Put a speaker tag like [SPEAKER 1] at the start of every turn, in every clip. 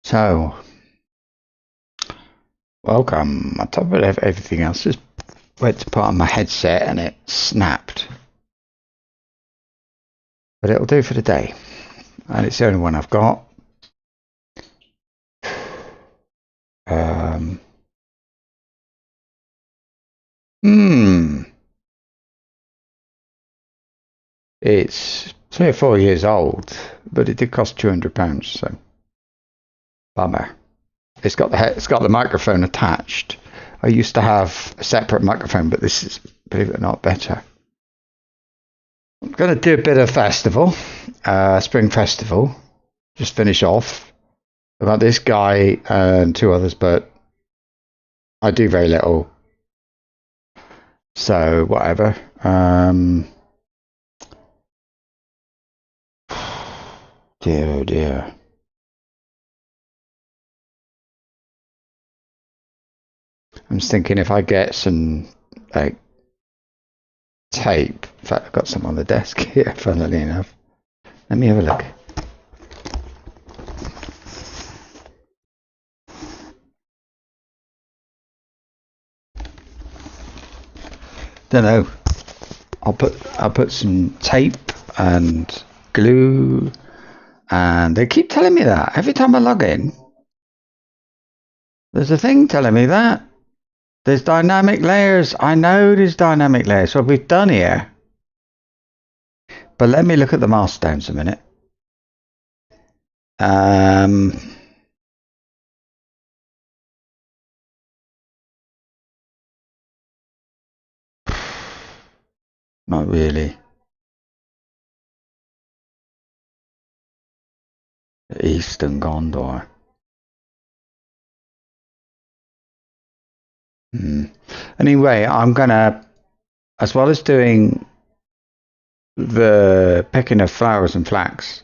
[SPEAKER 1] So, welcome. On top of everything else, just went to put on my headset and it snapped. But it'll do for the day. And it's the only one I've got. It's 3 or 4 years old, but it did cost £200, so bummer. It's got the microphone attached. I used to have a separate microphone, but this is, believe it or not, better. I'm going to do a bit of festival, spring festival. Just finish off. I've got this guy and 2 others, but I do very little. So whatever. Dear, oh dear. I'm just thinking if I get some like tape. In fact, I've got some on the desk here, funnily enough. Let me have a look. Don't know. I'll put some tape and glue, and they keep telling me that every time I log in. There's a thing telling me that there's dynamic layers. I know there's dynamic layers. What we've done here. But let me look at the milestones a minute. Not really. Eastern Gondor. Anyway, I'm gonna, as well as doing the picking of flowers and flax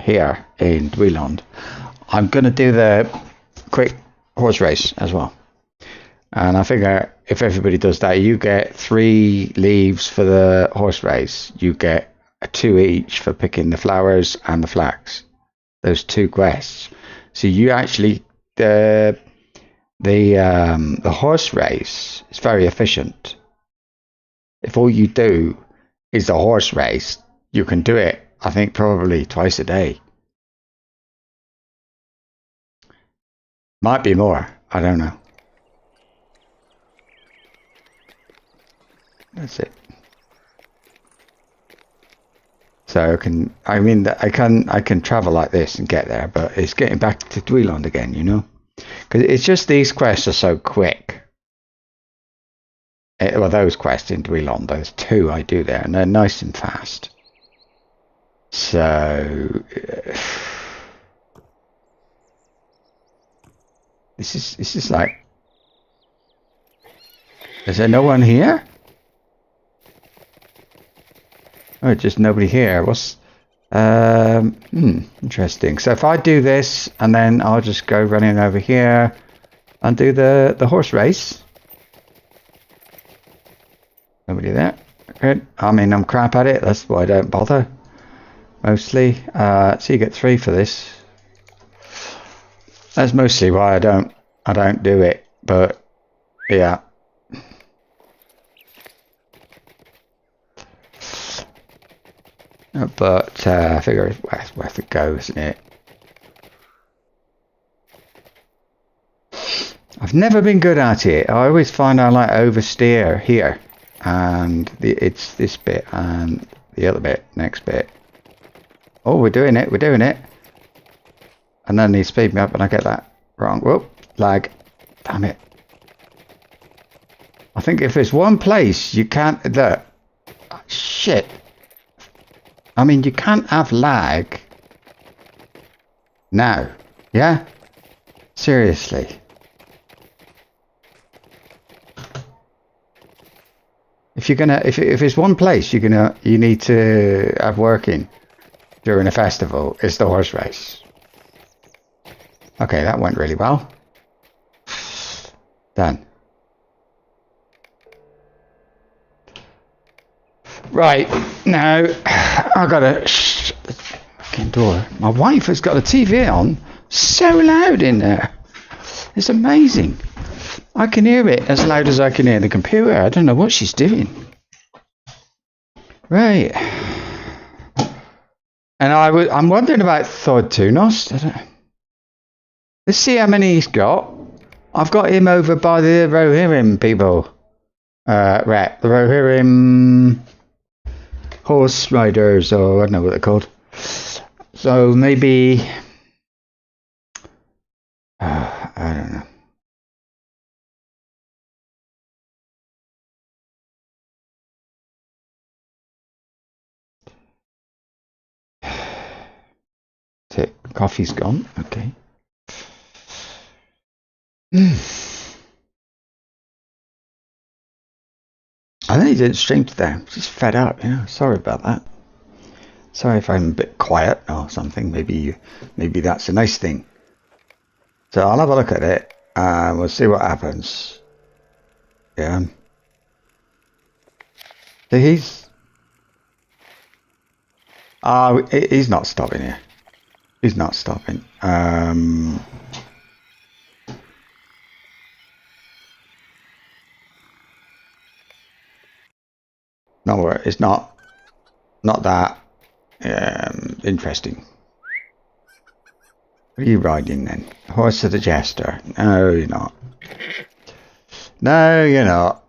[SPEAKER 1] here in Dweland, I'm gonna do the quick horse race as well. And I figure if everybody does that, you get 3 leaves for the horse race. You get 2 each for picking the flowers and the flax. Those 2 quests. So you actually the horse race is very efficient. If all you do is the horse race, you can do it, I think, probably twice a day. Might be more. I don't know. That's it. So I can travel like this and get there, but it's getting back to Dweland again, you know, because it's just these quests are so quick. Well, those quests in Dweland, those 2 I do there, and they're nice and fast. So this is like, is there no one here? Oh, just nobody here. What's interesting. So if I do this, and then I'll just go running over here and do the horse race. Nobody there. Good. I mean, I'm crap at it. That's why I don't bother. Mostly. So you get 3 for this. That's mostly why I don't do it. But yeah. But I figure it's worth a go, isn't it? I've never been good at it. I always find I like oversteer here, and it's this bit and the other bit, next bit. Oh, we're doing it, and then they speed me up, and I get that wrong. Whoop, lag, damn it. I think if there's one place you can't look, shit. I mean, you can't have lag now, yeah? Seriously. If it's one place you need to have working during a festival, it's the horse race. Okay, that went really well. Done. Right, now I gotta shut the fucking door. My wife has got the TV on, So loud in there. It's amazing. I can hear it as loud as I can hear the computer. I don't know what she's doing. Right. And I'm wondering about Thordbeinik. Let's see how many he's got. I've got him over by the Rohirrim people. Right, the Rohirrim horse riders, or I don't know what they're called. So maybe I don't know. Coffee's gone. Okay. I think he didn't stream today. I'm just fed up, you know. Sorry about that. Sorry if I'm a bit quiet or something. Maybe that's a nice thing. So I'll have a look at it and we'll see what happens. Yeah. So he's not stopping here. He's not stopping. No, it's not that interesting. What are you riding then? Horse of the Jester? No, you're not. No, you're not.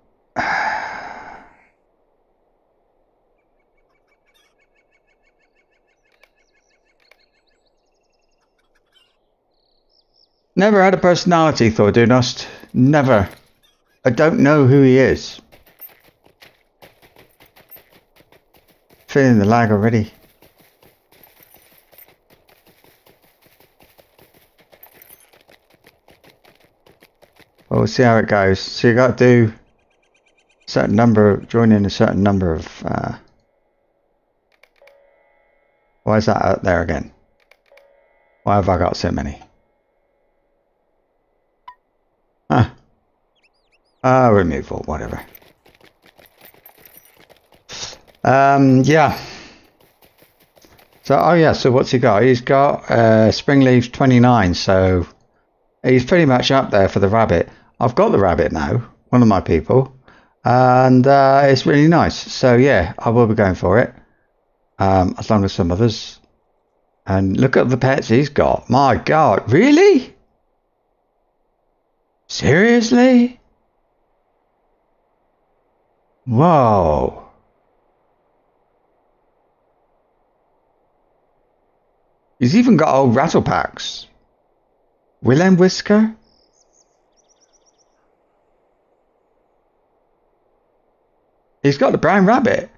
[SPEAKER 1] Never had a personality, Thordbeinik. Never. I don't know who he is. Feeling the lag already. Well, we'll see how it goes. So you got to do a certain number, join in a certain number of. Why is that out there again? Why have I got so many? Huh. Removal, whatever. Yeah. So, oh yeah, so what's he got? He's got Spring Leaves 29, so he's pretty much up there for the rabbit. I've got the rabbit now, one of my people, and it's really nice. So yeah, I will be going for it, as long as some others. And look at the pets he's got. My God, really? Seriously? Whoa. He's even got old Rattlepacks. Willem Whisker? He's got the brown rabbit.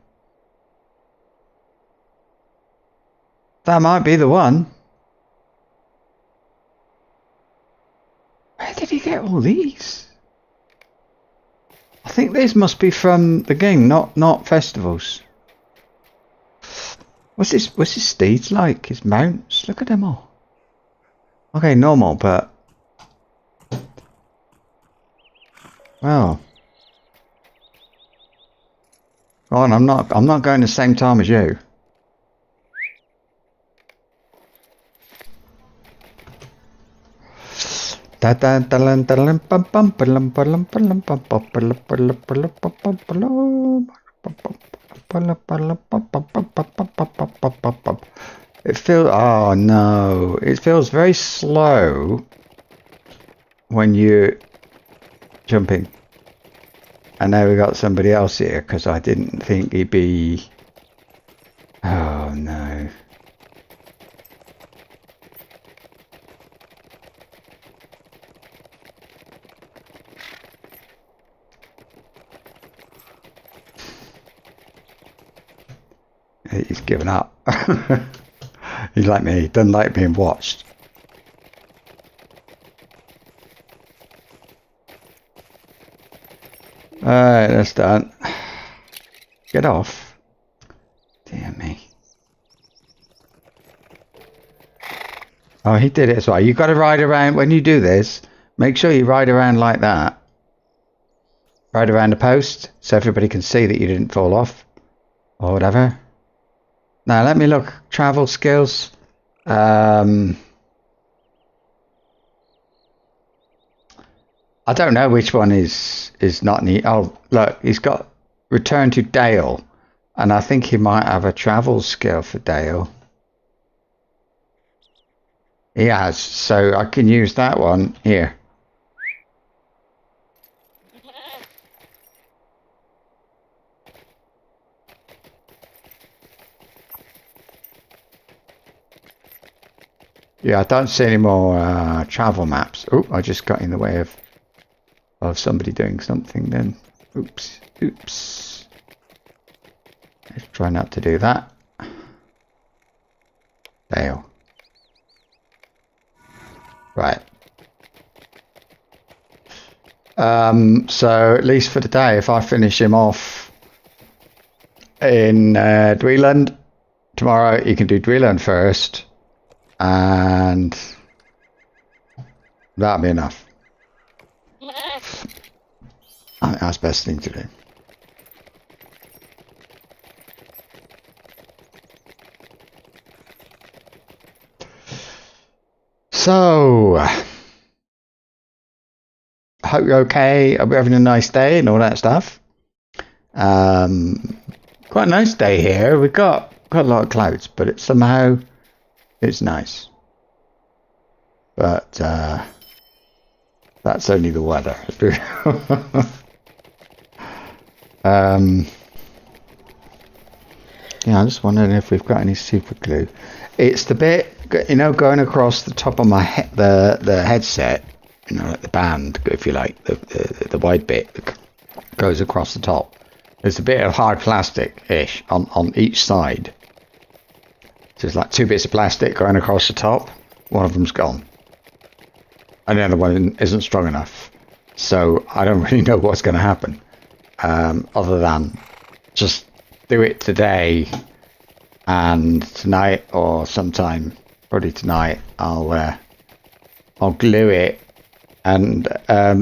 [SPEAKER 1] That might be the one. Where did he get all these? I think these must be from the game, not festivals. What's his steeds like? His mounts? Look at them all. Okay, normal, but well. Go on, I'm not going the same time as you. It feels, oh no, it feels very slow when you're jumping. And now we got somebody else here because I didn't think he'd be. Oh no. He's given up. He's like me, he doesn't like being watched. Alright, that's done. Get off. Dear me. Oh, he did it as well. You've got to ride around, when you do this, make sure you ride around like that. Ride around the post, so everybody can see that you didn't fall off. Or whatever. Now let me look. Travel skills. I don't know which one is not neat. Oh, look, he's got return to Dale. And I think he might have a travel skill for Dale. He has, so I can use that one here. Yeah, I don't see any more travel maps. Oh, I just got in the way of somebody doing something then. Oops, oops. Let's try not to do that. Dale. Right. So at least for today, if I finish him off in Dweeland, tomorrow you can do Dweeland first. And that'll be enough. I think that's the best thing to do. So, I hope you're okay. Hope you're having a nice day and all that stuff. Quite a nice day here. We've got a lot of clouds, but it's somehow it's nice. But that's only the weather. Yeah, I'm just wondering if we've got any super glue. It's the bit, you know, going across the top of my the headset, you know, like the band, if you like, the wide bit that goes across the top. There's a bit of hard plastic-ish on each side. So it's like two bits of plastic going across the top. One of them's gone. And the other one isn't strong enough. So I don't really know what's going to happen. Other than just do it today. And tonight or sometime, probably tonight, I'll glue it. And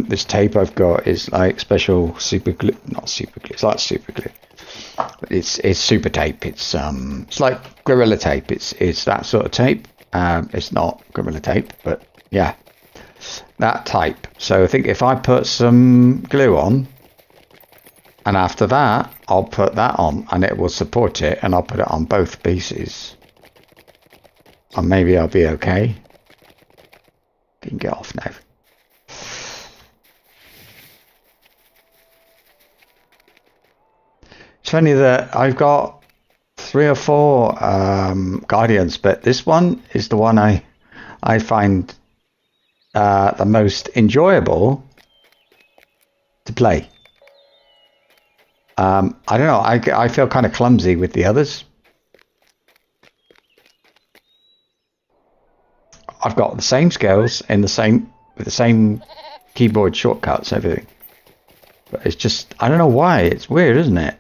[SPEAKER 1] this tape I've got is like special super glue. Not super glue. It's like super glue. It's super tape. It's like Gorilla Tape. It's that sort of tape. It's not Gorilla Tape, but yeah, that type. So I think if I put some glue on, and after that I'll put that on, and it will support it, and I'll put it on both pieces, and maybe I'll be okay. You can get off now. It's funny that I've got 3 or 4 Guardians, but this one is the one I find the most enjoyable to play. I don't know. I feel kind of clumsy with the others. I've got the same skills in with the same keyboard shortcuts, everything. But it's just, I don't know why. It's weird, isn't it?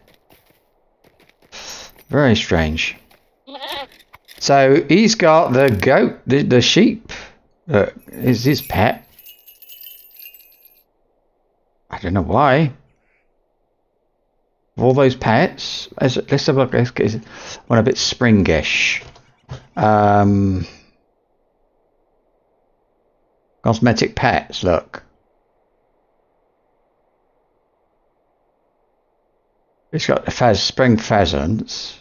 [SPEAKER 1] Very strange. So he's got the goat, the sheep is his pet. I don't know why. Of all those pets, let's have a look. Let's get one a bit springish. Cosmetic pets, look. It's got the spring pheasants.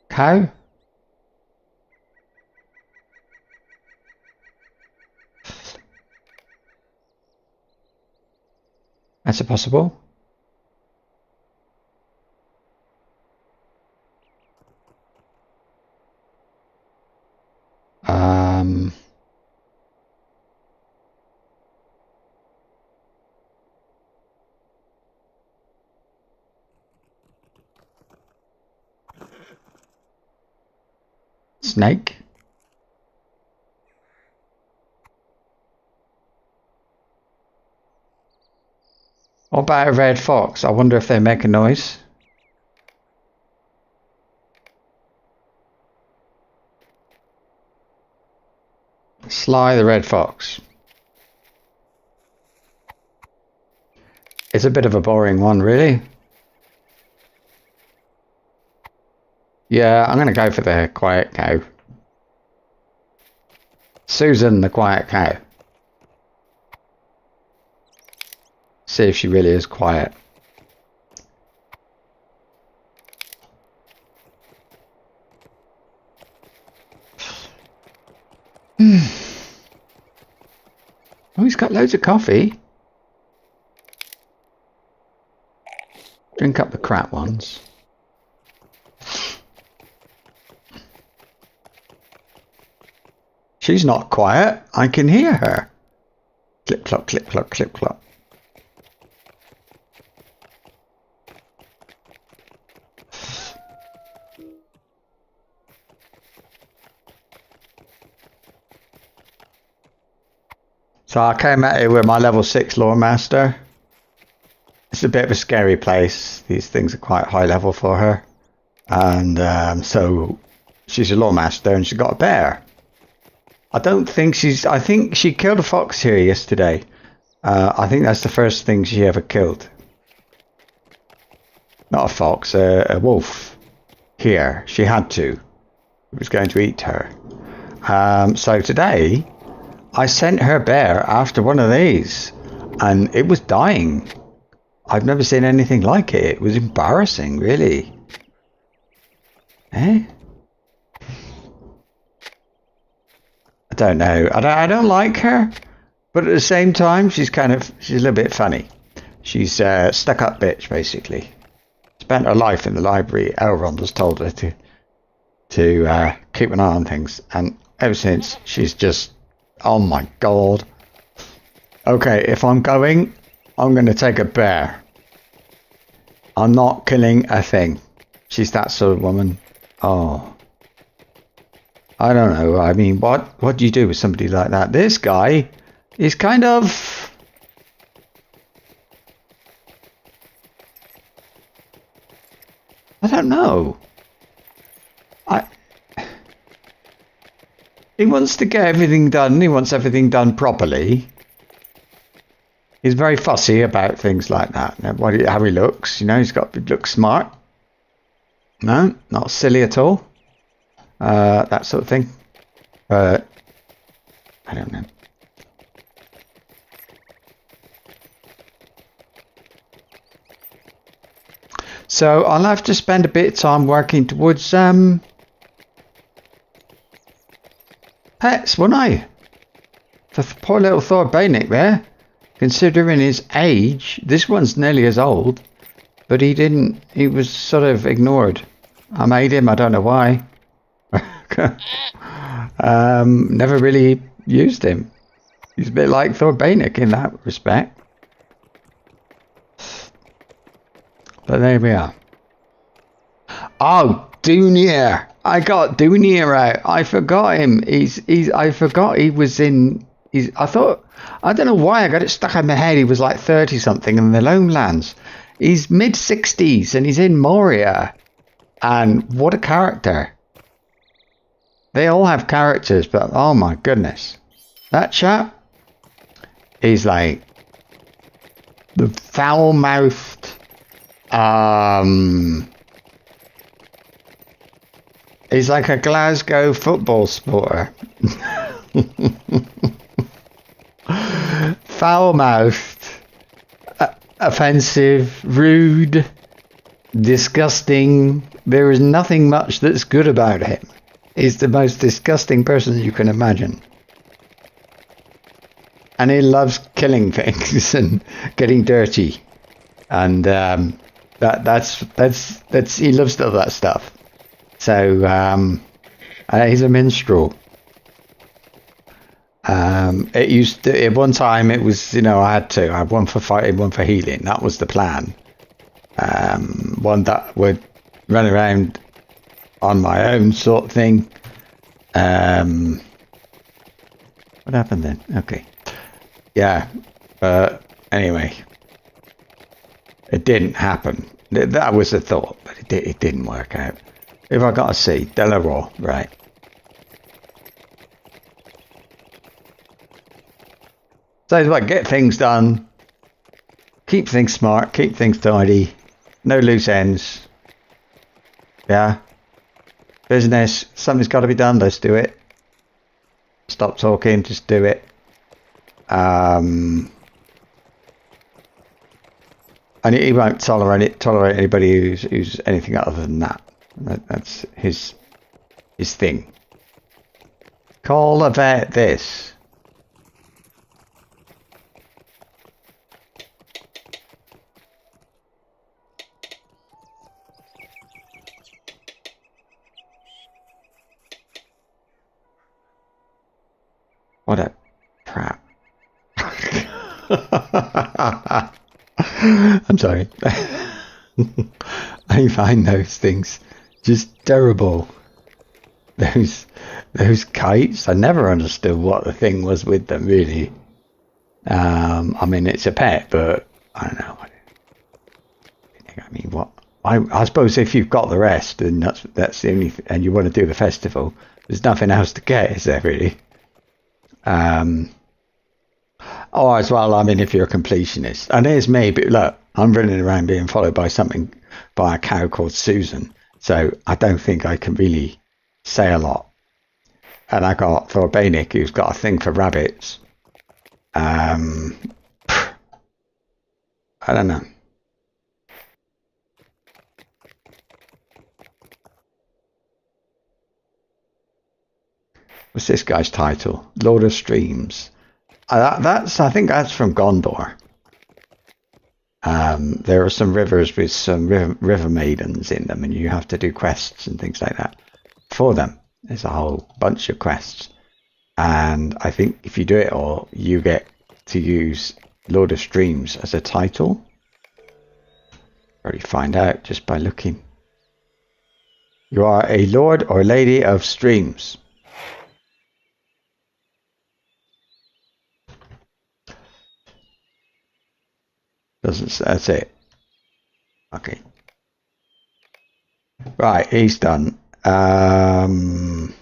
[SPEAKER 1] Cow? That's it possible. Snake. What about a red fox? I wonder if they make a noise. Sly the red fox. It's a bit of a boring one, really. Yeah, I'm going to go for the quiet cow. Susan the quiet cow. See if she really is quiet. Oh, he's got loads of coffee. Drink up the crap ones. She's not quiet. I can hear her. Clip clop, clip clop, clip clop. So I came at it with my level 6 lore master. It's a bit of a scary place. These things are quite high level for her. And so she's a lore master and she's got a bear. I think she killed a fox here yesterday. I think that's the first thing she ever killed. Not a fox, a wolf. Here, she had to. It was going to eat her. So today, I sent her bear after one of these. And it was dying. I've never seen anything like it. It was embarrassing, really. Eh? I don't know. I don't like her, but at the same time, she's a little bit funny. She's a stuck-up bitch, basically. Spent her life in the library. Elrond has told her to keep an eye on things, and ever since, she's just, oh my god. Okay, if I'm going to take a bear. I'm not killing a thing. She's that sort of woman. Oh. I don't know. I mean, what do you do with somebody like that? This guy is kind of... I don't know. He wants to get everything done. He wants everything done properly. He's very fussy about things like that. How he looks, he looks smart. No, not silly at all. That sort of thing. I don't know. So I'll have to spend a bit of time working towards pets, won't I? For poor little Thordbeinik there. Considering his age, this one's nearly as old, but he was sort of ignored. I made him, I don't know why. Never really used him. He's a bit like Thordbeinik in that respect. But there we are. Oh, Dunir! I got Dunir out. I forgot him. I forgot he was in. I don't know why I got it stuck in my head. He was like 30 something in the Lone Lands. He's mid 60s and he's in Moria. And what a character. They all have characters, but oh my goodness. That chap is like the foul-mouthed, he's like a Glasgow football supporter. Foul-mouthed, offensive, rude, disgusting. There is nothing much that's good about him. He's the most disgusting person you can imagine. And he loves killing things and getting dirty. And that's he loves all that stuff. So he's a minstrel. It used to, at one time it was, I had one for fighting, one for healing. That was the plan. One that would run around on my own sort of thing. What happened then? Okay. Yeah. Anyway. It didn't happen. That was the thought, but it didn't work out. If I got a C, Delaware, right. So it's like get things done, keep things smart, keep things tidy, no loose ends. Yeah. Business, something's got to be done, let's do it. Stop talking, just do it. And he won't tolerate anybody who's anything other than that. That's his thing. Call a vet this. What a crap. I'm sorry. I find those things just terrible. Those kites, I never understood what the thing was with them, really. I mean, it's a pet, but I don't know. I mean, what? I suppose if you've got the rest, then that's the only and you want to do the festival, there's nothing else to get, is there, really? Or as well, I mean, if you're a completionist, and here's me, but look, I'm running around being followed by a cow called Susan, so I don't think I can really say a lot. And I got Thordbeinik, who's got a thing for rabbits. I don't know. What's this guy's title? Lord of Streams. I think that's from Gondor. There are some rivers with some river maidens in them, and you have to do quests and things like that for them. There's a whole bunch of quests, and I think if you do it all, you get to use Lord of Streams as a title. Already find out just by looking. You are a Lord or Lady of Streams. That's it. Okay. Right, he's done. Tum.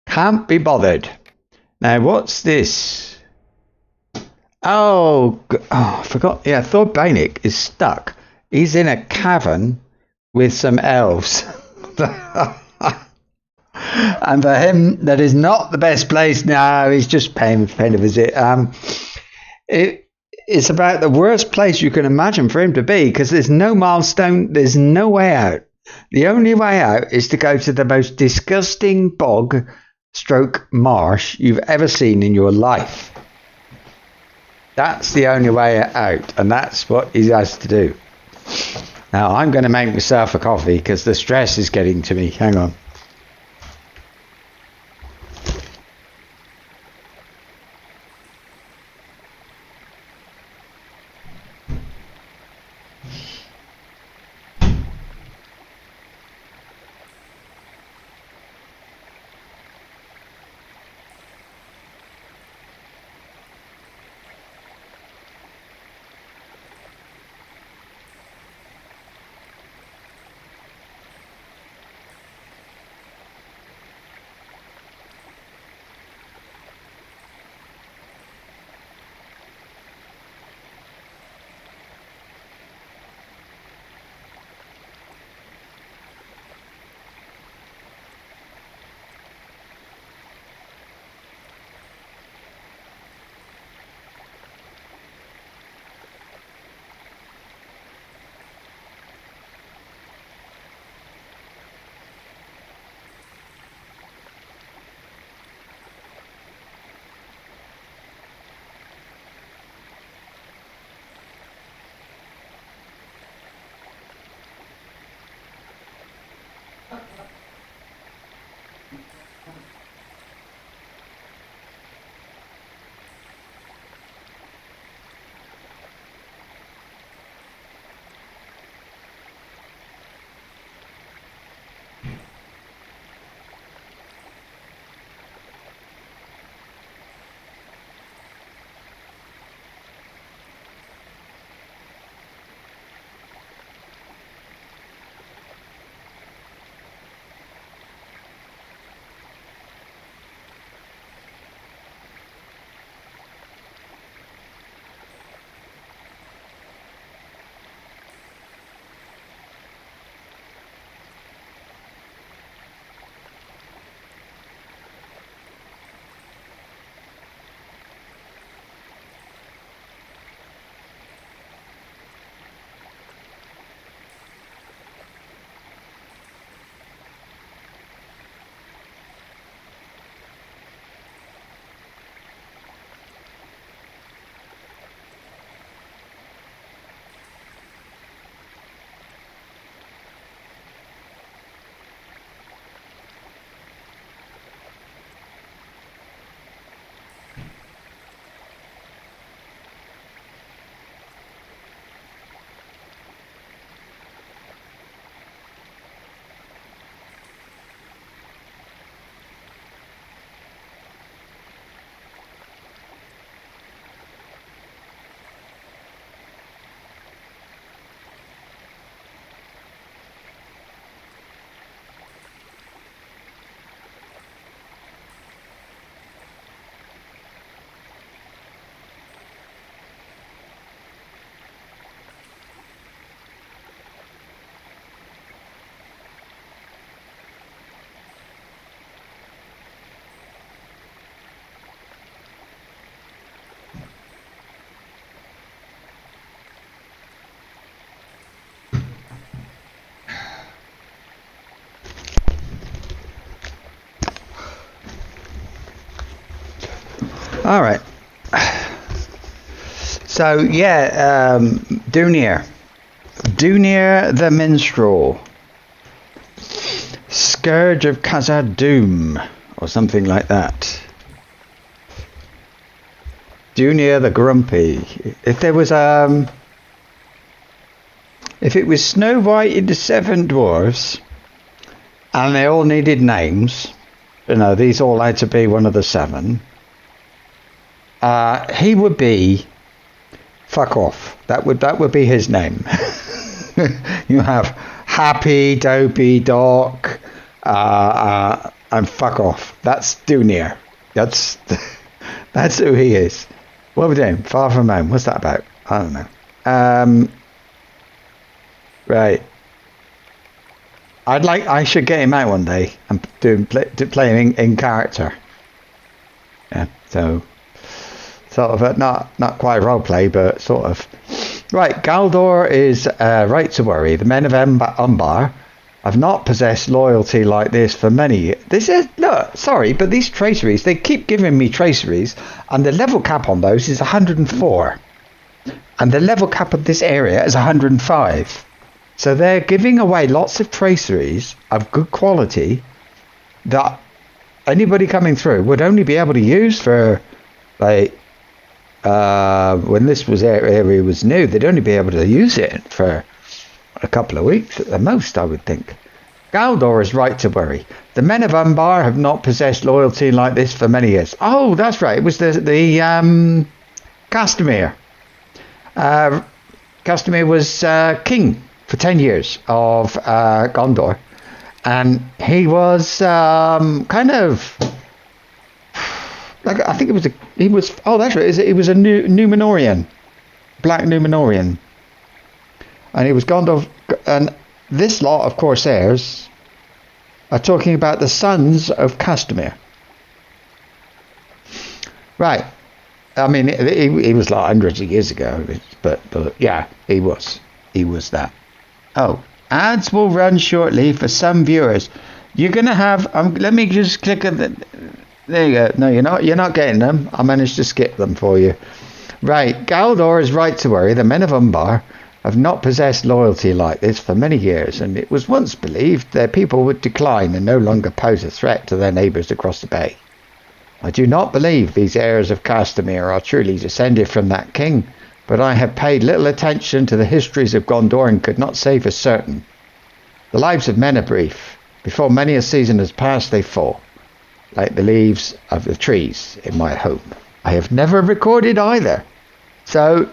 [SPEAKER 1] Can't be bothered. Now, what's this? Oh, I forgot. Yeah, Thordbeinik is stuck. He's in a cavern with some elves. And for him, that is not the best place. No, he's just paying a visit. It's about the worst place you can imagine for him to be, because there's no milestone, there's no way out. The only way out is to go to the most disgusting bog stroke marsh you've ever seen in your life. That's the only way out, and that's what he has to do. Now, I'm going to make myself a coffee because the stress is getting to me. Hang on. All right. So yeah, Dunir the Minstrel, Scourge of Khazad-dûm, or something like that. Dunir the Grumpy. If it was Snow White and the Seven Dwarfs, and they all needed names, these all had to be one of the seven. He would be Fuck Off. That would be his name. You have Happy, Dopey, Doc, and Fuck Off. That's Dunir. That's who he is. What are we doing? Far From Home. What's that about? I don't know. Right. I should get him out one day and play him in character. Yeah. So sort of not quite role play, but sort of. Right. Galdor is right to worry. The men of Umbar have not possessed loyalty like this for many years. Sorry, but these traceries, they keep giving me traceries, and the level cap on those is 104. And the level cap of this area is 105. So they're giving away lots of traceries of good quality that anybody coming through would only be able to use for, when this area was new, they'd only be able to use it for a couple of weeks at the most, I would think. Galdor is right to worry. The men of Umbar have not possessed loyalty like this for many years. Oh, that's right. It was the Castamere. Castamere was king for 10 years of Gondor, and he was kind of like, I think he was that's right. He was a Númenórean, black Númenórean. And it was Gondor, and this lot of Corsairs are talking about the sons of Castamere. Right. I mean, he was like hundreds of years ago, but yeah, he was that. Oh, ads will run shortly for some viewers. You're gonna have. Let me just click on the. There you go. No, you're not. You're not getting them. I managed to skip them for you. Right. Galdor is right to worry. The men of Umbar have not possessed loyalty like this for many years, and it was once believed their people would decline and no longer pose a threat to their neighbours across the bay. I do not believe these heirs of Castamere are truly descended from that king, but I have paid little attention to the histories of Gondor and could not say for certain. The lives of men are brief. Before many a season has passed, they fall, like the leaves of the trees in my home. I have never recorded either. So,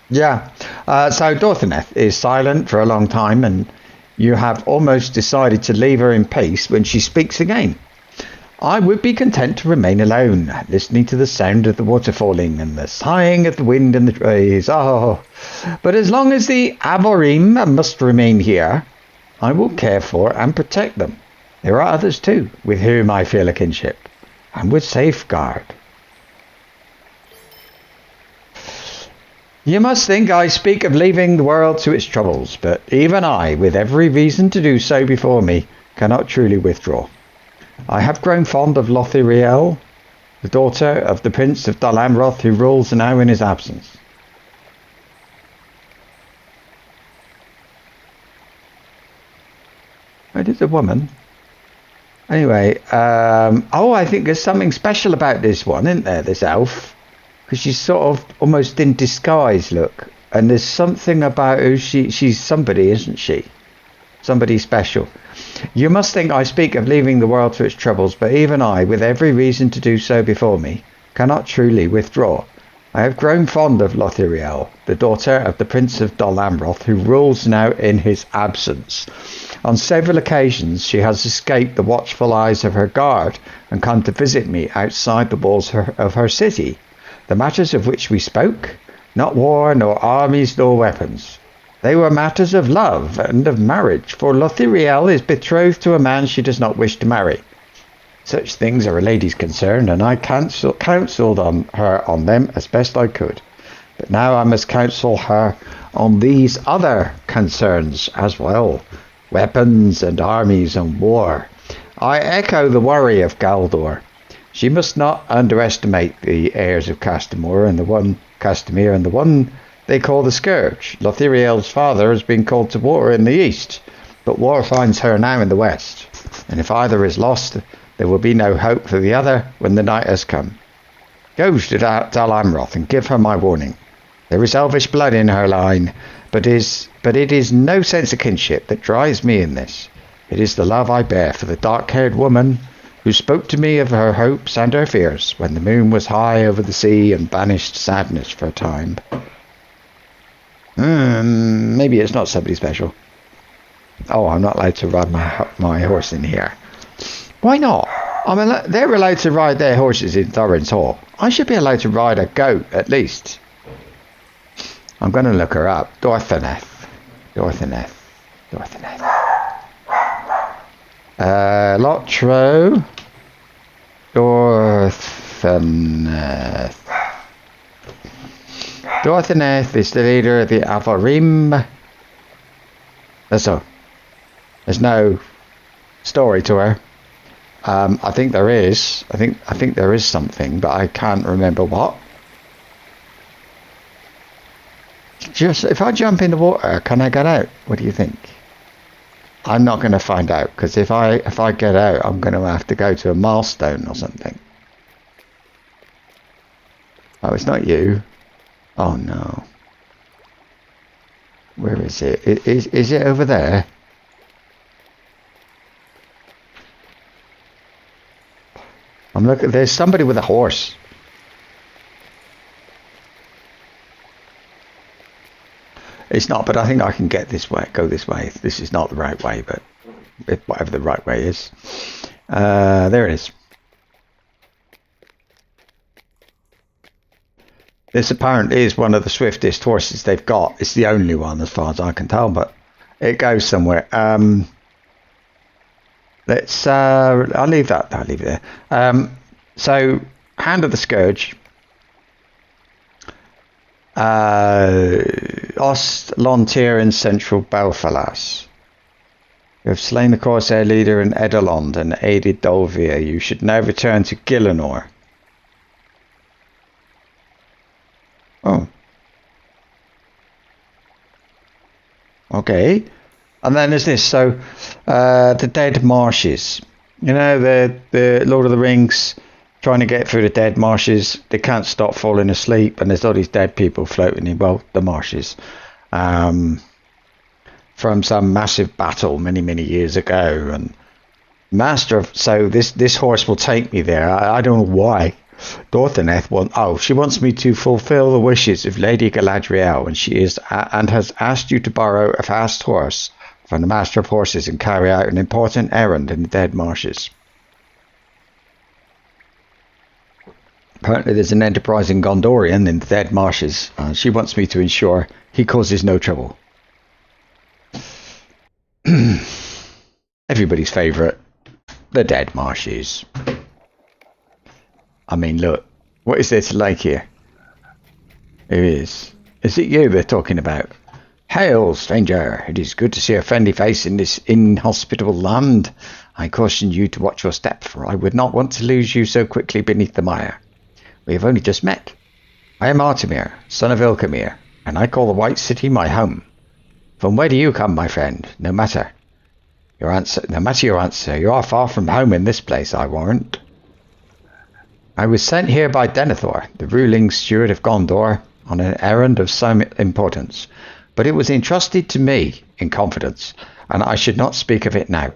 [SPEAKER 1] yeah. So Dorthaneth is silent for a long time, and you have almost decided to leave her in peace when she speaks again. I would be content to remain alone, listening to the sound of the water falling and the sighing of the wind in the trees. Oh, but as long as the Avorim must remain here, I will care for and protect them. There are others too, with whom I feel a kinship, and would safeguard. You must think I speak of leaving the world to its troubles, but even I, with every reason to do so before me, cannot truly withdraw. I have grown fond of Lothiriel, the daughter of the Prince of Dol Amroth, who rules now in his absence. It is a woman. Anyway, I think there's something special about this one, isn't there, this elf? Because she's sort of almost in disguise, look. And there's something about who she's somebody, isn't she? Somebody special. You must think I speak of leaving the world to its troubles, but even I, with every reason to do so before me, cannot truly withdraw. I have grown fond of Lothiriel, the daughter of the Prince of Dol Amroth, who rules now in his absence. On several occasions she has escaped the watchful eyes of her guard and come to visit me outside the walls of her city. The matters of which we spoke, not war, nor armies, nor weapons. They were matters of love and of marriage, for Lothiriel is betrothed to a man she does not wish to marry. Such things are a lady's concern, and I counselled on her on them as best I could. But now I must counsel her on these other concerns as well, weapons and armies and war. I echo the worry of Galdor. She must not underestimate the heirs of Castamere and the one they call the Scourge. Lothiriel's father has been called to war in the east, but war finds her now in the west. And if either is lost, there will be no hope for the other when the night has come. Go to Dal Amroth and give her my warning. There is elvish blood in her line, but it is no sense of kinship that drives me in this. It is the love I bear for the dark-haired woman who spoke to me of her hopes and her fears when the moon was high over the sea and banished sadness for a time. Maybe it's not somebody special. Oh, I'm not allowed to ride my horse in here. Why not? They're allowed to ride their horses in Thorin's Hall. I should be allowed to ride a goat, at least. I'm going to look her up. Dorthaneth. Lotro. Dorthaneth. Dorthaneth is the leader of the Avarim. That's all. There's no story to her. I think there is. I think there is something, but I can't remember what. Just if I jump in the water, can I get out? What do you think? I'm not going to find out, because if I get out, I'm going to have to go to a milestone or something. Oh, it's not you. Oh no. Where is it? Is it over there? I'm looking. There's somebody with a horse. It's not, but I think I can get this way. Go this way. This is not the right way, but whatever the right way is. There it is. This apparently is one of the swiftest horses they've got. It's the only one as far as I can tell, but it goes somewhere. Let's I'll leave that. I'll leave it there. So Hand of the Scourge. Ost Lontir in central Belfalas. You have slain the Corsair leader in Edelond and aided Dolvir. You should now return to Gillinor. Oh. Okay. And then there's this. So, the Dead Marshes. You know, the Lord of the Rings, trying to get through the dead marshes. They can't stop falling asleep, and there's all these dead people floating in, well, the marshes. From some massive battle many years ago. And so this horse will take me there. I don't know why. Dorthaneth she wants me to fulfill the wishes of Lady Galadriel, and has asked you to borrow a fast horse from the Master of Horses and carry out an important errand in the Dead Marshes. Apparently there's an enterprising Gondorian in the Dead Marshes. She wants me to ensure he causes no trouble. Everybody's favourite, the Dead Marshes. I mean, look, what is there to like here? It is. Is it you they're talking about? Hail, stranger. It is good to see a friendly face in this inhospitable land. I caution you to watch your step, for I would not want to lose you so quickly beneath the mire. We have only just met. I am Artemir, son of Ilkamir, and I call the White City my home. From where do you come, my friend? No matter your answer, you are far from home in this place, I warrant. I was sent here by Denethor, the ruling steward of Gondor, on an errand of some importance, but it was entrusted to me in confidence, and I should not speak of it now.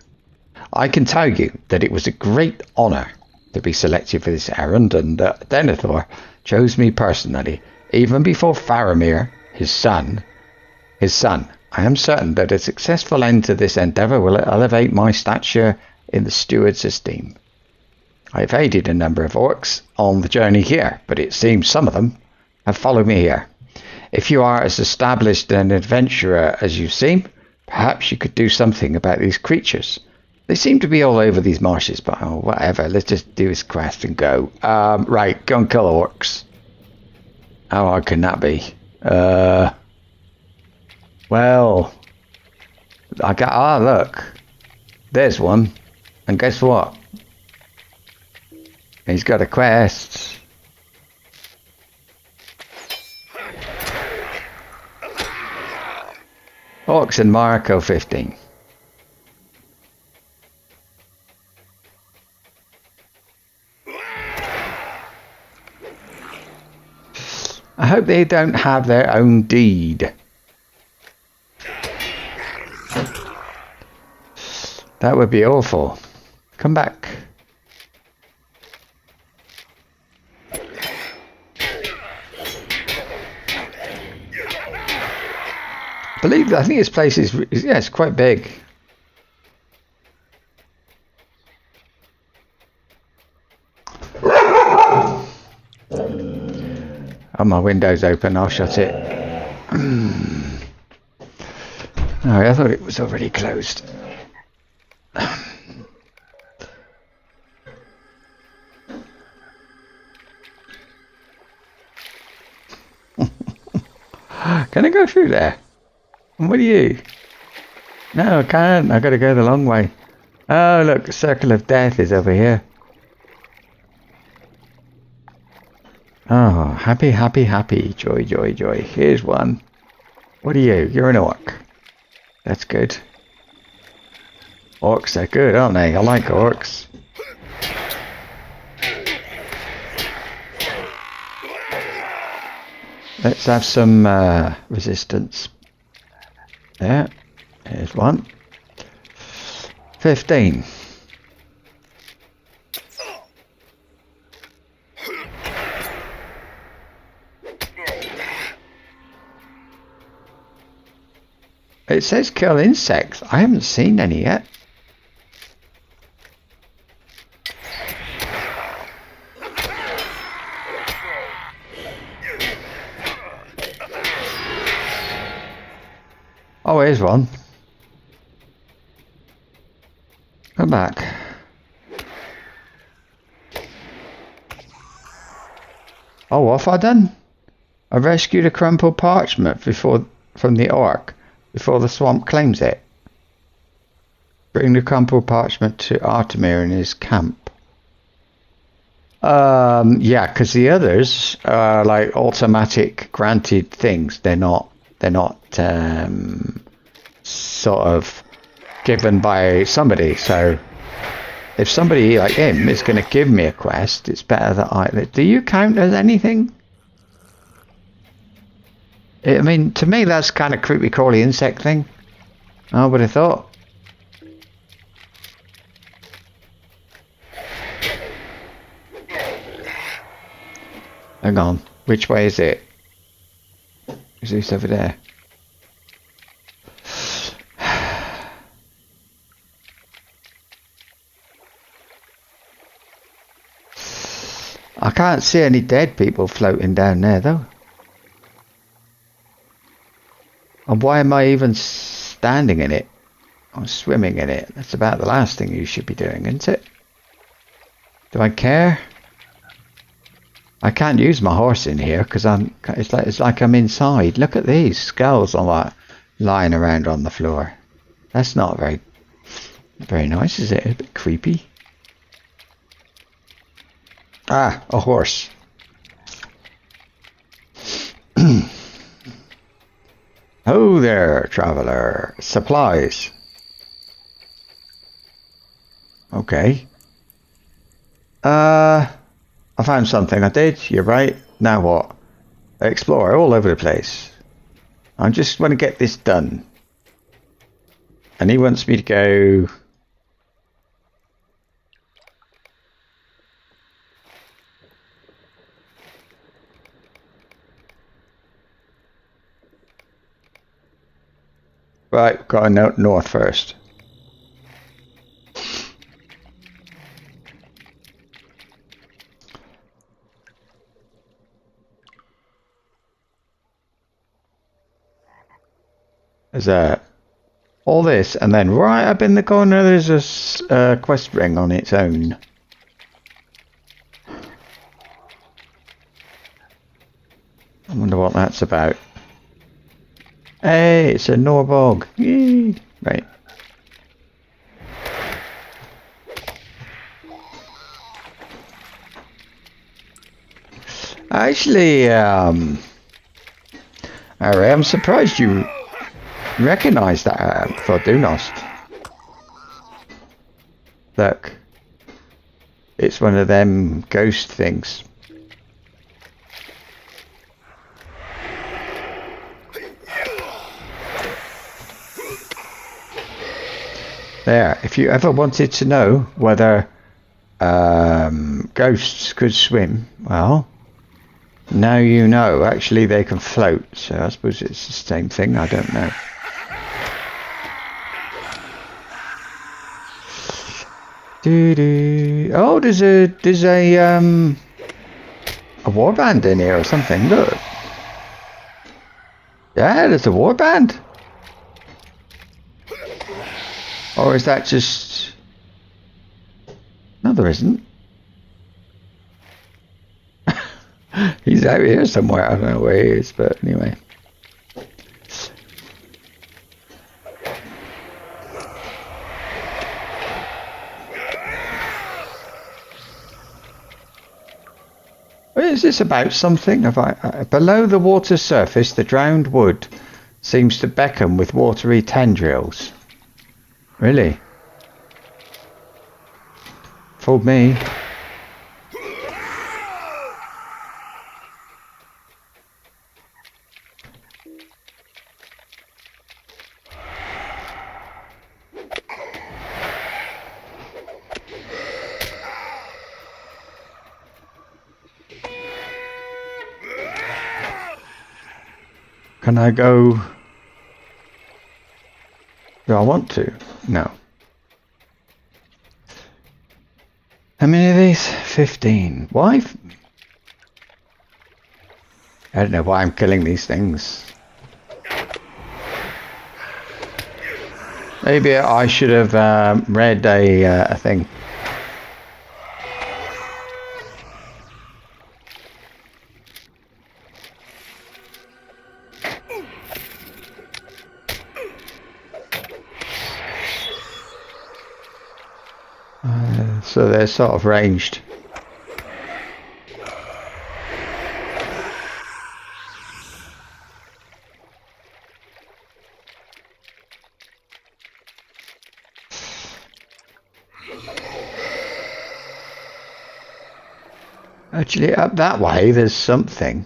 [SPEAKER 1] I can tell you that it was a great honour to be selected for this errand, and Denethor chose me personally, even before Faramir, his son. I am certain that a successful end to this endeavour will elevate my stature in the steward's esteem. I have aided a number of orcs on the journey here, but it seems some of them have followed me here. If you are as established an adventurer as you seem, perhaps you could do something about these creatures. They seem to be all over these marshes, but whatever, let's just do this quest and go. Right, go and kill orcs. How hard can that be? Well, look, there's one. And guess what? He's got a quest. Orcs and Marco 15. I hope they don't have their own deed. That would be awful. Come back. I think this place is, yeah, it's quite big. Oh, my window's open, I'll shut it. Oh, I thought it was already closed. Can I go through there? What are you? No, I can't. I gotta go the long way. Oh, look, the circle of death is over here. Oh, happy, happy, happy. Joy, joy, joy. Here's one. What are you? You're an orc. That's good. Orcs are good, aren't they? I like orcs. Let's have some resistance. There. Here's one. 15. It says kill insects. I haven't seen any yet. Oh, here's one. Come back. Oh, what have I done? I rescued a crumpled parchment from the orc before the swamp claims it. Bring the crumpled parchment to Artemir in his camp. Yeah, because the others are like automatic granted things. They're not sort of given by somebody. So if somebody like him is going to give me a quest, it's better that I... Do you count as anything? I mean, to me that's kind of creepy crawly insect thing. I would have thought. Hang on, which way is it? Is this over there? I can't see any dead people floating down there though. And why am I even standing in it? I'm swimming in it. That's about the last thing you should be doing, isn't it? Do I care? I can't use my horse in here because it's like I'm inside. Look at these skulls lying around on the floor. That's not very nice, is it? A bit creepy. Ah, a horse. Oh there, traveler. Supplies. Okay. I found something. I did. You're right. Now what? I explore all over the place. I just want to get this done. And he wants me to go... Right, got to go north first. There's all this, and then right up in the corner there's a quest ring on its own. I wonder what that's about. Hey, it's a Norbog. Yay. Right. Actually, Harry, I'm surprised you recognise that Thordbeinik. Look, it's one of them ghost things. There, if you ever wanted to know whether ghosts could swim, well, now you know. Actually, they can float, so I suppose it's the same thing. I don't know. Oh, there's a warband in here or something. Look. Yeah, there's a warband. Or is that just... No, there isn't. He's out here somewhere. I don't know where he is, but anyway. Is this about something? Below the water's surface, the drowned wood seems to beckon with watery tendrils. Really? Fooled me. Can I go? Do I want to? No. How many of these? 15. Why? I don't know why I'm killing these things. Maybe I should have read a thing. So they're sort of ranged. Actually, up that way, there's something.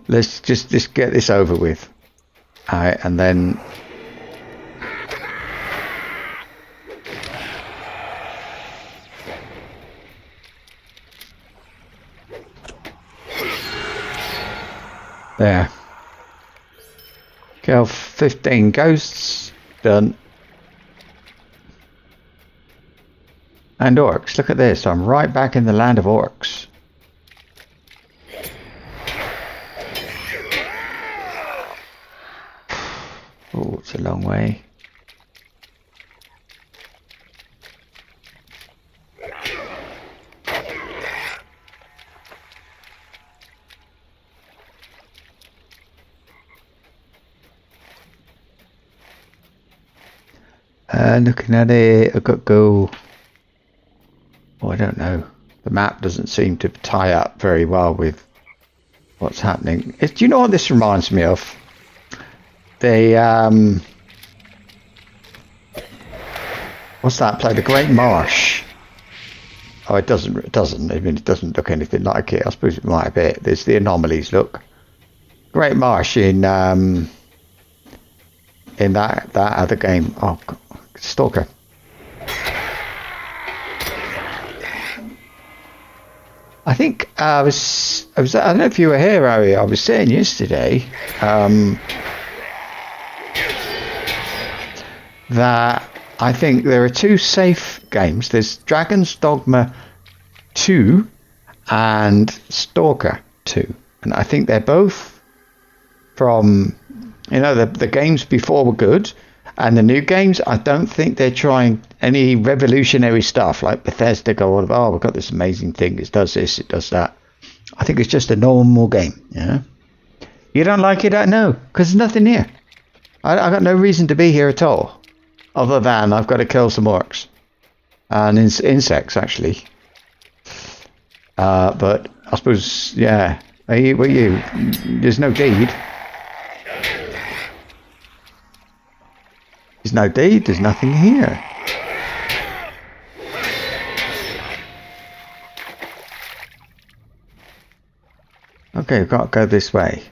[SPEAKER 1] Let's just get this over with. Alright, and then there. Kill 15 ghosts. Done. And orcs. Look at this. I'm right back in the land of orcs. Oh, it's a long way. Looking at it, I've got to go. Oh, I don't know. The map doesn't seem to tie up very well with what's happening. Do you know what this reminds me of? The what's that play? The Great Marsh. Oh, it doesn't. I mean, it doesn't look anything like it. I suppose it might a bit. There's the anomalies. Look, Great Marsh in that other game. Oh, God. Stalker. I think I was. I don't know if you were here, Harry. I was saying yesterday. That I think there are two safe games. There's Dragon's Dogma 2 and Stalker 2. And I think they're both from, you know, the games before were good. And the new games, I don't think they're trying any revolutionary stuff like Bethesda go on, oh, we've got this amazing thing. It does this, it does that. I think it's just a normal game, you know. You don't like it? I know, because there's nothing here. I got no reason to be here at all. Other than I've got to kill some orcs. And insects, actually. But I suppose, yeah. Were you? There's no deed. There's no deed. There's nothing here. Okay, we've got to go this way.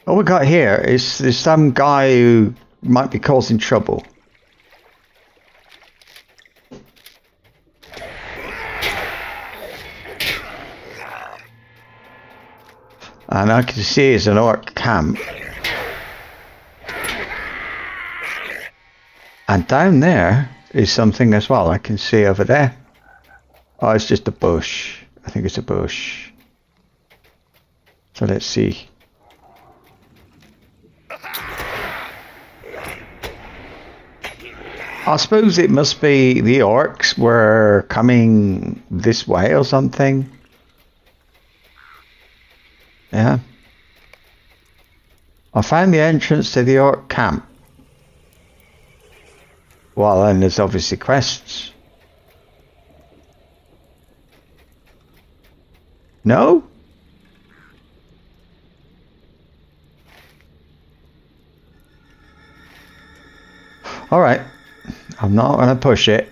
[SPEAKER 1] All we got here is there's some guy who might be causing trouble. And I can see it's an orc camp. And down there is something as well. I can see over there. Oh, it's just a bush. I think it's a bush. So let's see. I suppose it must be the orcs were coming this way or something. Yeah. I found the entrance to the orc camp. Well, then there's obviously quests. No? Alright. I'm not going to push it.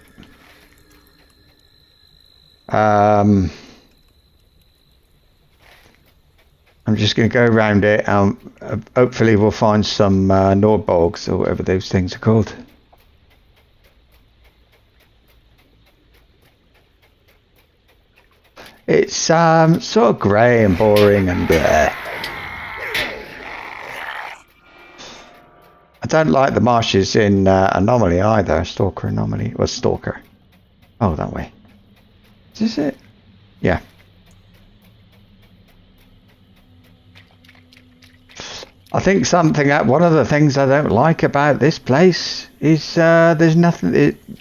[SPEAKER 1] I'm just going to go around it and hopefully we'll find some Nordborgs or whatever those things are called. It's sort of grey and boring and bleh. I don't like the marshes in Anomaly either. Stalker Anomaly. Well, Stalker. Oh, that way. Is this it? Yeah. I think one of the things I don't like about this place is there's nothing.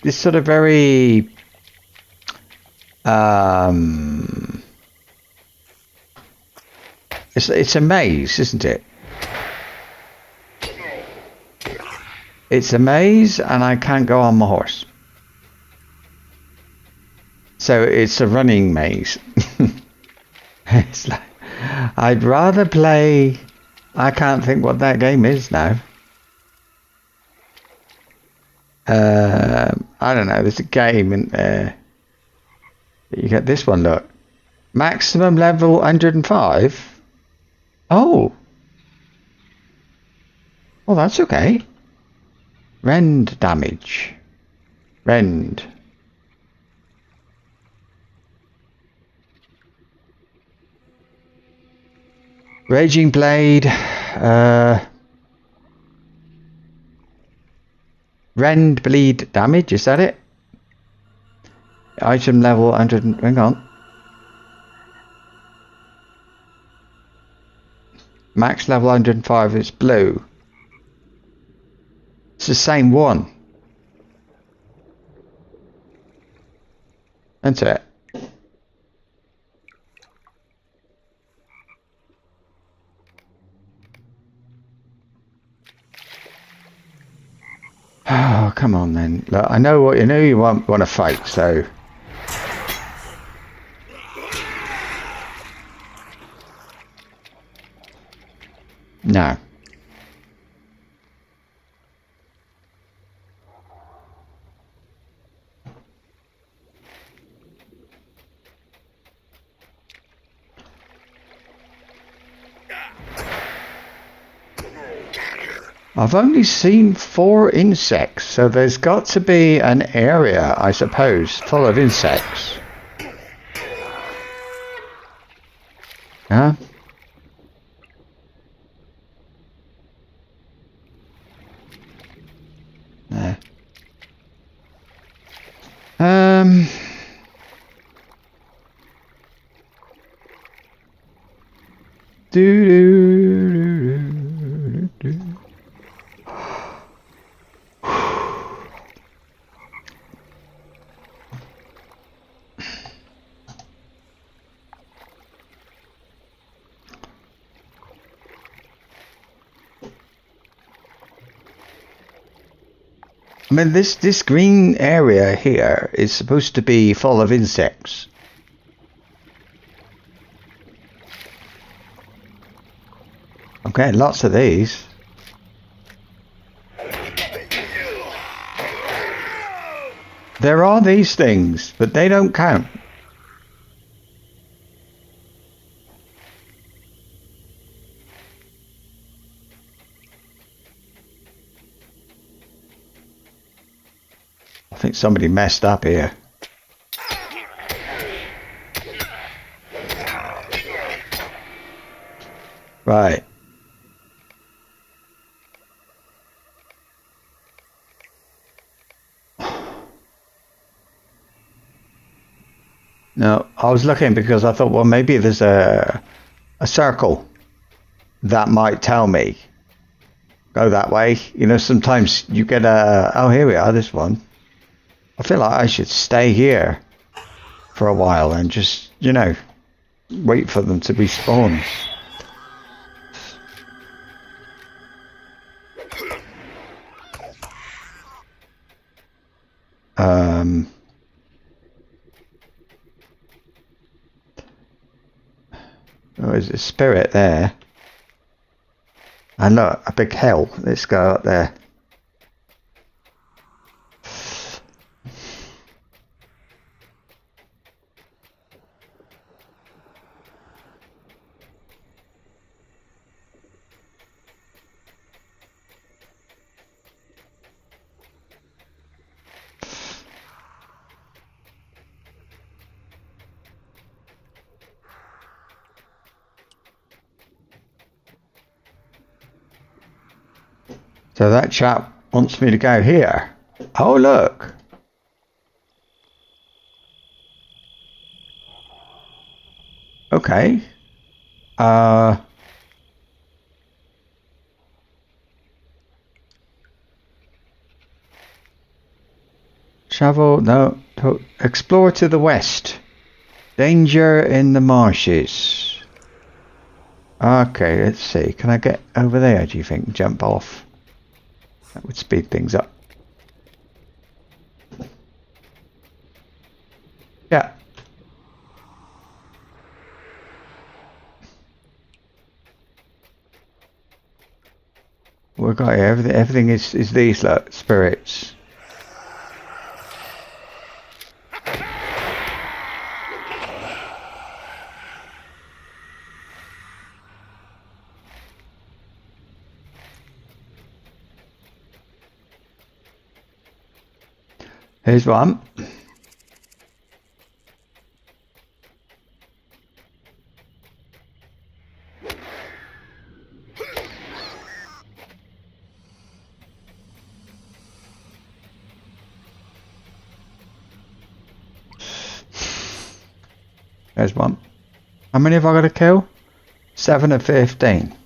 [SPEAKER 1] It's sort of very. It's a maze, isn't it? It's a maze and I can't go on my horse. So it's a running maze. It's like, I'd rather play... I can't think what that game is now. I don't know, there's a game in there. You get this one, look. Maximum level 105? Oh. Well, that's okay. Rend damage. Rend. Raging Blade. Rend bleed damage, is that it? Item level 100. Hang on. Max level 105 is blue. It's the same one. That's it. Oh, come on then. Look, I know what you want to fight, so. No. I've only seen 4 insects, so there's got to be an area, I suppose, full of insects. Huh? Nah. I mean, this green area here is supposed to be full of insects. Okay, lots of these. There are these things, but they don't count. I think somebody messed up here. Right. No, I was looking because I thought, well, maybe there's a circle that might tell me go that way. You know, sometimes you get a, oh, here we are, this one. I feel like I should stay here for a while and just, you know, wait for them to respawn. Oh, there's a spirit there. And look, a big hill. Let's go up there. So that chap wants me to go here. Oh, look. Okay. Travel, no. Explore to the west. Danger in the marshes. Okay, let's see. Can I get over there, do you think? Jump off. That would speed things up. Yeah. We've got here. Everything is these spirits. Here's one. There's one. How many have I got to kill? 7 of 15.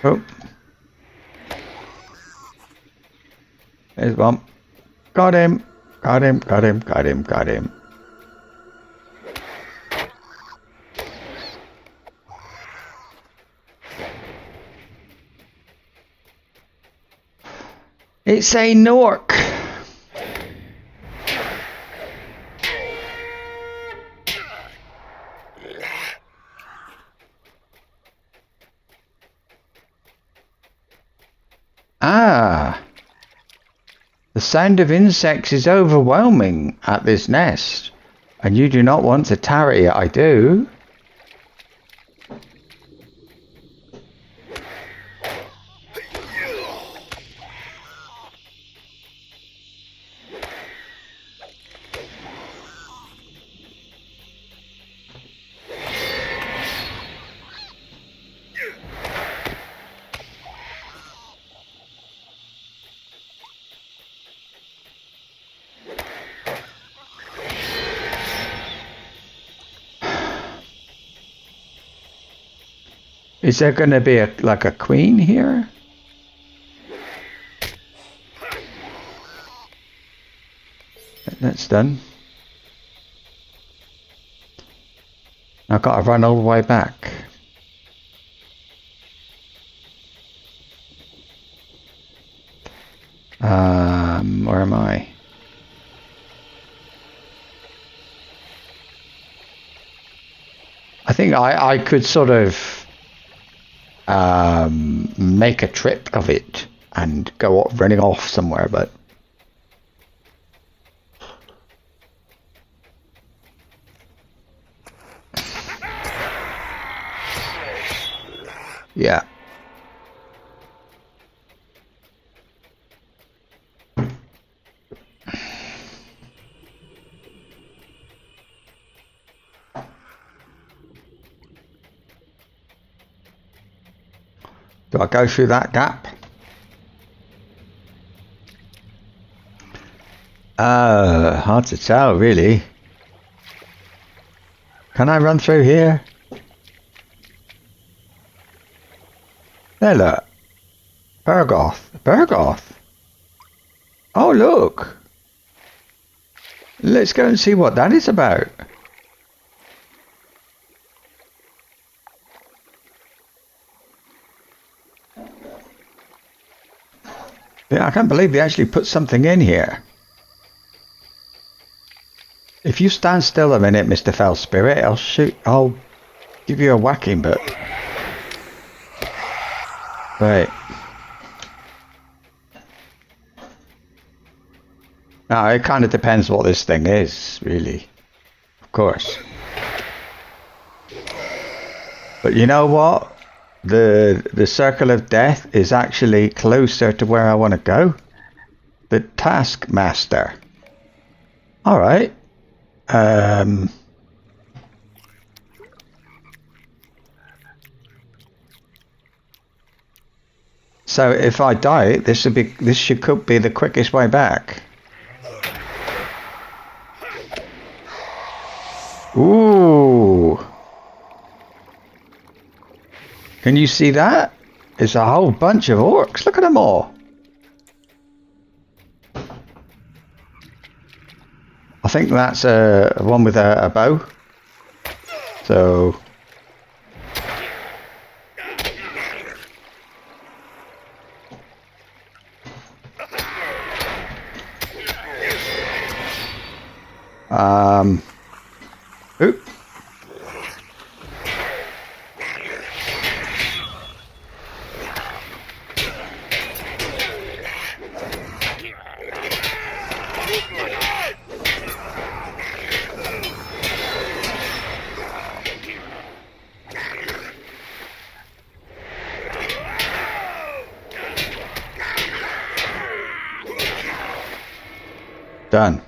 [SPEAKER 1] Oh. There's one. Got him. Got him. Got him. Got him. Got him. It's a Nork. Ah, the sound of insects is overwhelming at this nest, and you do not want to tarry. I do. Is there going to be like a queen here? That's done. I've got to run all the way back. Where am I? I think I could sort of make a trip of it and go running off somewhere, but yeah. Do I go through that gap? Hard to tell, really. Can I run through here? There, look. Bergoth. Oh, look. Let's go and see what that is about. Yeah, I can't believe they actually put something in here. If you stand still a minute, Mr. Fell Spirit, I'll give you a whacking, but... Right. Now, it kind of depends what this thing is, really. Of course. But you know what? The circle of death is actually closer to where I want to go. The Taskmaster. All right. So if I die, this could be the quickest way back. Ooh. Can you see that? It's a whole bunch of orcs. Look at them all. I think that's one with a bow. So... Oop. Done.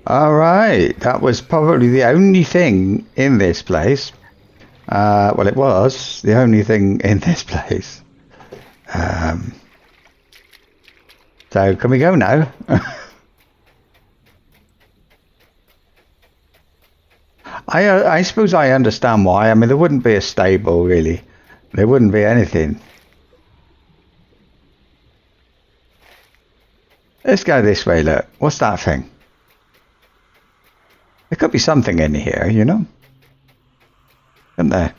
[SPEAKER 1] Alright, that was probably the only thing in this place. Well, it was the only thing in this place. So, can we go now? I suppose I understand why. I mean, there wouldn't be a stable, really. There wouldn't be anything. Let's go this way, look. What's that thing? There could be something in here, you know? Isn't there?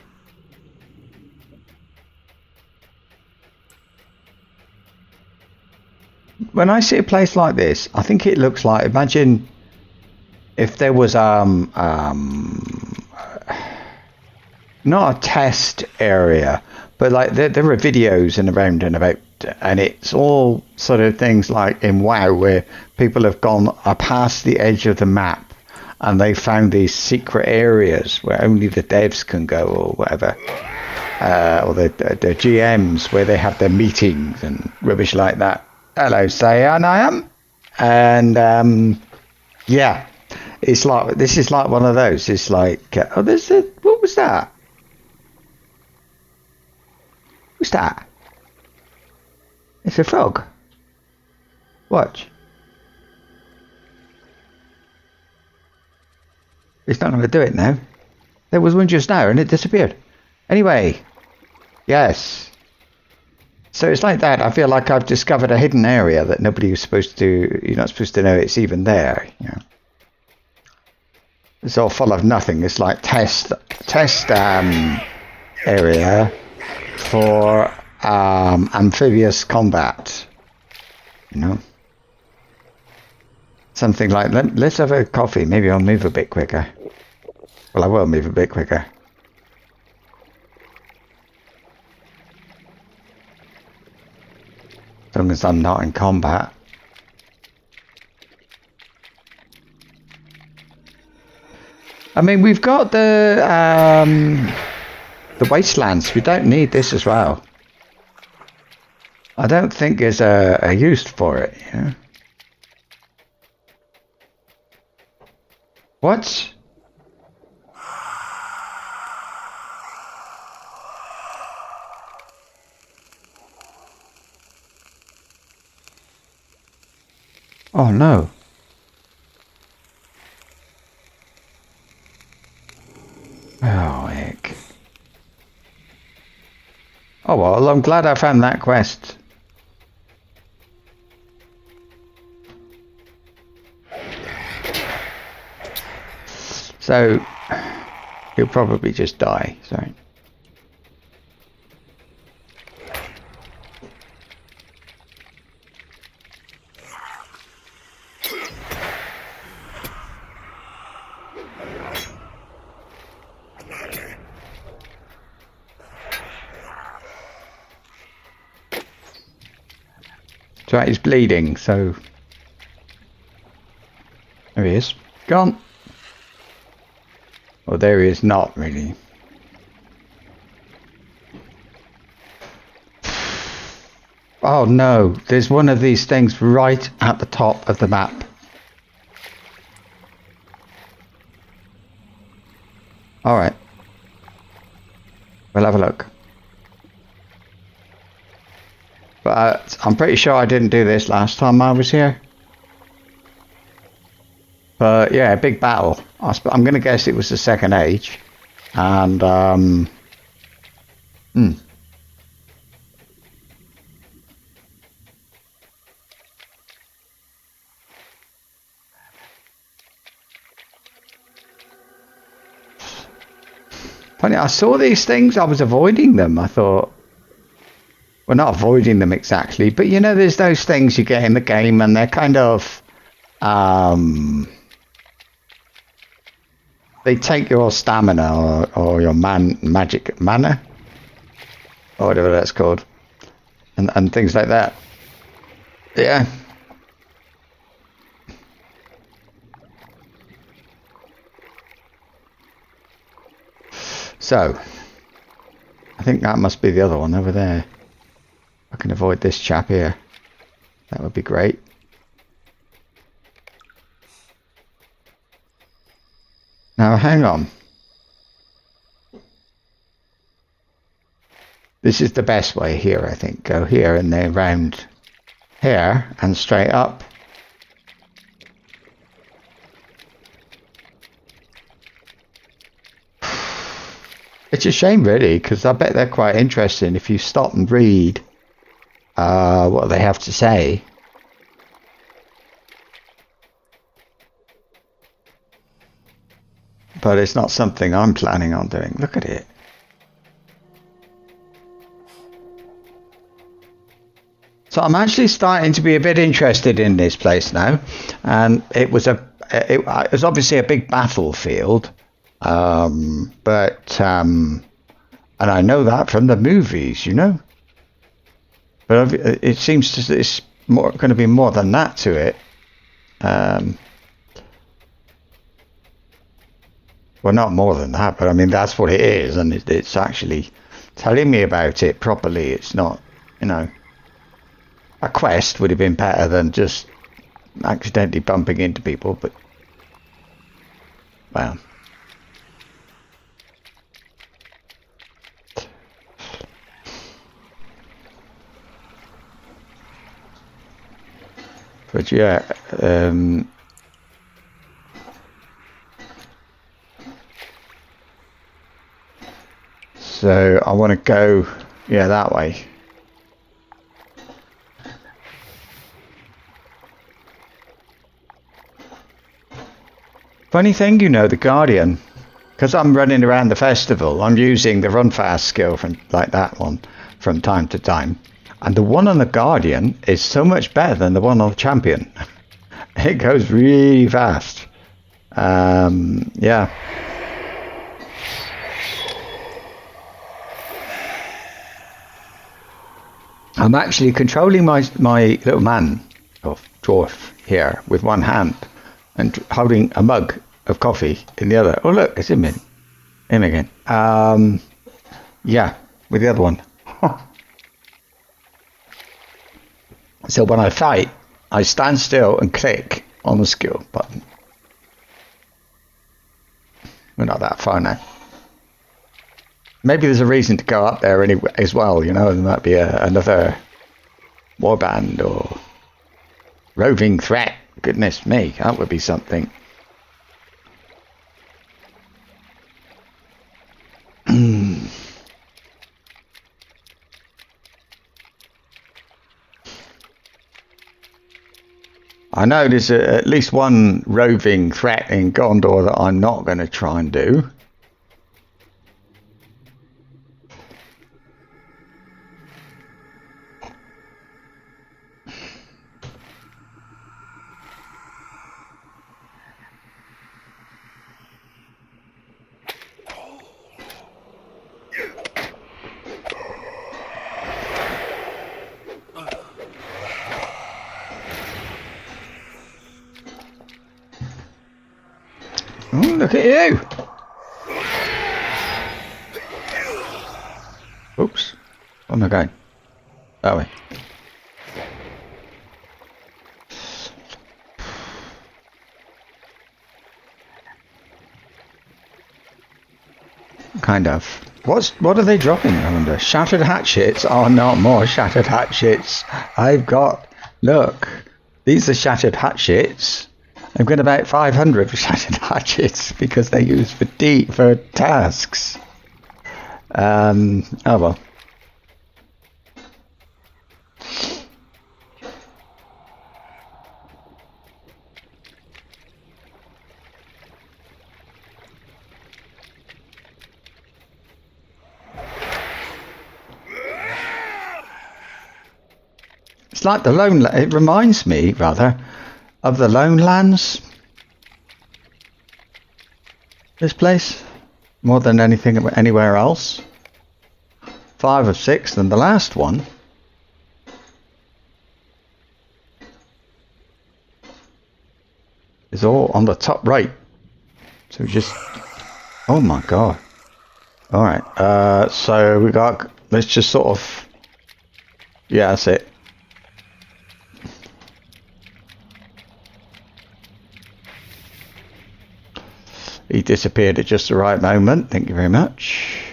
[SPEAKER 1] When I see a place like this, I think it looks like, imagine if there was not a test area, but like there are videos and around and about, and it's all sort of things like in WoW where people have gone past the edge of the map and they found these secret areas where only the devs can go or whatever, or the GMs where they have their meetings and rubbish like that. Hello, Sayan, I am, and yeah, it's like this is like one of those. It's like oh, there's a what was that? What's that? It's a frog. Watch. It's not going to do it now. There was one just now and it disappeared. Anyway, yes. So it's like that. I feel like I've discovered a hidden area that nobody was supposed to, you're not supposed to know it's even there. You know. It's all full of nothing. It's like test area for amphibious combat. You know. Something like, let's have a coffee. Maybe I'll move a bit quicker. Well, I will move a bit quicker. As long as I'm not in combat. I mean, we've got the wastelands. We don't need this as well. I don't think there's a use for it, you know? What? Oh no. Oh heck. Oh well, I'm glad I found that quest. So he'll probably just die, sorry. So he's bleeding, so there he is. Gone. Well, there he is not really. Oh no, there's one of these things right at the top of the map. Alright. We'll have a look. But I'm pretty sure I didn't do this last time I was here. But yeah, big battle. I'm going to guess it was the Second Age. And, Funny, I saw these things, I was avoiding them. I thought, well, not avoiding them exactly, but you know, there's those things you get in the game and they're kind of, they take your stamina or your magic mana, or whatever that's called, and things like that. Yeah. So, I think that must be the other one over there. I can avoid this chap here. That would be great. Now, hang on. This is the best way here, I think. Go here and then round here and straight up. It's a shame, really, because I bet they're quite interesting if you stop and read what they have to say. But it's not something I'm planning on doing. Look at it. So I'm actually starting to be a bit interested in this place now, and it was obviously a big battlefield, and I know that from the movies, you know. But it seems it's more going to be more than that to it. Well, not more than that, but I mean that's what it is, and it's actually telling me about it properly. It's not, you know. A quest would have been better than just accidentally bumping into people, but well. But yeah, So I want to go, yeah, that way. Funny thing, you know, the Guardian, because I'm running around the festival, I'm using the run fast skill from like that one from time to time. And the one on the Guardian is so much better than the one on the Champion. It goes really fast. Yeah. I'm actually controlling my little man, or dwarf, here with one hand and holding a mug of coffee in the other. Oh look, it's him again. Yeah, with the other one. So when I fight, I stand still and click on the skill button. We're not that far now. Maybe there's a reason to go up there anyway as well, you know, there might be another warband or roving threat. Goodness me, that would be something. I know there's at least one roving threat in Gondor that I'm not going to try and do. Oh, look at you! Oops. Where am I going? That way. Kind of. What are they dropping, I wonder? Shattered hatchets are not more shattered hatchets. I've got... Look. These are shattered hatchets. I've got about 500 shattered hatchets because they're used for tasks. Oh well. It's like the Lone... It reminds me, rather, of the Lone Lands. This place, more than anything anywhere else. 5 of 6 than the last one. Is all on the top right. So just... Oh my god. Alright, so we got... Let's just sort of... Yeah, that's it. He disappeared at just the right moment. Thank you very much.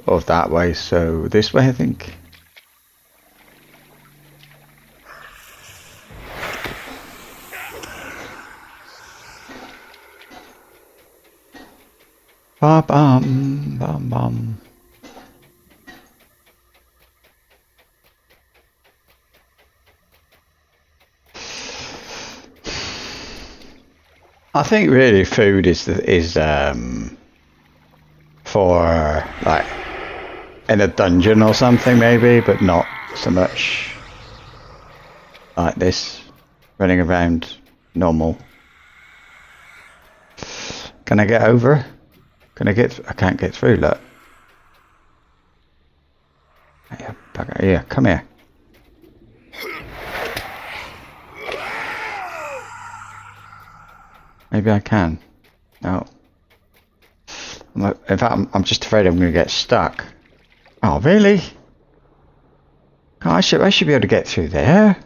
[SPEAKER 1] Off that way, so this way, I think. Ba bum bum bum. I think really food is for like in a dungeon or something maybe, but not so much like this, running around normal. Can I get over? Can I get? I can't get through. Look. Yeah, bugger. Yeah, come here. Maybe I can. No. In fact, I'm just afraid I'm going to get stuck. Oh, really? Oh, I should be able to get through there.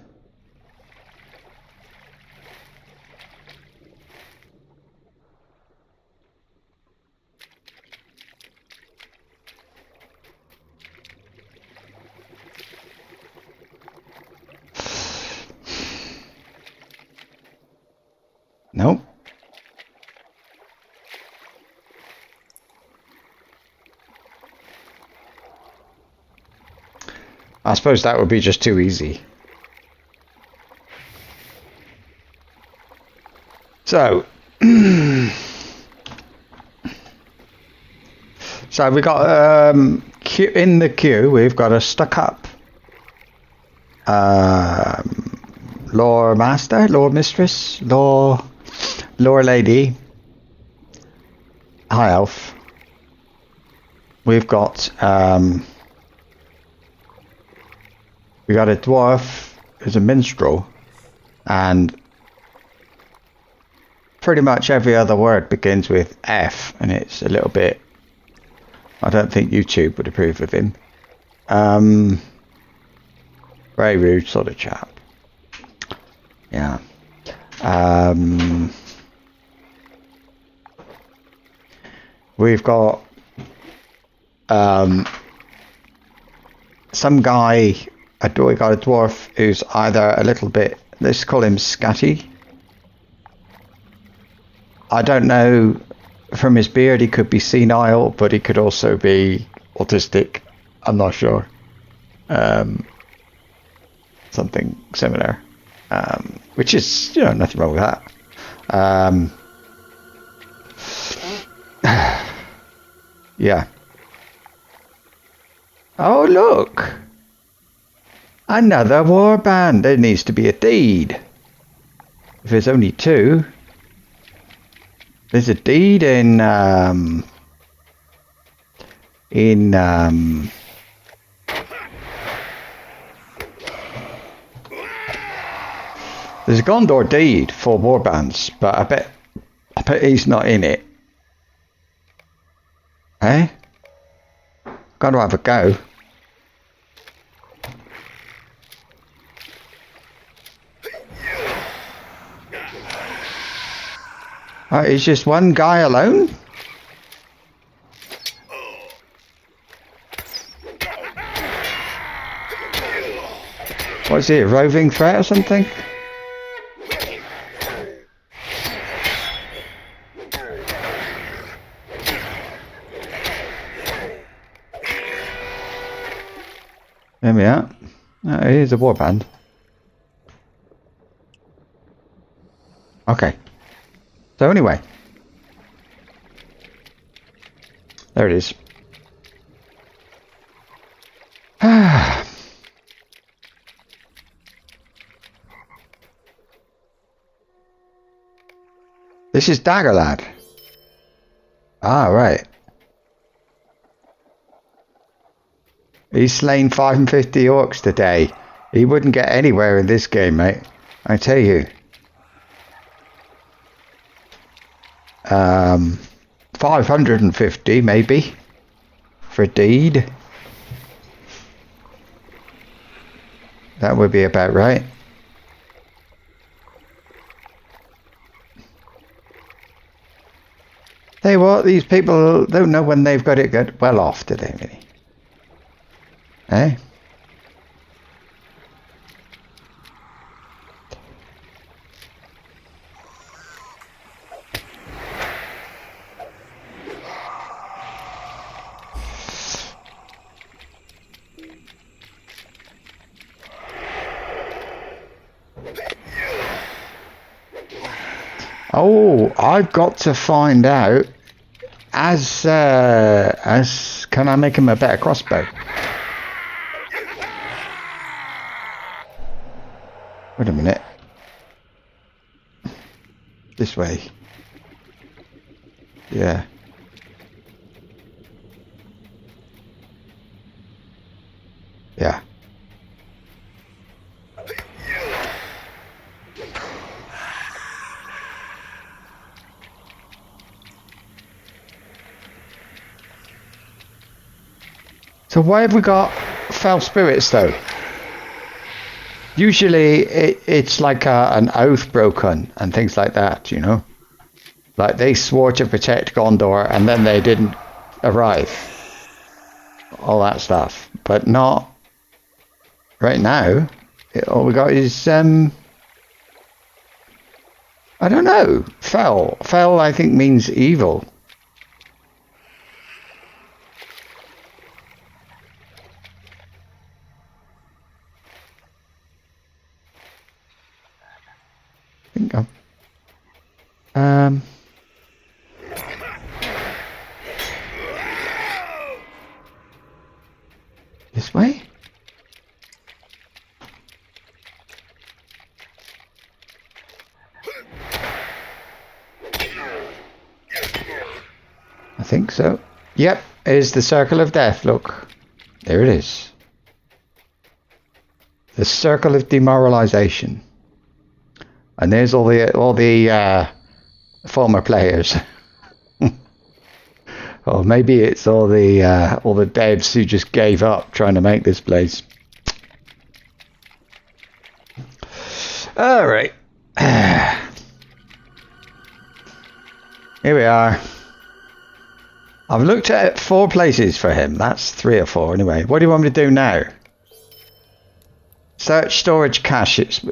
[SPEAKER 1] I suppose that would be just too easy. So, so we got in the queue. We've got a stuck-up lore master, lore mistress, lore lady, high elf. We've got we got a dwarf who's a minstrel, and pretty much every other word begins with F, and it's a little bit. I don't think YouTube would approve of him. Very rude sort of chap. Yeah. We've got some guy. We got a dwarf who's either a little bit. Let's call him scatty. I don't know. From his beard, he could be senile, but he could also be autistic. I'm not sure. Something similar, which is, nothing wrong with that. Yeah. Oh, look. Another warband. There needs to be a deed. If there's only two. There's a deed in there's a Gondor deed for warbands, but I bet he's not in it. Eh? Gotta have a go. It's just one guy alone? What's it, a roving threat or something? There we are. Oh, here's a warband. Okay. So anyway, there it is. This is Dagger Lad. Ah, right. He's slain 550 orcs today. He wouldn't get anywhere in this game, mate. I tell you. 550 maybe for deed. That would be about right. Tell you what, these people don't know when they've got it good. Well off, do they really? Eh? Oh, I've got to find out as can I make him a better crossbow? Wait a minute. This way. Yeah. Yeah. So why have we got foul spirits though? Usually it's like an oath broken and things like that, you know? Like they swore to protect Gondor and then they didn't arrive. All that stuff. But not right now. All we got is, I don't know. Fel. Fel, I think, means evil. This way? I think so. Yep, is the circle of death. Look, there it is. The circle of demoralization. And there's all the former players. Or maybe it's all the devs who just gave up trying to make this place. All right. Here we are. I've looked at 4 places for him. That's 3 or 4 anyway. What do you want me to do now? Search storage caches.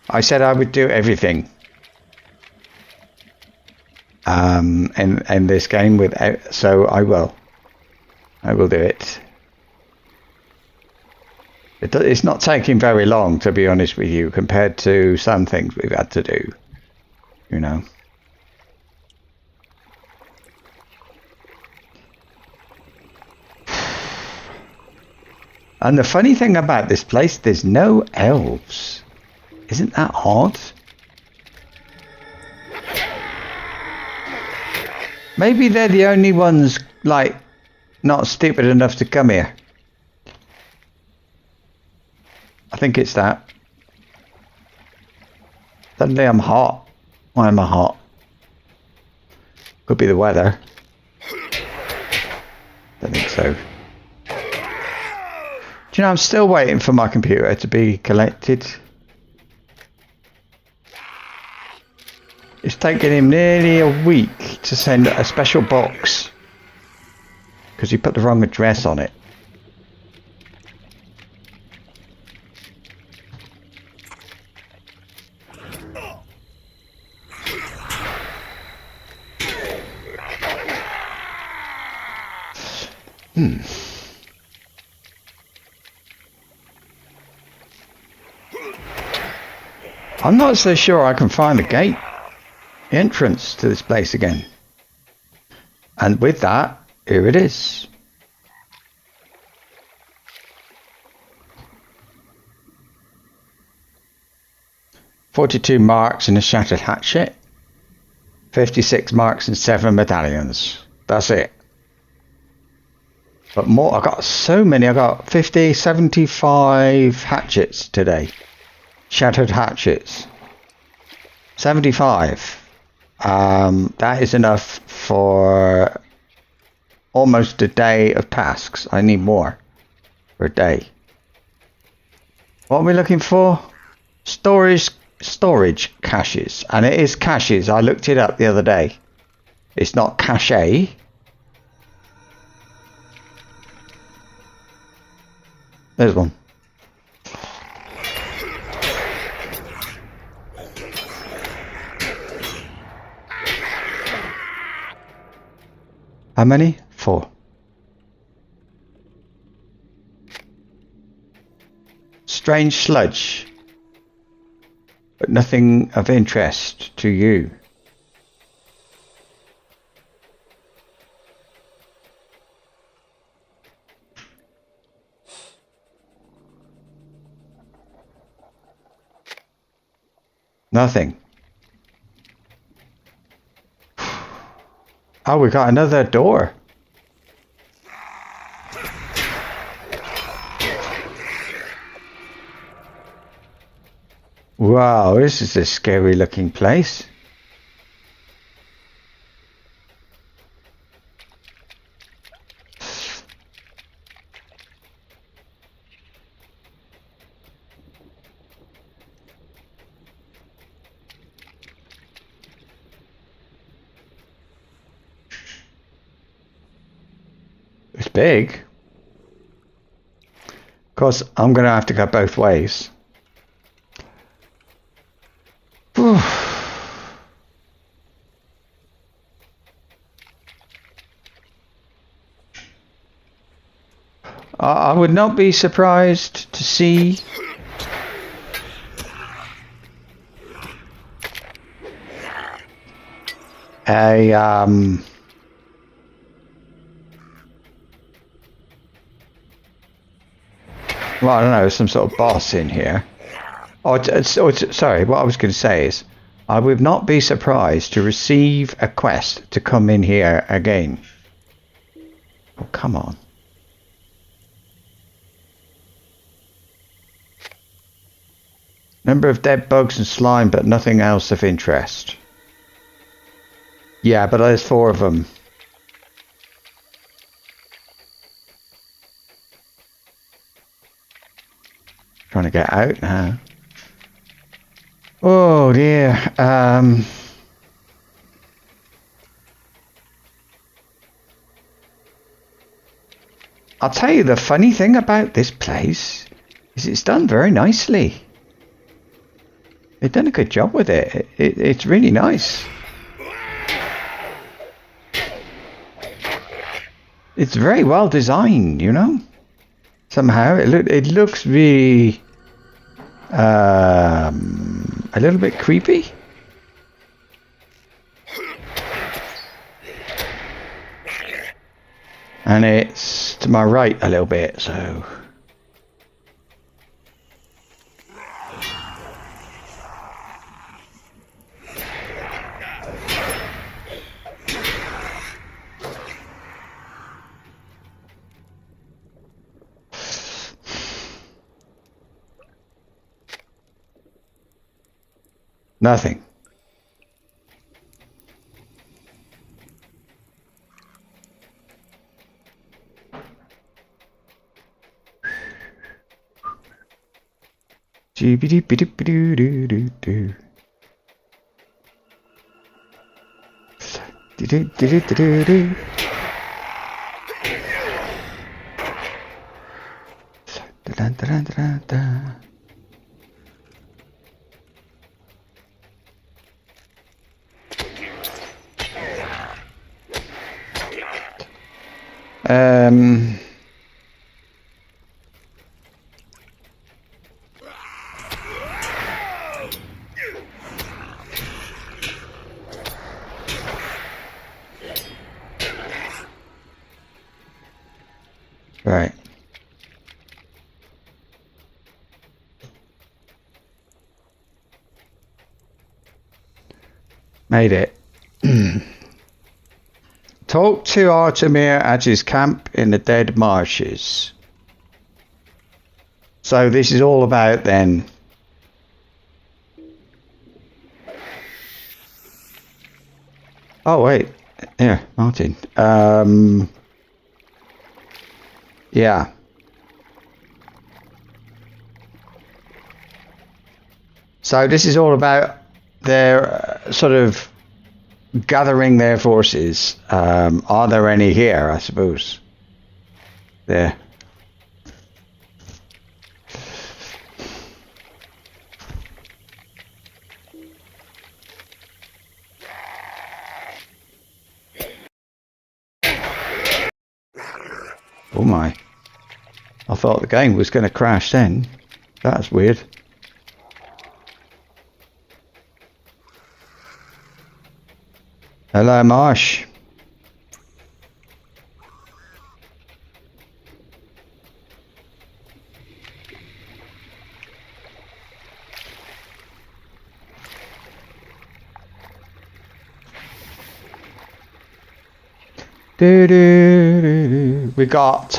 [SPEAKER 1] I said I would do everything in this game so I will do it. It's not taking very long, to be honest with you, compared to some things we've had to do, you know. And the funny thing about this place, there's no elves. Isn't that odd? Maybe they're the only ones, like, not stupid enough to come here. I think it's that. Suddenly I'm hot. Why am I hot? Could be the weather. Don't think so. Do you know, I'm still waiting for my computer to be collected. It's taken him nearly a week to send a special box because he put the wrong address on it. I'm not so sure I can find the gate entrance to this place again. And with that, here it is. "42 marks and a shattered hatchet. 56 marks and 7 medallions. That's it. But more, I got so many. I got 50, 75 hatchets today. Shattered hatchets. 75. That is enough for almost a day of tasks. I need more for a day. What are we looking for? Storage caches. And it is caches. I looked it up the other day. It's not cache. There's one. How many? 4. Strange sludge, but nothing of interest to you. Nothing. Oh, we got another door. Wow, this is a scary looking place. It's big. Of course, I'm going to have to go both ways. I would not be surprised to see a well, I don't know, some sort of boss in here. Sorry, what I was going to say is I would not be surprised to receive a quest to come in here again. Oh, come on. Number of dead bugs and slime, but nothing else of interest. Yeah, but there's 4 of them. Trying to get out now. Oh dear. I'll tell you the funny thing about this place is it's done very nicely. They've done a good job with it. It's really nice. It's very well designed, you know. Somehow it looks really a little bit creepy. And it's to my right a little bit, so nothing. Do-do-do-do-do-do-do. Do-do-do-do-do-do. Da-da-da-da-da. Right. Made it. Talk to Artemir at his camp in the Dead Marshes. So this is all about then. Oh wait, yeah, Martin. Yeah. So this is all about their sort of gathering their forces. Are there any here, I suppose? There. Oh my. I thought the game was going to crash then. That's weird. Hello, Marsh. We got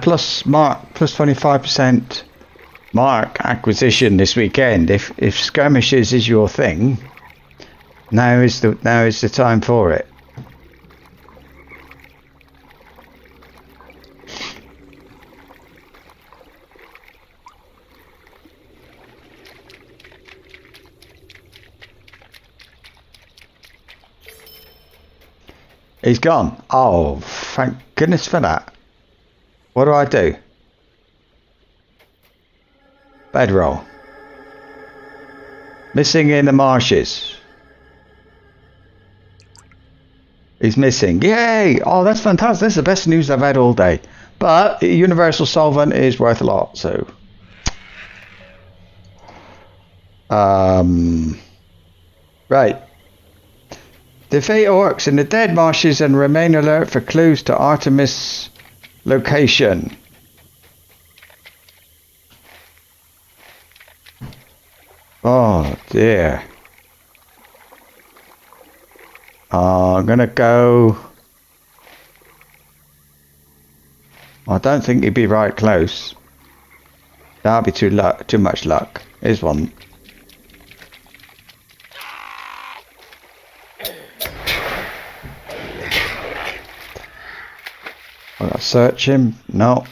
[SPEAKER 1] plus 25% mark acquisition this weekend. If skirmishes is your thing, now is the time for it. He's gone. Oh, thank goodness for that. What do I do? Bedroll. Missing in the marshes. He's missing. Yay! Oh, that's fantastic. That's the best news I've had all day. But Universal Solvent is worth a lot, so. Right. Defeat orcs in the dead marshes and remain alert for clues to Artemis' location. Oh dear. I'm gonna go. I don't think he'd be right close. That'll be too much luck. Here's one. I'll search him. No.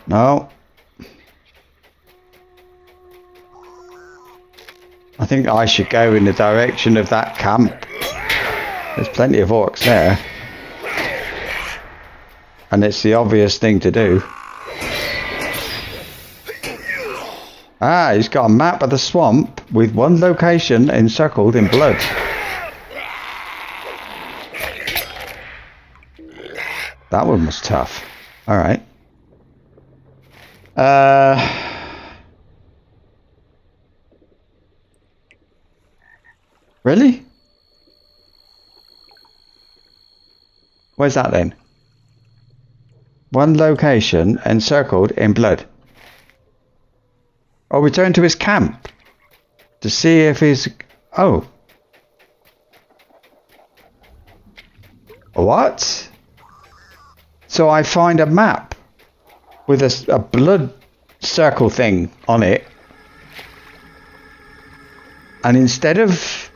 [SPEAKER 1] No. I think I should go in the direction of that camp. There's plenty of orcs there. And it's the obvious thing to do. Ah, he's got a map of the swamp with one location encircled in blood. That one was tough. Alright. Really? Where's that then? One location encircled in blood. I'll return to his camp to see if he's... Oh. What? So I find a map with a blood circle thing on it. And instead of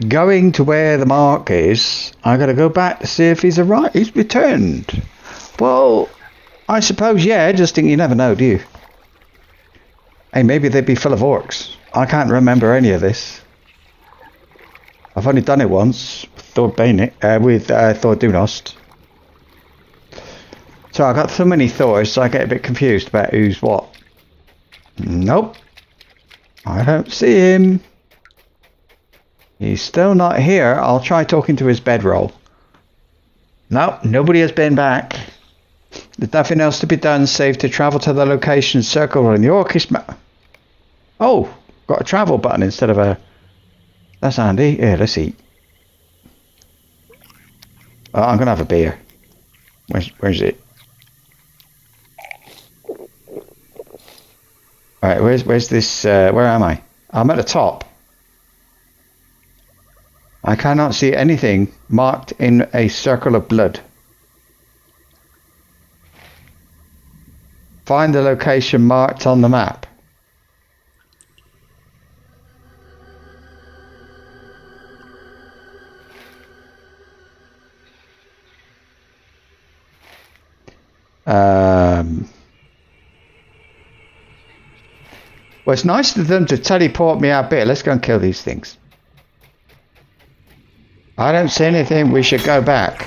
[SPEAKER 1] going to where the mark is, I got to go back to see if he's arrived. He's returned. Well, I suppose, yeah, just think you never know, do you? Hey, maybe they'd be full of orcs. I can't remember any of this. I've only done it once with Thordbeinik, with Thordunost. So I got so many Thors, so I get a bit confused about who's what. Nope. I don't see him. He's still not here. I'll try talking to his bedroll. Nope, nobody has been back. There's nothing else to be done save to travel to the location circled on the orcish map. Oh, got a travel button instead of a... That's handy. Here, let's eat. Oh, I'm going to have a beer. Where's it? Alright, where's this... where am I? I'm at the top. I cannot see anything marked in a circle of blood. Find the location marked on the map. Well, it's nice of them to teleport me out here. Let's go and kill these things. I don't see anything. We should go back.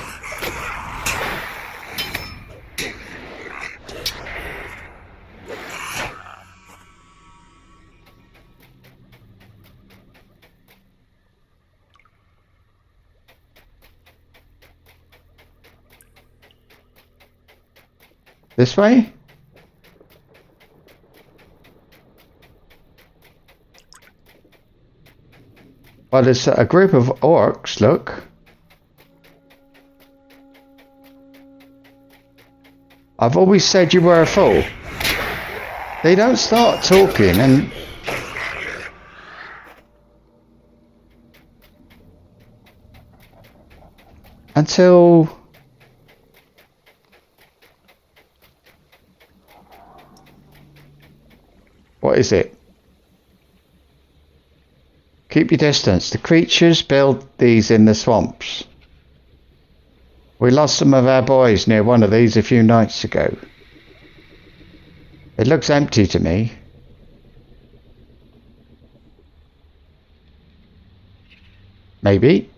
[SPEAKER 1] This way? Well, there's a group of orcs, look. I've always said you were a fool. They don't start talking and... until... What is it? Keep your distance. The creatures build these in the swamps. We lost some of our boys near one of these a few nights ago. It looks empty to me. Maybe.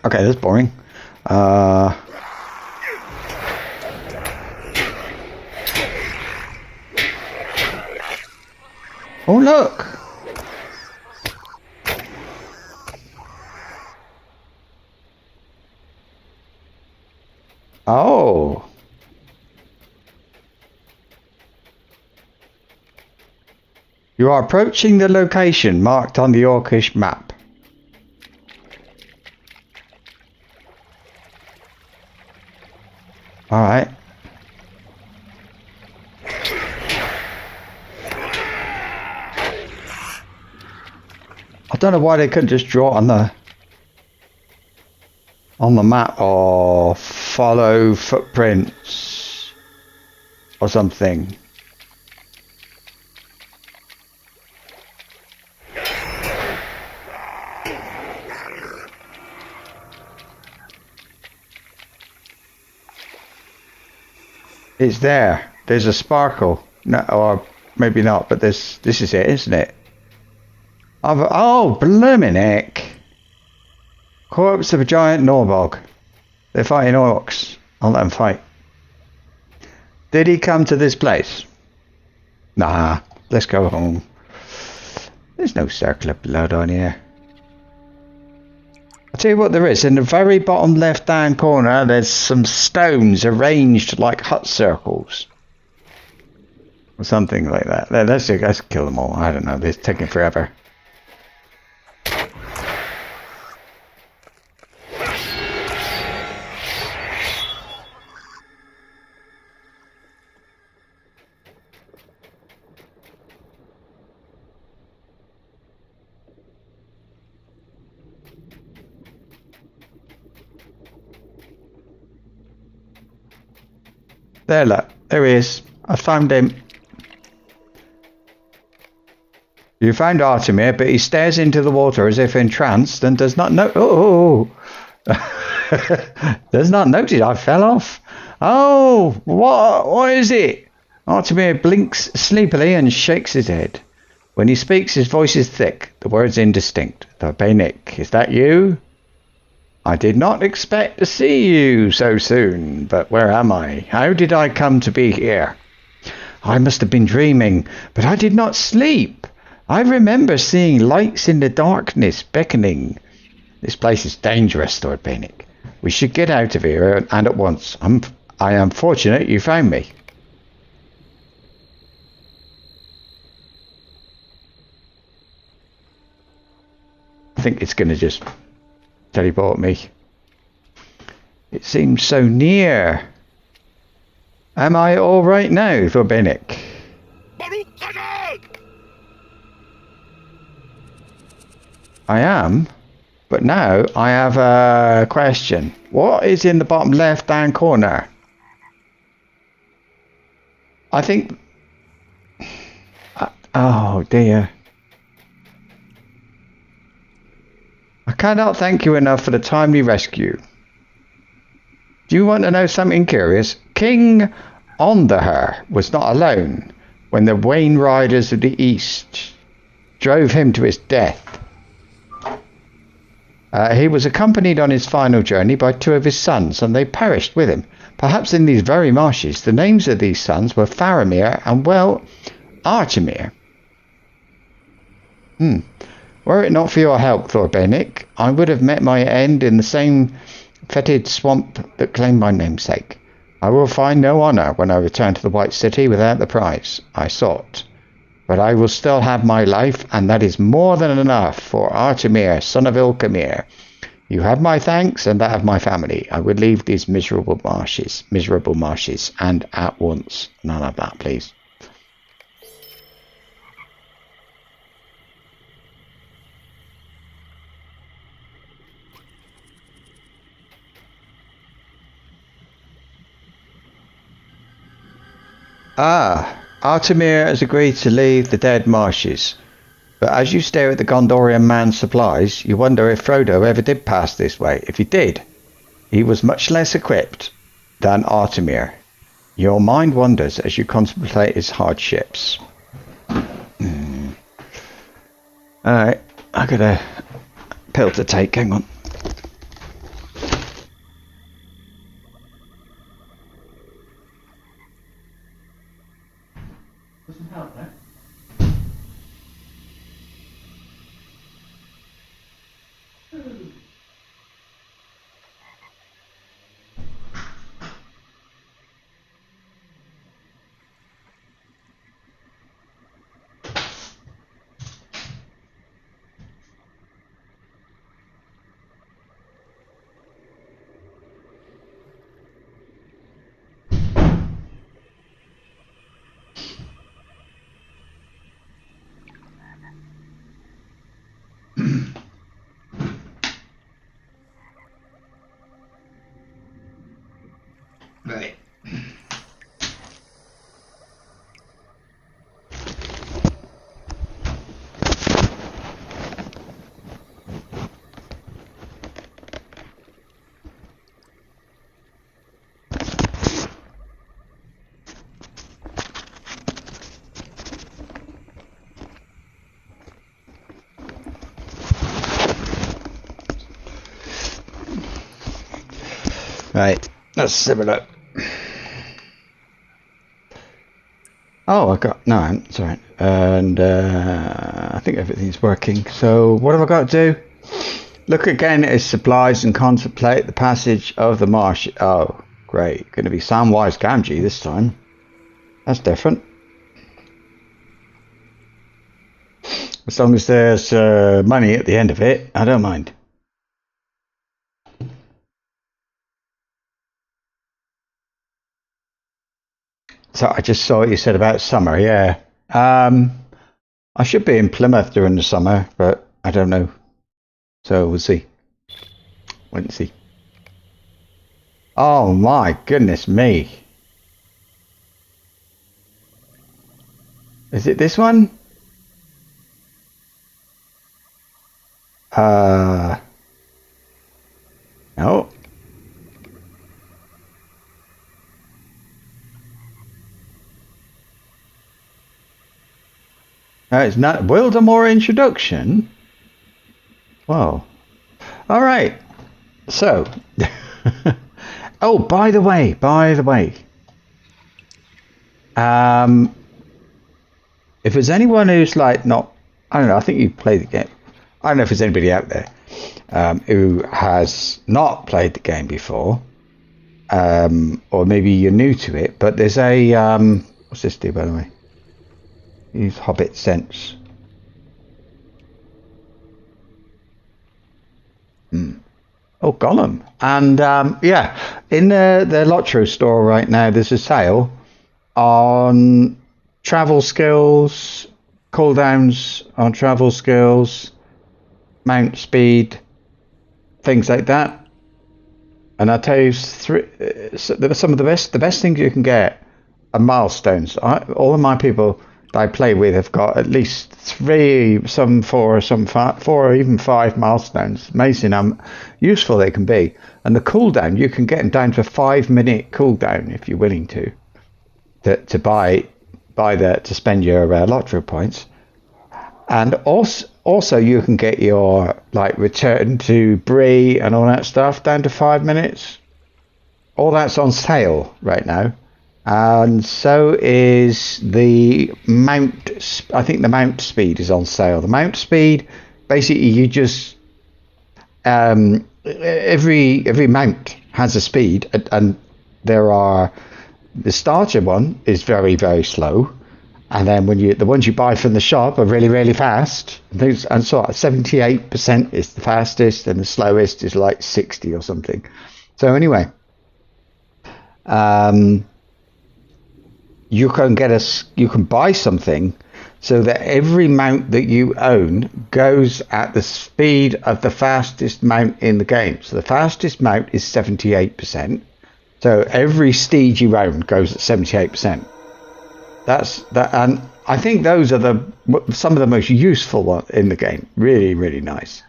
[SPEAKER 1] Okay, that's boring. Oh look! Oh. You are approaching the location marked on the Orcish map. Alright. I don't know why they couldn't just draw it on the map or follow footprints or something. It's there. There's a sparkle. No, or maybe not, but this is it, isn't it? Oh, bloomin' heck. Corpse of a giant Norbog. They're fighting orcs. I'll let them fight. Did he come to this place? Nah, let's go home. There's no circle of blood on here. I'll tell you what there is. In the very bottom left hand corner, there's some stones arranged like hut circles. Or something like that. Let's kill them all. I don't know. They're taking forever. There, look. There he is. I found him. You found Artemir, but he stares into the water as if entranced and does not know. Oh! Does not notice I fell off. Oh! What is it? Artemir blinks sleepily and shakes his head. When he speaks, his voice is thick, the words indistinct. Thordbeinik, is that you? I did not expect to see you so soon, but where am I? How did I come to be here? I must have been dreaming, but I did not sleep. I remember seeing lights in the darkness beckoning. This place is dangerous, Thordbeinik. We should get out of here, and at once. I am fortunate you found me. I think it's going to just teleport me. It seems so near. Am I all right now, Thordbeinik? I am, but now I have a question. What is in the bottom left-hand corner? I think... oh dear. I cannot thank you enough for the timely rescue. Do you want to know something curious? King Gondor was not alone when the Wain Riders of the East drove him to his death. He was accompanied on his final journey by two of his sons, and they perished with him. Perhaps in these very marshes. The names of these sons were Faramir and, well, Artemir. Were it not for your help, Thordbeinik, I would have met my end in the same fetid swamp that claimed my namesake. I will find no honour when I return to the White City without the prize I sought. But I will still have my life, and that is more than enough for Artemir, son of Ilkamir. You have my thanks and that of my family. I would leave these miserable marshes, and at once. None of that, please. Artemir has agreed to leave the dead marshes. But as you stare at the Gondorian man's supplies, you wonder if Frodo ever did pass this way. If he did, he was much less equipped than Artemir. Your mind wanders as you contemplate his hardships. Alright, I got a pill to take, hang on. Doesn't help, eh? Right, let's have a look. Oh, I got... No, it's alright. And I think everything's working. So what have I got to do? Look again at his supplies and contemplate the passage of the marsh. Oh, great. Going to be Samwise Gamgee this time. That's different. As long as there's money at the end of it, I don't mind. So I just saw what you said about summer, yeah. I should be in Plymouth during the summer, but I don't know. So we'll see. Wait and see. Oh my goodness me. Is it this one? No. It's not Wildemore introduction. Well, all right. So, oh, by the way, if there's anyone who's like not, I don't know. I think you played the game. I don't know if there's anybody out there who has not played the game before, or maybe you're new to it. But there's a what's this do, by the way? Use Hobbit sense. Oh, Gollum. And yeah, in the Lotro store right now, there's a sale on travel skills, cooldowns on travel skills, mount speed, things like that. And I'll tell you, some of the best things you can get are milestones. All of my people I play with have got at least 3, some 4, some 5, or even 5 milestones. Amazing how useful they can be. And the cooldown, you can get them down to a 5-minute cooldown if you're willing to spend your Lotro points. And also you can get your like return to Bree and all that stuff down to 5 minutes. All that's on sale right now. And so is the mount. I think the mount speed is on sale. The mount speed, basically, you just every mount has a speed, and there are the starter one is very, very slow, and then the ones you buy from the shop are really, really fast. And so 78% is the fastest, and the slowest is like 60 or something. So anyway, you can buy something so that every mount that you own goes at the speed of the fastest mount in the game. So the fastest mount is 78%. So every steed you own goes at 78%. That's that, and I think those are some of the most useful ones in the game. Really, really nice.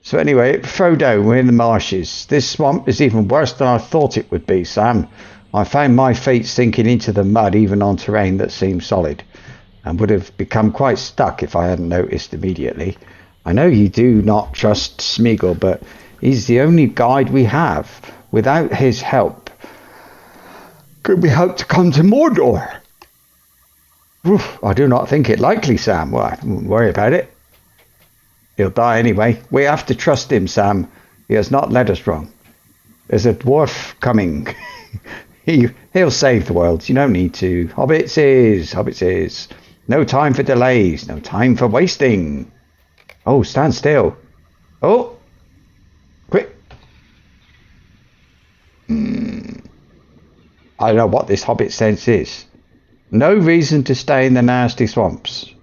[SPEAKER 1] So anyway, Frodo, we're in the marshes. This swamp is even worse than I thought it would be, Sam. I found my feet sinking into the mud even on terrain that seemed solid, and would have become quite stuck if I hadn't noticed immediately. I know you do not trust Smeagol, but he's the only guide we have. Without his help, could we hope to come to Mordor? Oof, I do not think it likely, Sam. Well, I won't worry about it. He'll die anyway. We have to trust him, Sam. He has not led us wrong. There's a dwarf coming. He'll save the world. You don't need to. Hobbits is. No time for delays. No time for wasting. Oh, stand still. Oh, quick. I don't know what this Hobbit sense is. No reason to stay in the nasty swamps.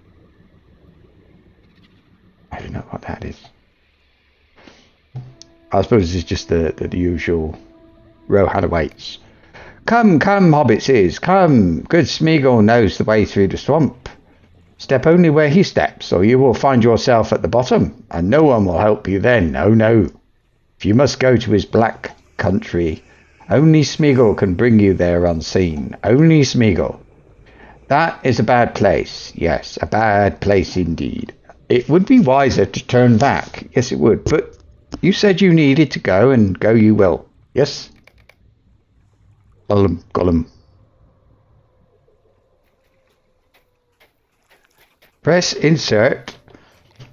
[SPEAKER 1] I don't know what that is. I suppose it's just the usual Rohan awaits. Come, hobbits is, come. Good Smeagol knows the way through the swamp. Step only where he steps, or you will find yourself at the bottom, and no one will help you then. Oh no. If you must go to his black country, only Smeagol can bring you there unseen. Only Smeagol. That is a bad place. Yes, a bad place indeed. It would be wiser to turn back. Yes, it would. But you said you needed to go, and go you will. Yes? Gollum. Press insert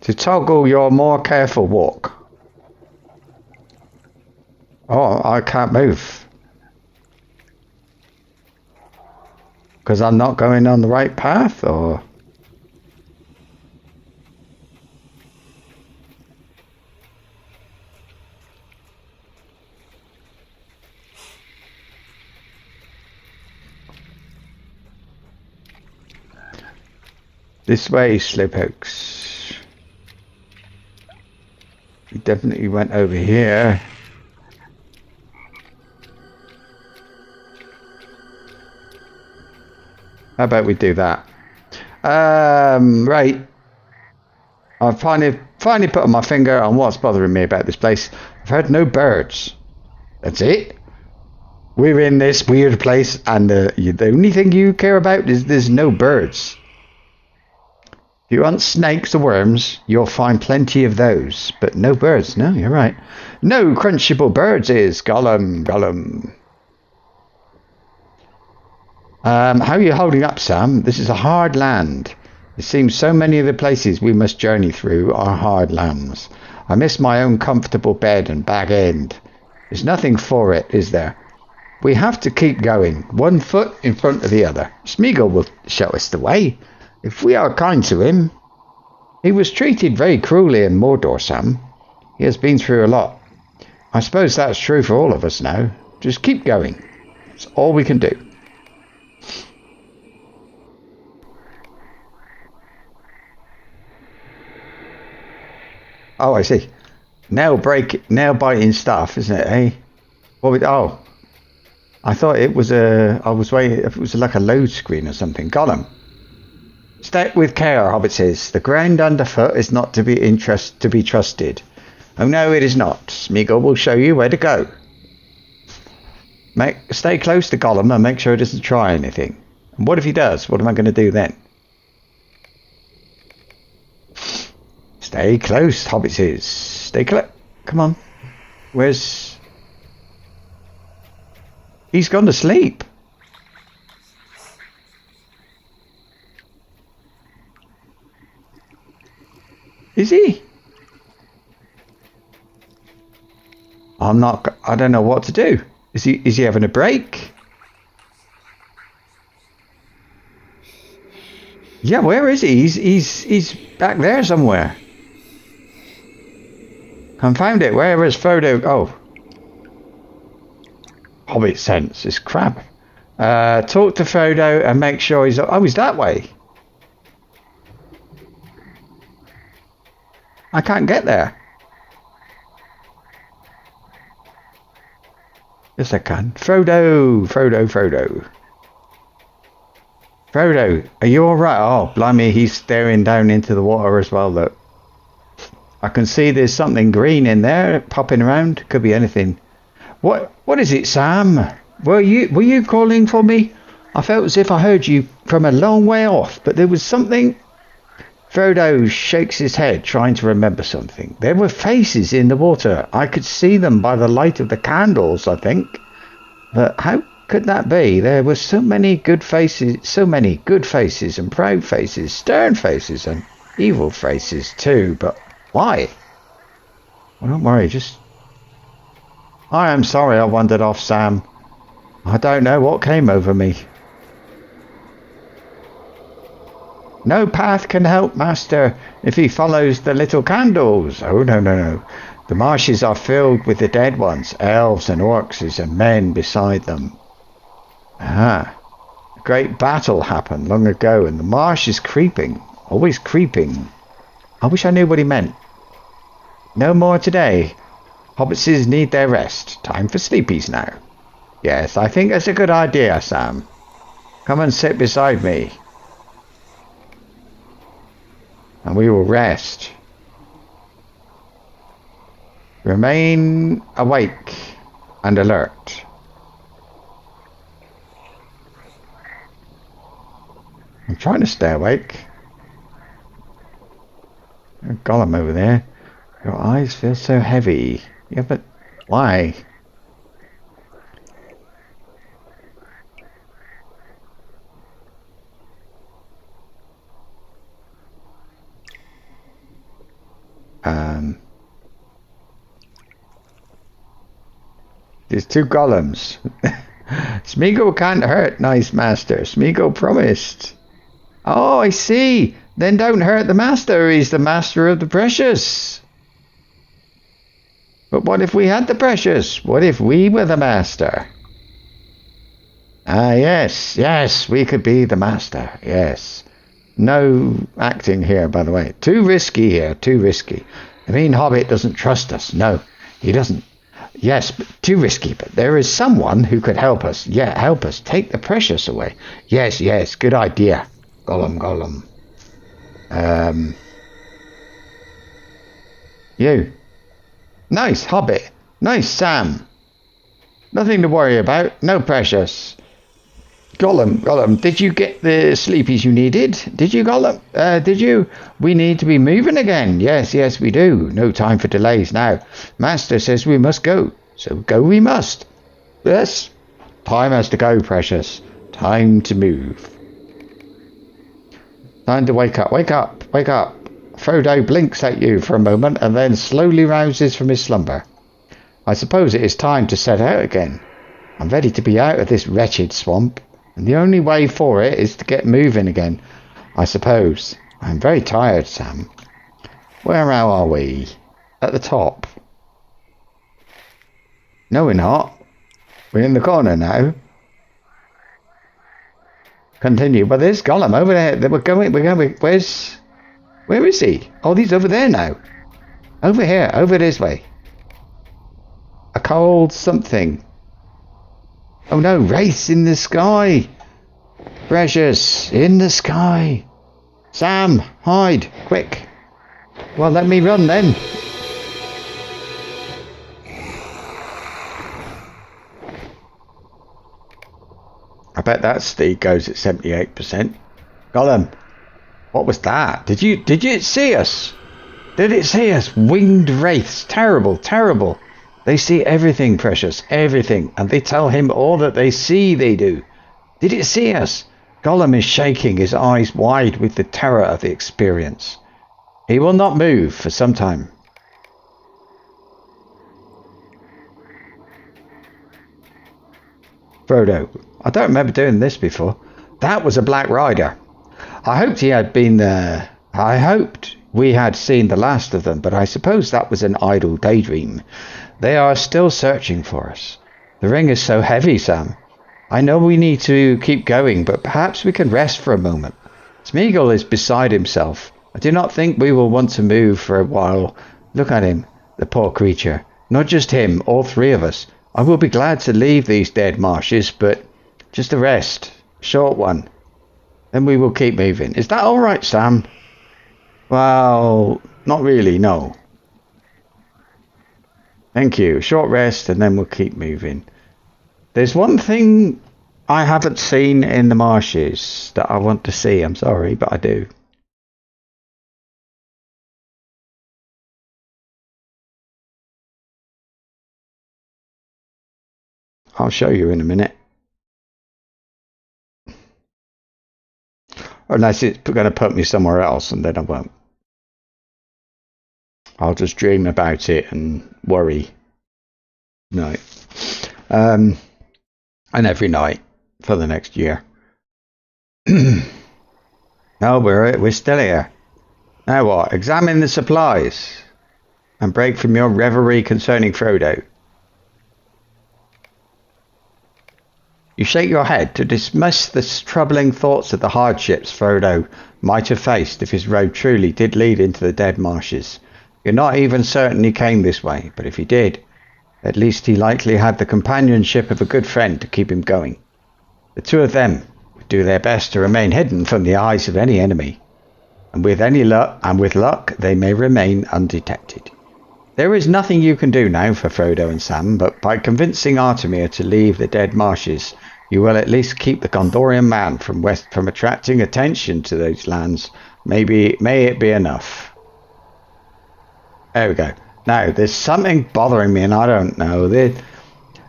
[SPEAKER 1] to toggle your more careful walk. Oh, I can't move. Because I'm not going on the right path, or... This way, Slowpokes. We definitely went over here. How about we do that? Right. I've finally put my finger on what's bothering me about this place. I've heard no birds. That's it. We're in this weird place, and the only thing you care about is there's no birds. If you want snakes or worms, you'll find plenty of those, but no birds. No, you're right. No crunchable birds is Gollum. How are you holding up, Sam? This is a hard land. It seems so many of the places we must journey through are hard lands. I miss my own comfortable bed and bag end. There's nothing for it, is there? We have to keep going, one foot in front of the other. Smeagol will show us the way, if we are kind to him. He was treated very cruelly in Mordor, Sam. He has been through a lot. I suppose that's true for all of us now. Just keep going. It's all we can do. Oh, I see. Nail biting stuff, isn't it, eh? Oh, I thought it was I was waiting if it was like a load screen or something. Gollum. Step with care, Hobbit says. The ground underfoot is not to be trusted. Oh no, it is not. Smeagol will show you where to go. Stay close to Gollum and make sure he doesn't try anything. And what if he does? What am I going to do then? Stay close, Hobbit says. Stay close. Come on. Where's... He's gone to sleep. Is he? I don't know what to do. Is he having a break? Yeah, where is he? He's back there somewhere. Confound it, where is Frodo? Oh. Hobbit sense, it's crap. Talk to Frodo and make sure he's that way. I can't get there. Yes, I can. Frodo. Frodo, are you alright? Oh, blimey, he's staring down into the water as well, look. I can see there's something green in there popping around. Could be anything. What is it, Sam? Were you calling for me? I felt as if I heard you from a long way off, but there was something. Frodo shakes his head, trying to remember something. There were faces in the water. I could see them by the light of the candles, I think. But how could that be? There were so many good faces and proud faces, stern faces and evil faces too. But why? Well, don't worry, I am sorry I wandered off, Sam. I don't know what came over me. No path can help Master if he follows the little candles. Oh, no. The marshes are filled with the dead ones, elves and orcs and men beside them. A great battle happened long ago and the marsh is creeping, always creeping. I wish I knew what he meant. No more today. Hobbitses need their rest. Time for sleepies now. Yes, I think that's a good idea, Sam. Come and sit beside me. And we will rest. Remain awake and alert. I'm trying to stay awake. Gollum over there. Your eyes feel so heavy. Yeah, but why? There's 2 golems. Smeagol can't hurt, nice master. Smeagol promised. Oh, I see. Then don't hurt the master. He's the master of the precious. But what if we had the precious? What if we were the master? Ah, yes, we could be the master. Yes. No acting here, by the way. Too risky here, too risky. The mean hobbit doesn't trust us. No, he doesn't. Yes, but too risky. But there is someone who could help us. Yeah, help us. Take the precious away. Yes, good idea. Gollum. You. Nice, hobbit. Nice, Sam. Nothing to worry about. No precious. Gollum, did you get the sleepies you needed? Did you, Gollum? Did you? We need to be moving again. Yes, we do. No time for delays now. Master says we must go, so go we must. Yes. Time has to go, precious. Time to move. Time to wake up. Frodo blinks at you for a moment and then slowly rouses from his slumber. I suppose it is time to set out again. I'm ready to be out of this wretched swamp. And the only way for it is to get moving again, I suppose. I'm very tired, Sam. Where are we? At the top. No, we're not. We're in the corner now. Continue. But there's Gollum over there. We're going. Where is he? Oh, he's over there now. Over here. Over this way. A cold something. Oh no, Wraiths in the sky. Precious, in the sky. Sam, hide, quick. Well, let me run then. I bet that Steve goes at 78%. Gollum, what was that? Did you see us? Did it see us? Winged Wraiths. Terrible. They see everything, Precious, everything, and they tell him all that they see they do. Did it see us? Gollum is shaking, his eyes wide with the terror of the experience. He will not move for some time. Frodo, I don't remember doing this before. That was a Black Rider. I hoped he had been there. I hoped we had seen the last of them, but I suppose that was an idle daydream. They are still searching for us. The ring is so heavy, Sam. I know we need to keep going, but perhaps we can rest for a moment. Smeagol is beside himself. I do not think we will want to move for a while. Look at him, the poor creature. Not just him, all 3 of us. I will be glad to leave these dead marshes, but just a rest. Short one. Then we will keep moving. Is that all right, Sam? Well, not really, no. Thank you. Short rest and then we'll keep moving. There's one thing I haven't seen in the marshes that I want to see. I'm sorry, but I do. I'll show you in a minute. Unless it's going to put me somewhere else, and then I won't. I'll just dream about it and worry. Night. And every night for the next year. No, we're still here. Now what? Examine the supplies and break from your reverie concerning Frodo. You shake your head to dismiss the troubling thoughts of the hardships Frodo might have faced if his road truly did lead into the dead marshes. You're not even certain he came this way, but if he did, at least he likely had the companionship of a good friend to keep him going. The 2 of them would do their best to remain hidden from the eyes of any enemy, and with luck, they may remain undetected. There is nothing you can do now for Frodo and Sam, but by convincing Artemir to leave the dead marshes, you will at least keep the Gondorian man from attracting attention to those lands. May it be enough. There we go. Now, there's something bothering me, and I don't know.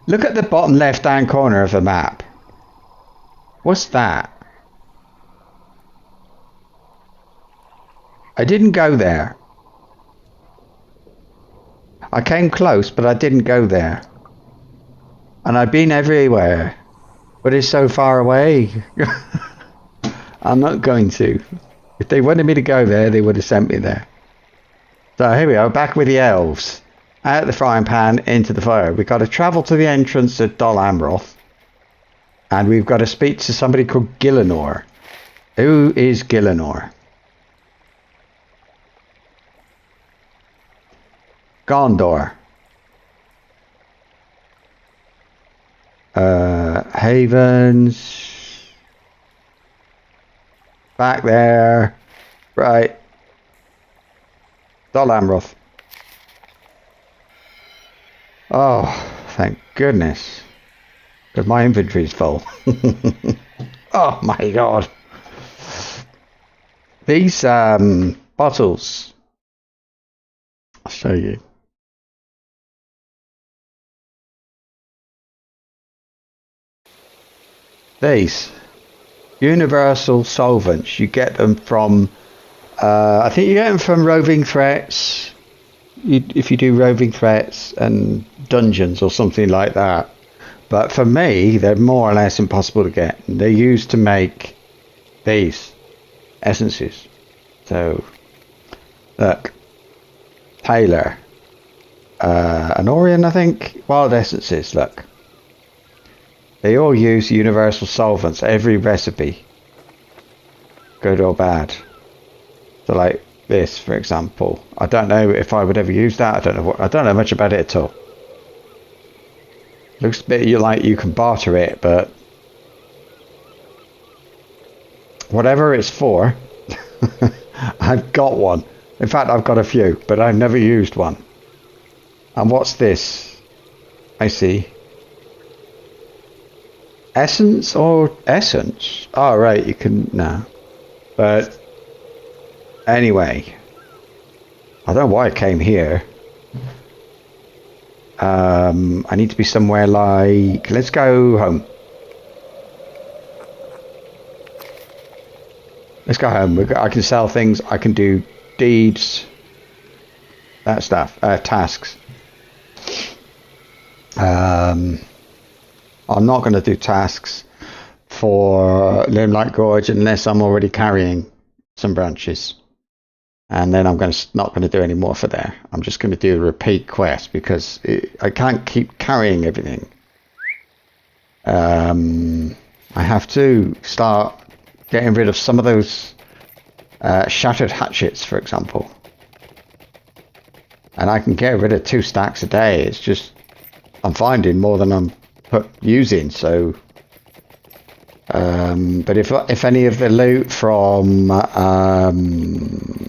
[SPEAKER 1] Look at the bottom left-hand corner of the map. What's that? I didn't go there. I came close, but I didn't go there. And I've been everywhere, but it's so far away. I'm not going to. If they wanted me to go there, they would have sent me there. So here we are, back with the elves. Out the frying pan, into the fire. We've got to travel to the entrance at Dol Amroth. And we've got to speak to somebody called Gillinor. Who is Gillinor? Gondor. Havens. Back there. Right. Dol Amroth. Oh, thank goodness. Because my inventory's full. Oh my god. These bottles. I'll show you. These universal solvents, you get them from I think you get them from roving threats. If you do roving threats and dungeons or something like that. But for me, they're more or less impossible to get. They're used to make these essences. So, look, Taylor, Anorian, I think, wild essences. Look, they all use universal solvents. Every recipe, good or bad. So, like this, for example, I don't know if I would ever use that. I don't know much about it at all. Looks a bit like you can barter it, but whatever it's for, I've got one. In fact, I've got a few, but I've never used one. And what's this? I see. Essence or essence? Oh, right, you can... No. But anyway, I don't know why I came here. I need to be somewhere like... Let's go home. Let's go home. I can sell things. I can do deeds. That stuff. Tasks. I'm not going to do tasks for Limelight Gorge unless I'm already carrying some branches. And then I'm not going to do any more for there. I'm just going to do a repeat quest because I can't keep carrying everything. I have to start getting rid of some of those shattered hatchets, for example. And I can get rid of 2 stacks a day. It's just I'm finding more than I'm using. So, but if any of the loot from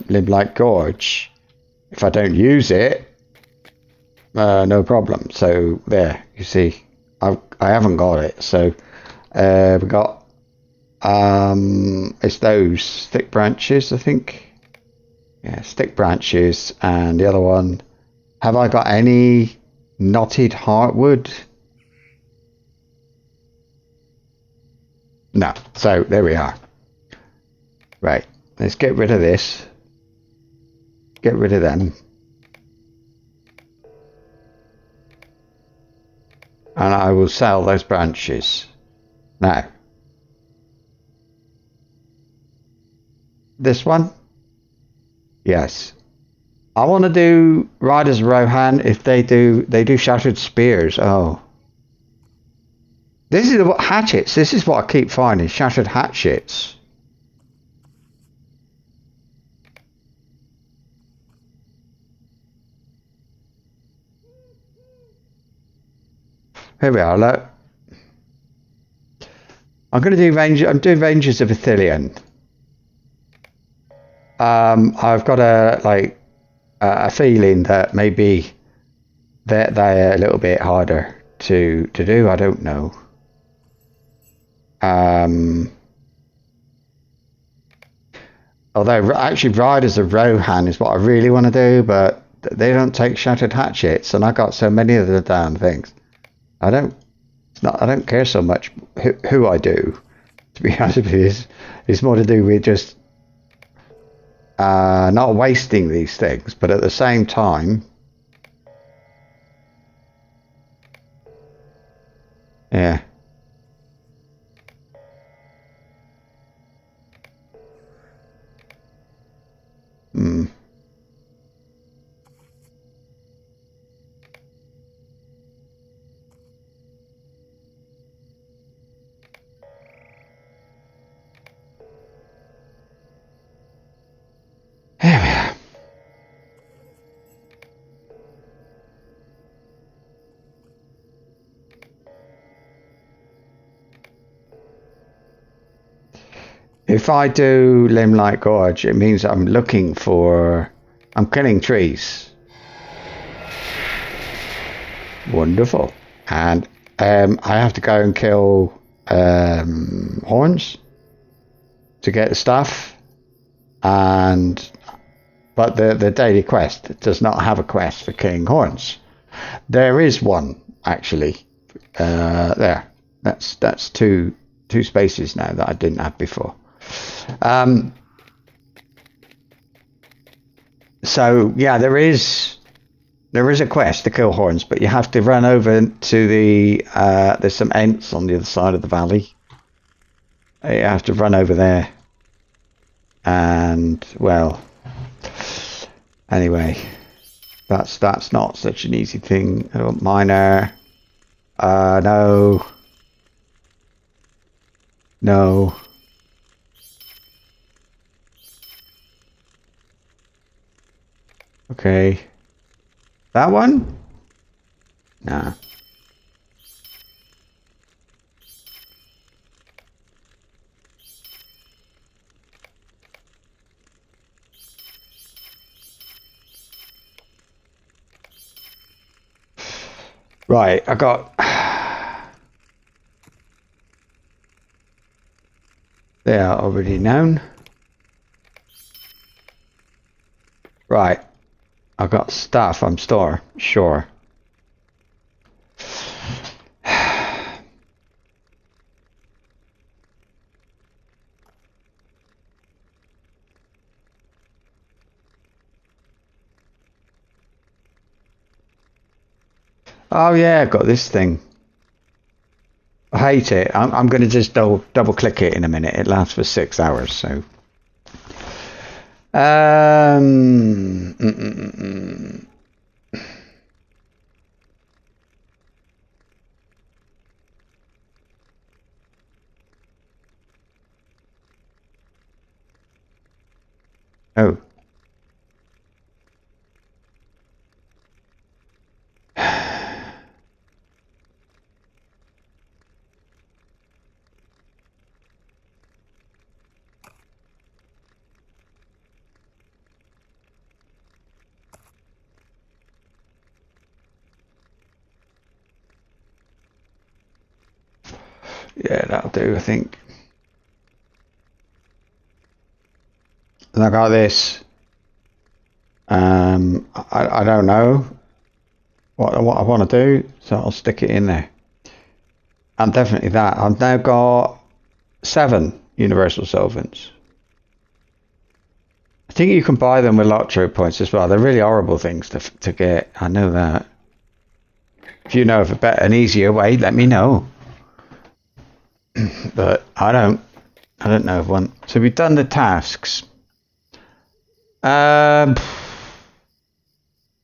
[SPEAKER 1] Limelight Gorge, if I don't use it, no problem. So there, you see, I haven't got it. So we got it's those thick branches, I think. Yeah, stick branches, and the other one. Have I got any knotted heartwood? No. So there we are. Right. Let's get rid of this. Get rid of them. And I will sell those branches. Now. This one? Yes. I want to do Riders of Rohan if they do shattered spears. Oh. This is what hatchets. This is what I keep finding. Shattered hatchets. Here we are, look. I'm going to do I'm doing Rangers of Ithilien. I've got a feeling that maybe they're a little bit harder to do. I don't know. Although actually Riders of Rohan is what I really want to do, but they don't take shattered hatchets, and I got so many of the damn things. I don't care so much who I do. To be honest with you, it's more to do with just not wasting these things, but at the same time, Yeah. Hmm. There we are. If I do Limelight Gorge, it means I'm killing trees. Wonderful. And I have to go and kill horns to get the stuff. But the daily quest does not have a quest for killing horns. There is one, actually. There. That's two spaces now that I didn't have before. So yeah, there is a quest to kill horns, but you have to run over to there's some Ents on the other side of the valley. You have to run over there, and well, anyway, that's not such an easy thing. Miner, no. Okay. That one? Nah. Right, I got... They are already known. Right. I got stuff, I'm sure. Oh yeah, I've got this thing. I hate it. I'm going to just double click it in a minute. It lasts for 6 hours, so. Oh. Yeah, that'll do, I think. And I got this. I don't know what I want to do, so I'll stick it in there. And definitely that. I've now got 7 universal solvents. I think you can buy them with Lotro points as well. They're really horrible things to get. I know that. If you know of a better and easier way, let me know. But I don't know of one. So we've done the tasks.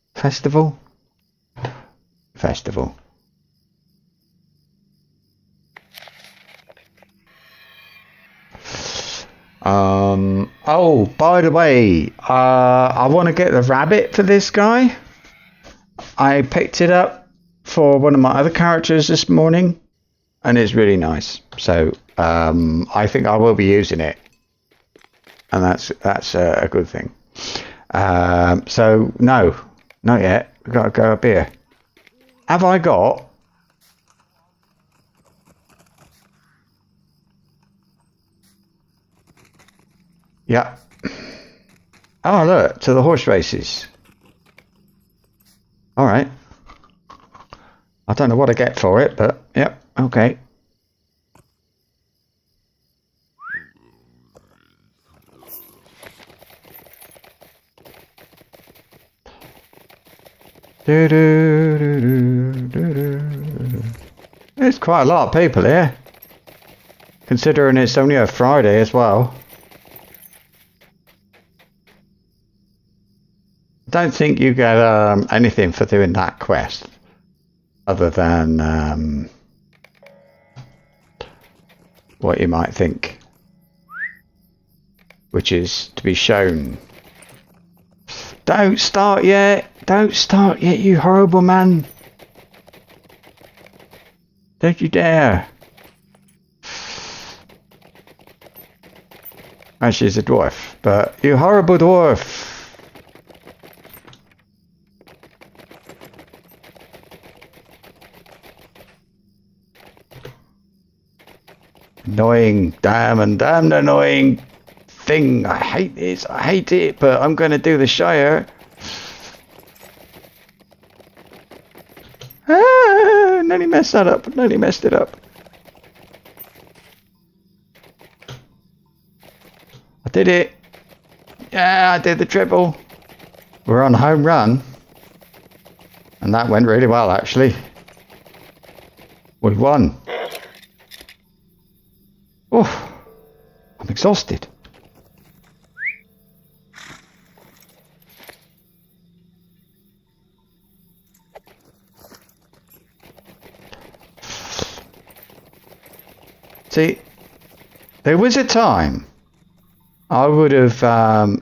[SPEAKER 1] Festival. Oh, by the way, I want to get the rabbit for this guy. I picked it up for one of my other characters this morning, and it's really nice. So I think I will be using it, and that's a good thing. So no, not yet. We've got to go up here. Have I got? Yeah. Oh, look, to the horse races. All right. I don't know what I get for it, but yep, okay. There's quite a lot of people here. Considering it's only a Friday as well. I don't think you get anything for doing that quest. Other than what you might think. Which is to be shown. Don't start yet! Don't start yet, you horrible man! Don't you dare! And she's a dwarf, but you horrible dwarf! Annoying, damned annoying thing. I hate this, I hate it, but I'm gonna do the Shire. Ah, nearly messed that up, nearly messed it up. I did it. Yeah, I did the triple. We're on home run. And that went really well, actually. We won. Oh, I'm exhausted. See, there was a time I would have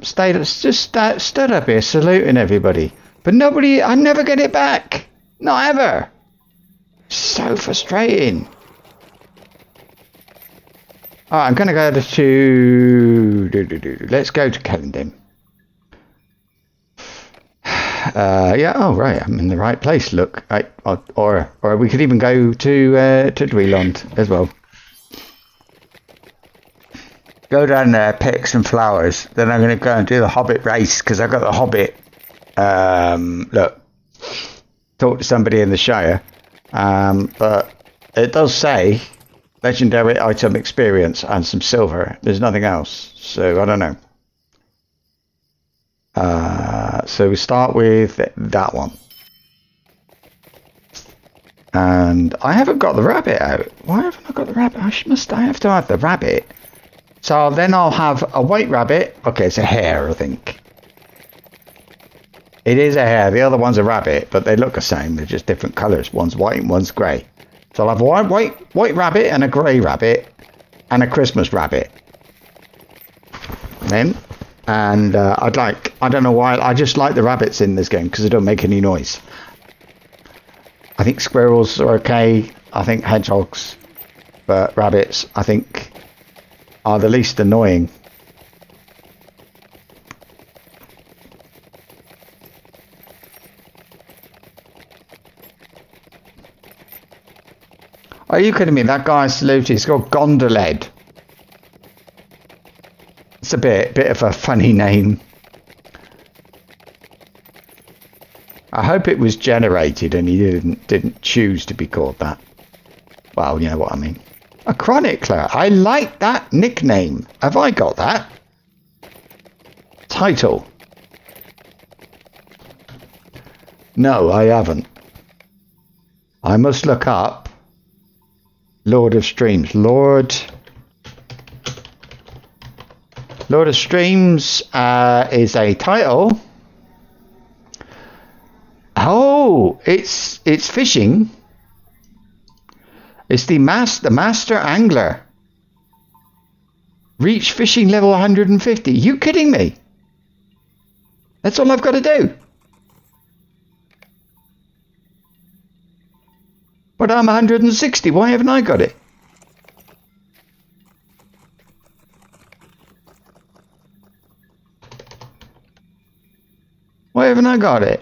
[SPEAKER 1] stood up here saluting everybody, but nobody. I never get it back. Not ever. So frustrating. Alright, I'm going to go to... Let's go to Kellendin. Yeah, oh right, I'm in the right place, look. Or we could even go to Dweeland as well. Go down there, pick some flowers. Then I'm going to go and do the Hobbit race, because I've got the Hobbit. Look, talk to somebody in the Shire. But it does say... legendary item experience and some silver. There's nothing else, so I don't know. So we start with that one. And I haven't got the rabbit out. Why haven't I got the rabbit? I have to have the rabbit. So then I'll have a white rabbit. Okay, it's a hare, I think. It is a hare. The other one's a rabbit, but they look the same. They're just different colours. One's white and one's grey. So I'll have a white rabbit and a grey rabbit and a Christmas rabbit. Then, and I don't know why, I just like the rabbits in this game because they don't make any noise. I think squirrels are okay. I think hedgehogs, but rabbits, I think, are the least annoying. Are you kidding me? That guy saluted. He's got Gondoled. It's a bit of a funny name. I hope it was generated and he didn't choose to be called that. Well, you know what I mean. A chronicler. I like that nickname. Have I got that? Title. No, I haven't. I must look up Lord of Streams. Lord of Streams is a title. Oh, it's fishing. It's the master angler. Reach fishing level 150. You kidding me? That's all I've got to do. But I'm 160. Why haven't I got it? Why haven't I got it?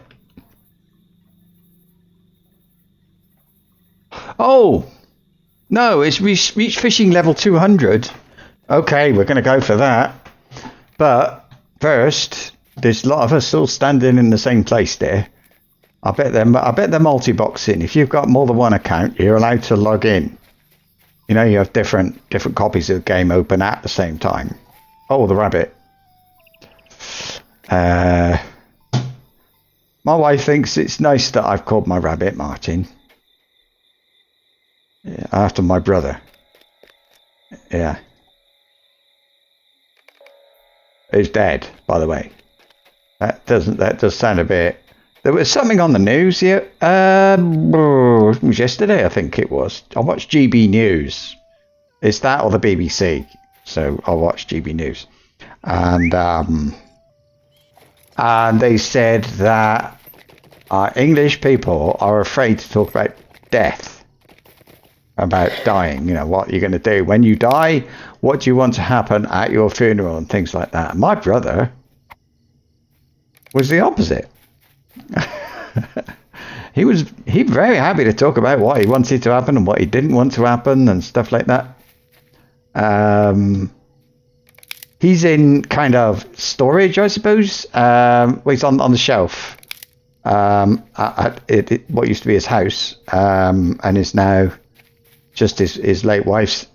[SPEAKER 1] Oh, no, it's reach fishing level 200. Okay, we're going to go for that. But first, there's a lot of us still standing in the same place there. I bet they're multi-boxing. If you've got more than one account, you're allowed to log in. You know, you have different copies of the game open at the same time. Oh, the rabbit. My wife thinks it's nice that I've called my rabbit Martin. Yeah, after my brother. Yeah. He's dead, by the way. That does sound a bit. There was something on the news here. It was yesterday, I think it was. I watched GB News. It's that or the BBC. So I watched GB News. And they said that English people are afraid to talk about death, about dying. You know, what you're going to do when you die, what do you want to happen at your funeral and things like that. My brother was the opposite. He was very happy to talk about what he wanted to happen and what he didn't want to happen and stuff like that. He's in kind of storage, I suppose. Well, he's on the shelf at what used to be his house, and is now just his ex-wife,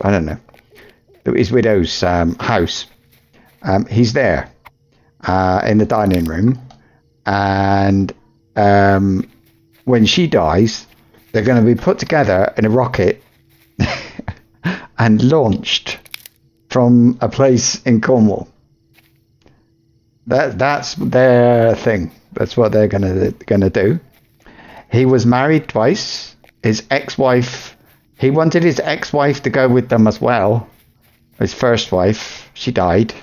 [SPEAKER 1] I don't know, his widow's house. He's there in the dining room, and when she dies, they're going to be put together in a rocket and launched from a place in Cornwall. That's their thing. That's what they're gonna do. He was married twice. His ex-wife, he wanted his ex-wife to go with them as well. His first wife, she died,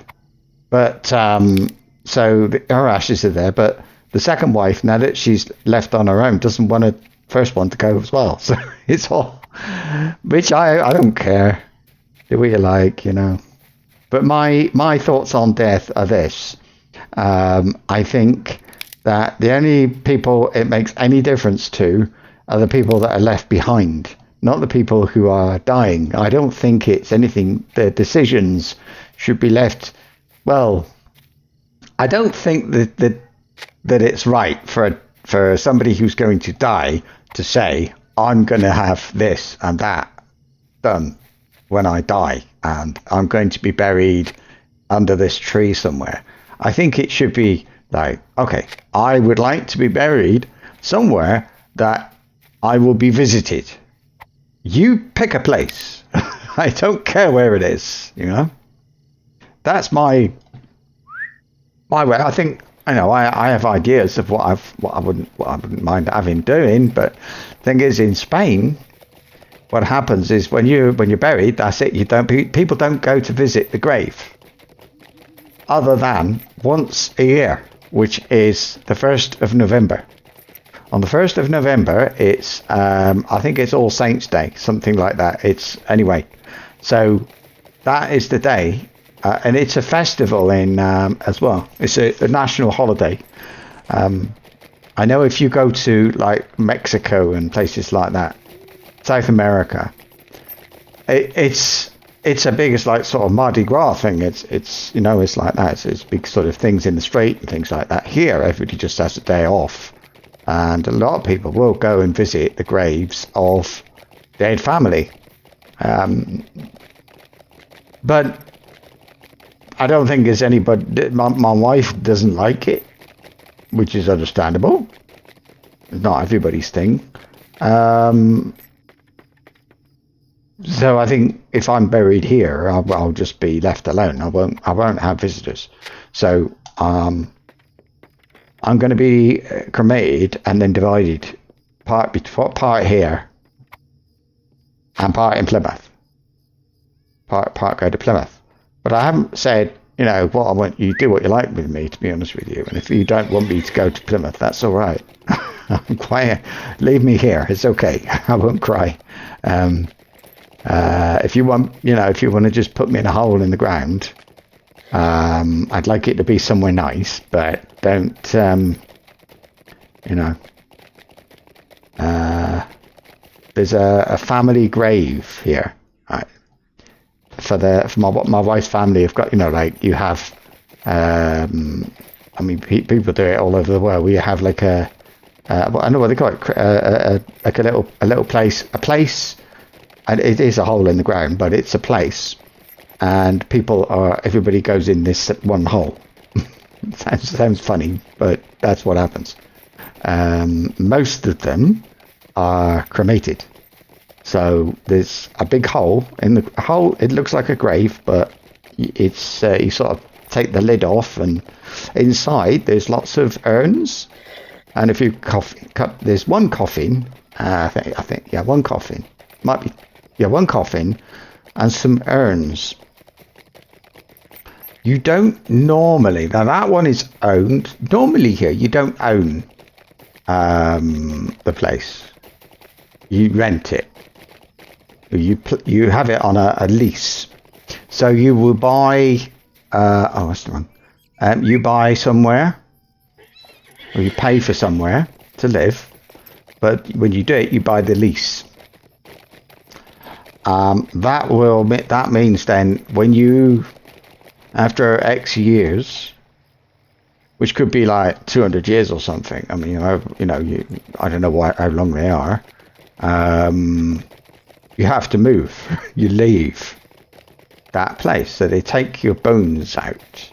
[SPEAKER 1] but so her ashes are there. But the second wife, now that she's left on her own, doesn't want the first one to go as well. So it's all, which I don't care. Do what you like, you know. But my thoughts on death are this. I think that the only people it makes any difference to are the people that are left behind, not the people who are dying. I don't think it's anything. The decisions should be left. Well, I don't think that it's right for somebody who's going to die to say, I'm going to have this and that done when I die, and I'm going to be buried under this tree somewhere. I think it should be like, okay, I would like to be buried somewhere that I will be visited. You pick a place. I don't care where it is, you know. That's my way. I think, I know, I have ideas of what I wouldn't mind having doing, but the thing is, in Spain, what happens is when you're buried, that's it. People don't go to visit the grave, other than once a year, which is the 1st of November. On the 1st of November, it's I think it's All Saints' Day, something like that. It's anyway. So that is the day, and it's a festival in as well. It's a national holiday. I know if you go to like Mexico and places like that, South America, it's a big, it's like sort of Mardi Gras thing. It's you know, it's like that. It's big sort of things in the street and things like that. Here, everybody just has a day off, and a lot of people will go and visit the graves of dead family. But I don't think there's anybody. My wife doesn't like it, which is understandable. It's not everybody's thing. So I think if I'm buried here, I'll just be left alone. I won't have visitors. So I'm going to be cremated and then divided, part here and part in Plymouth. Part go to Plymouth. But I haven't said, you know, what I want you to do what you like with me, to be honest with you. And if you don't want me to go to Plymouth, that's all right. I'm quiet. Leave me here. It's okay. I won't cry. If you want, you know, if you want to just put me in a hole in the ground, I'd like it to be somewhere nice, but don't, you know, there's a family grave here, right? For my wife's family, have got, you know, like you have, I mean, people do it all over the world. We have like I know what they call it, like a little place, and it is a hole in the ground, but it's a place, and everybody goes in this one hole. Sounds funny, but that's what happens. Most of them are cremated. So there's a big hole in the hole. It looks like a grave, but it's you sort of take the lid off, and inside there's lots of urns. And if you there's one coffin. I think yeah, one coffin. Might be one coffin, and some urns. You don't normally. Now that one is owned. Normally here you don't own the place. You rent it. You have it on a lease. So you will buy. That's the wrong. You buy somewhere, or you pay for somewhere to live. But when you do it, you buy the lease. That means then when you, after X years, which could be like 200 years or something. I mean, I don't know how long they are. You have to move. You leave that place. So they take your bones out,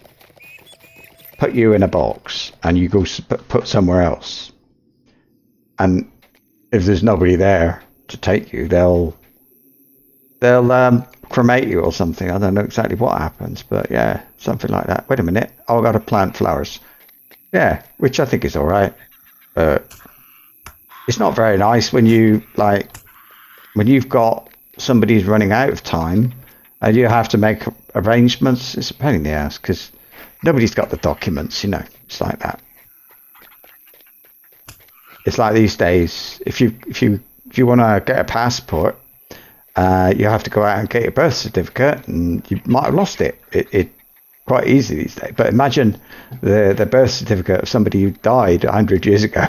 [SPEAKER 1] put you in a box, and you go put somewhere else. And if there's nobody there to take you, they'll cremate you or something. I don't know exactly what happens, but yeah, something like that. Wait a minute. Oh, I've got to plant flowers. Yeah, which I think is all right. But it's not very nice when you've got somebody who's running out of time and you have to make arrangements. It's a pain in the ass because nobody's got the documents, It's like that. It's like these days, if you want to get a passport, you have to go out and get your birth certificate, and you might have lost it. It quite easy these days. But imagine the birth certificate of somebody who died 100 years ago.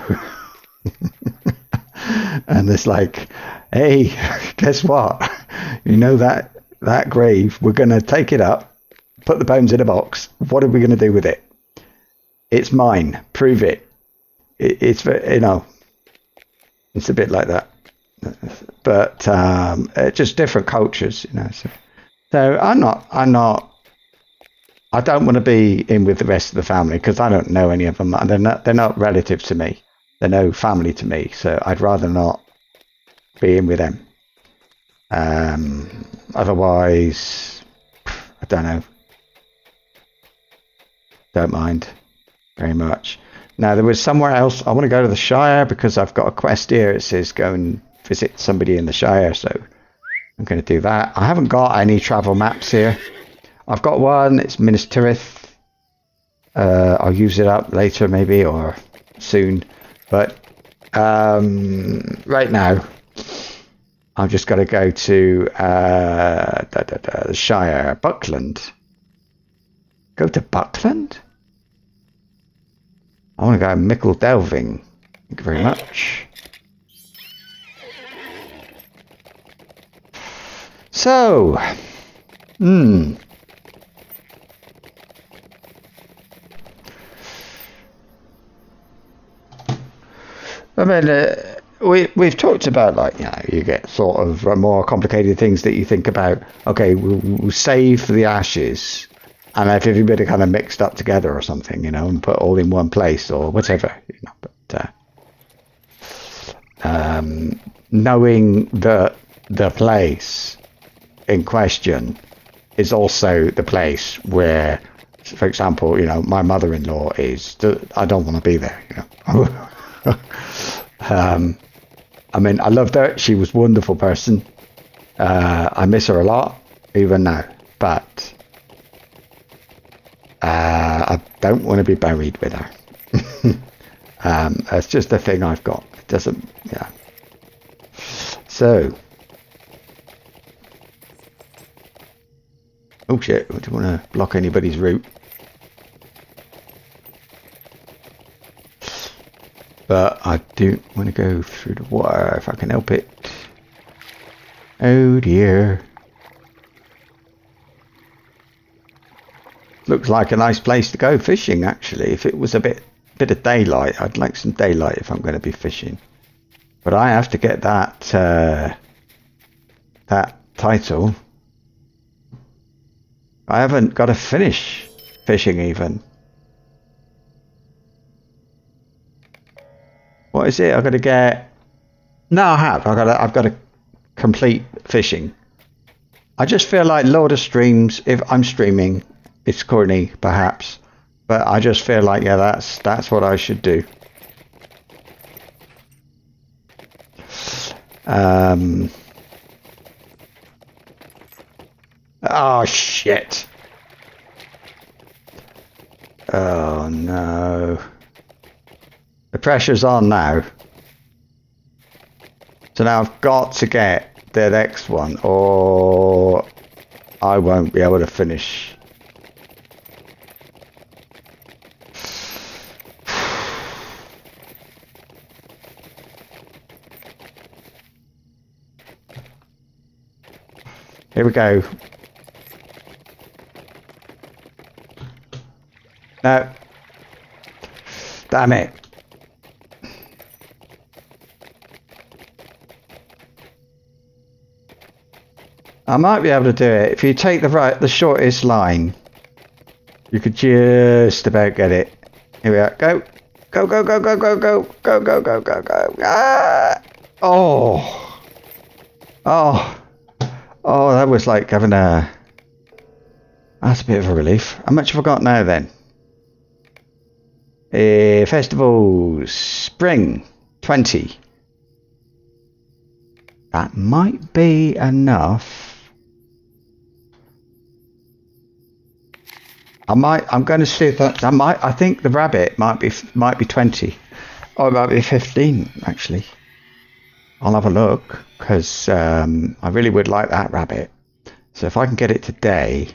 [SPEAKER 1] And it's like, hey, guess what? You know that grave, we're going to take it up, put the bones in a box. What are we going to do with it? It's mine. Prove it. It's a bit like that. But just different cultures, So I don't want to be in with the rest of the family because I don't know any of them. They're not relatives to me. They're no family to me. So I'd rather not be in with them. Otherwise, I don't know. Don't mind very much. Now there was somewhere else. I want to go to the Shire because I've got a quest here. It says go and visit somebody in the Shire. So I'm going to do that. I haven't got any travel maps here. I've got one. It's Minas Tirith. I'll use it up later maybe or soon. But right now, I've just got to go to the Shire, Buckland. Go to Buckland? I want to go Mickle Delving. Thank you very much. So, I mean, we've talked about you get sort of more complicated things that you think about. Okay, we'll save the ashes, and have everybody kind of mixed up together or something, and put all in one place or whatever, But knowing that the place in question is also the place where, for example, my mother-in-law is. I don't want to be there, I mean, I loved her. She was a wonderful person. I miss her a lot, even now. But I don't want to be buried with her. It's just a thing I've got. It doesn't, yeah. So. Oh shit, I don't want to block anybody's route. But I do want to go through the water if I can help it. Oh dear. Looks like a nice place to go fishing, actually. If it was a bit of daylight, I'd like some daylight if I'm going to be fishing. But I have to get that title. I haven't got to finish fishing even. What is it? I've got to get... No, I have. I've got a complete fishing. I just feel like load of streams. If I'm streaming, it's corny, perhaps, but I just feel like that's what I should do. Oh shit! Oh no! The pressure's on now. So now I've got to get the next one, or I won't be able to finish. Here we go. No. Damn it. I might be able to do it. If you take the shortest line, you could just about get it. Here we are. Go. Go, go, go, go, go, go, go, go, go, go, go. Ah! Oh. Oh. Oh, that was like having a... That's a bit of a relief. How much have I got now then? Festivals. Spring. 20. That might be enough. I'm going to see if that I think the rabbit might be 20. Oh, it might be 15 actually. I'll have a look because I really would like that rabbit. So if I can get it today,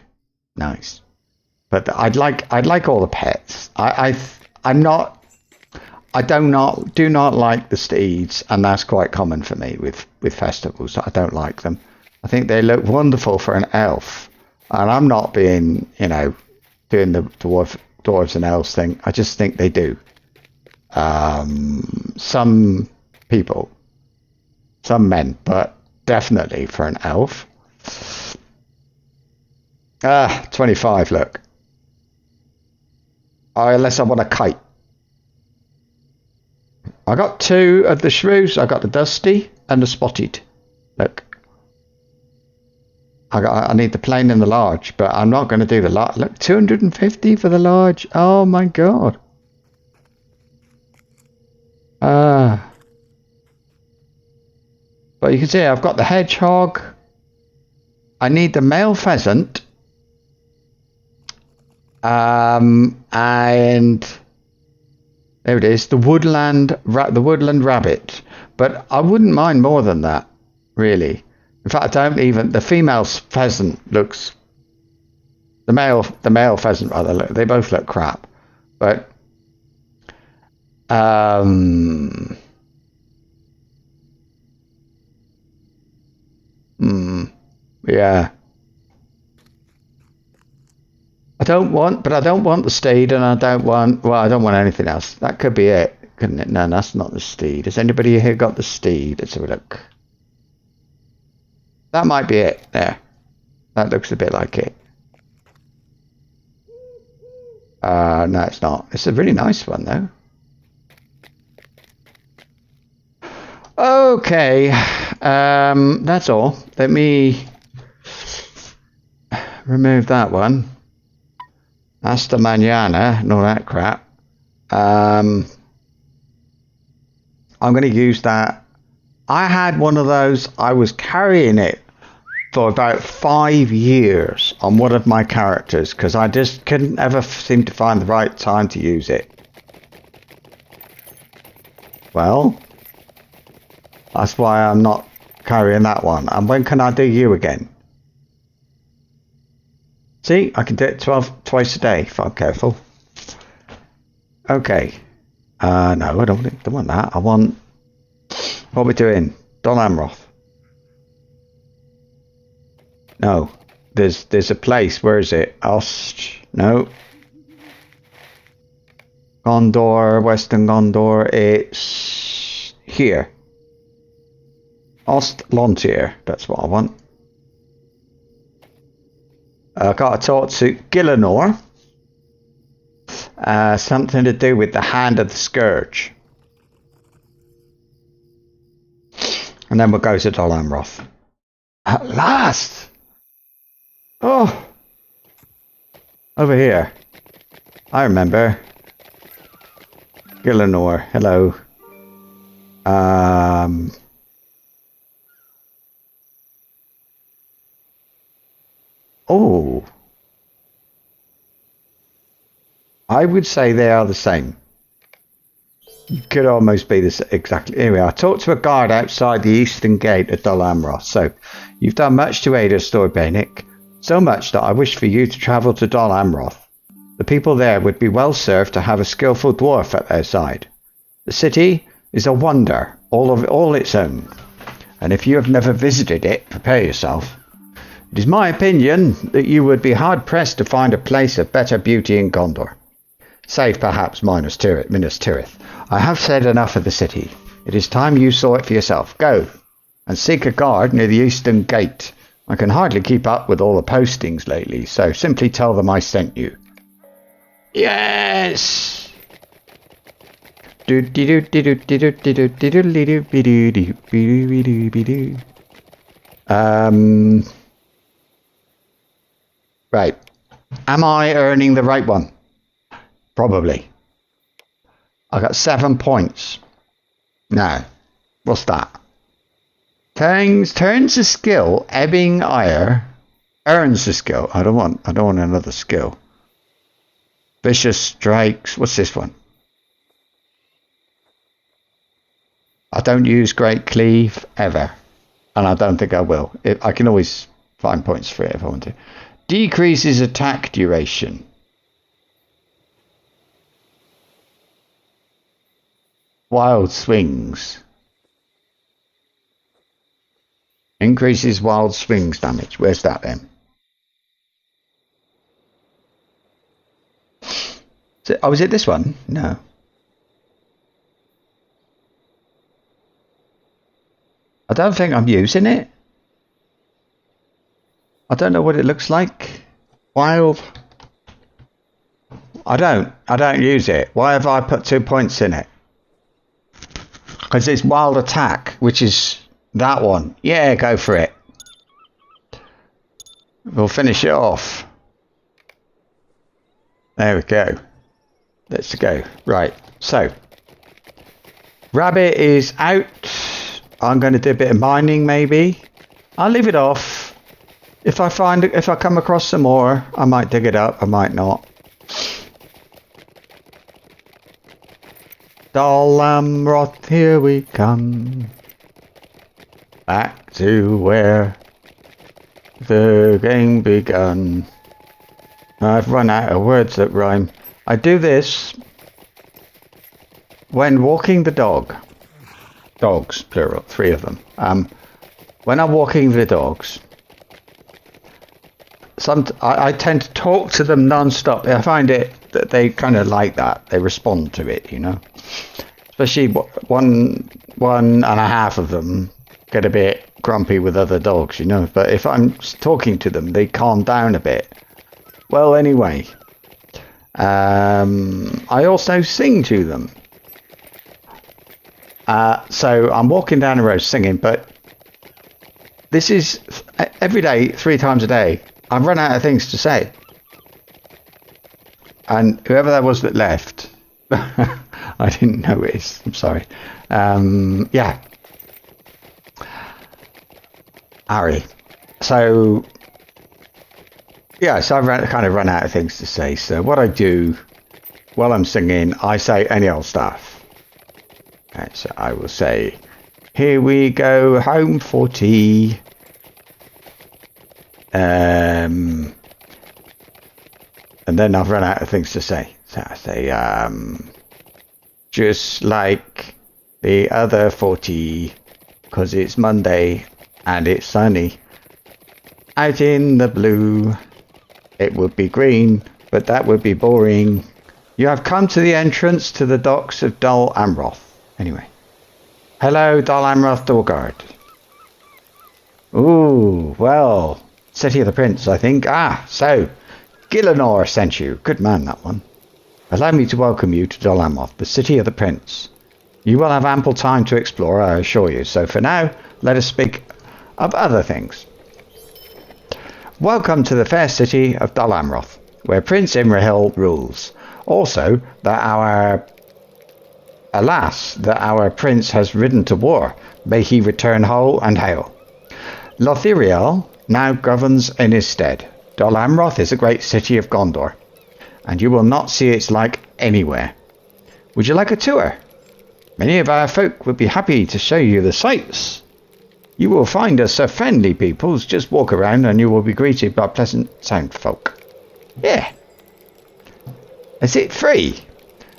[SPEAKER 1] nice. But I'd like all the pets. I do not like the steeds, and that's quite common for me with festivals. I don't like them. I think they look wonderful for an elf, and I'm not being, doing the dwarves and elves thing. I just think they do. Some people, some men, but definitely for an elf. 25, look. Unless I want a kite. I got 2 of the shrews. I got the dusty and the spotted. Look. I need the plain and the large, but I'm not going to do the large. Look, 250 for the large. Oh my god. But you can see I've got the hedgehog. I need the male pheasant. And there it is, the woodland rabbit. But I wouldn't mind more than that, really. In fact, the female pheasant looks, the male pheasant rather, they both look crap. But yeah. I don't want the steed, and I don't want anything else. That could be it, couldn't it? No, that's not the steed. Has anybody here got the steed? Let's have a look. That might be it. There. That looks a bit like it. No, it's not. It's a really nice one, though. Okay. That's all. Let me remove that one. Hasta mañana and all that crap. I'm going to use that. I had one of those. I was carrying it for about 5 years on one of my characters because I just couldn't ever seem to find the right time to use it. Well, that's why I'm not carrying that one. And when can I do you again? See, I can do it twice a day if I'm careful. Okay. No, I don't want that. I want... What are we doing? Don Amroth. No. There's a place. Where is it? No. Gondor, Western Gondor. It's here. Ostlontier. That's what I want. I got to talk to Gillinor. Something to do with the Hand of the Scourge. And then we'll go to Dol Amroth. At last! Oh! Over here. I remember. Gillinor, hello. Oh. I would say they are the same. Could almost be this exactly. Anyway, I talked to a guard outside the eastern gate at Dol Amroth. So, you've done much to aid us, Thordbeinik. So much that I wish for you to travel to Dol Amroth. The people there would be well served to have a skillful dwarf at their side. The city is a wonder, all its own. And if you have never visited it, prepare yourself. It is my opinion that you would be hard-pressed to find a place of better beauty in Gondor. Save perhaps Minas Tirith. I have said enough of the city. It is time you saw it for yourself. Go, and seek a guard near the eastern gate. I can hardly keep up with all the postings lately, so simply tell them I sent you. Yes! Right. Am I earning the right one? Probably. I got 7 points. No. What's that? Turns a skill. Ebbing ire. Earns a skill. I don't want another skill. Vicious strikes. What's this one? I don't use Great Cleave ever. And I don't think I will. I can always find points for it if I want to. Decreases attack duration. Wild swings. Increases wild swings damage. Where's that then? Is it this one? No. I don't think I'm using it. I don't know what it looks like. Wild. I don't use it. Why have I put 2 points in it? Because it's wild attack, which is that one. Yeah, go for it. We'll finish it off. There we go. Let's go. Right. So, rabbit is out. I'm going to do a bit of mining, maybe. I'll leave it off. If I come across some more, I might dig it up. I might not. Dol Amroth, here we come. Back to where the game begun. I've run out of words that rhyme. I do this when walking the dog. Dogs, plural, 3 of them. When I'm walking the dogs, I tend to talk to them non-stop. I find it that they kind of like that. They respond to it, you know. Especially one and a half of them get a bit grumpy with other dogs, you know. But if I'm talking to them, they calm down a bit. Well, anyway, I also sing to them. So I'm walking down the road singing, but this is every day, 3 times a day. I've run out of things to say. And whoever that was that left, I didn't notice. I'm sorry. Yeah. Ari. So, yeah, so I've kind of run out of things to say. So what I do while I'm singing, I say any old stuff. Right, so I will say, here we go home for tea. And then I've run out of things to say. So I say, just like the other 40, because it's Monday and it's sunny. Out in the blue, it would be green, but that would be boring. You have come to the entrance to the docks of Dol Amroth. Anyway. Hello, Dol Amroth Doorguard. Ooh, well, City of the Prince, I think. So, Gillinor sent you. Good man, that one. Allow me to welcome you to Dol Amroth, the City of the Prince. You will have ample time to explore, I assure you. So for now, let us speak of other things. Welcome to the fair city of Dol Amroth, where Prince Imrahil rules. Also, alas, that our prince has ridden to war. May he return whole and hail. Lothiriel now governs in his stead. Dol Amroth is a great city of Gondor, and you will not see its like anywhere. Would you like a tour? Many of our folk would be happy to show you the sights. You will find us a friendly peoples. Just walk around and you will be greeted by pleasant sound folk. Yeah. Is it free?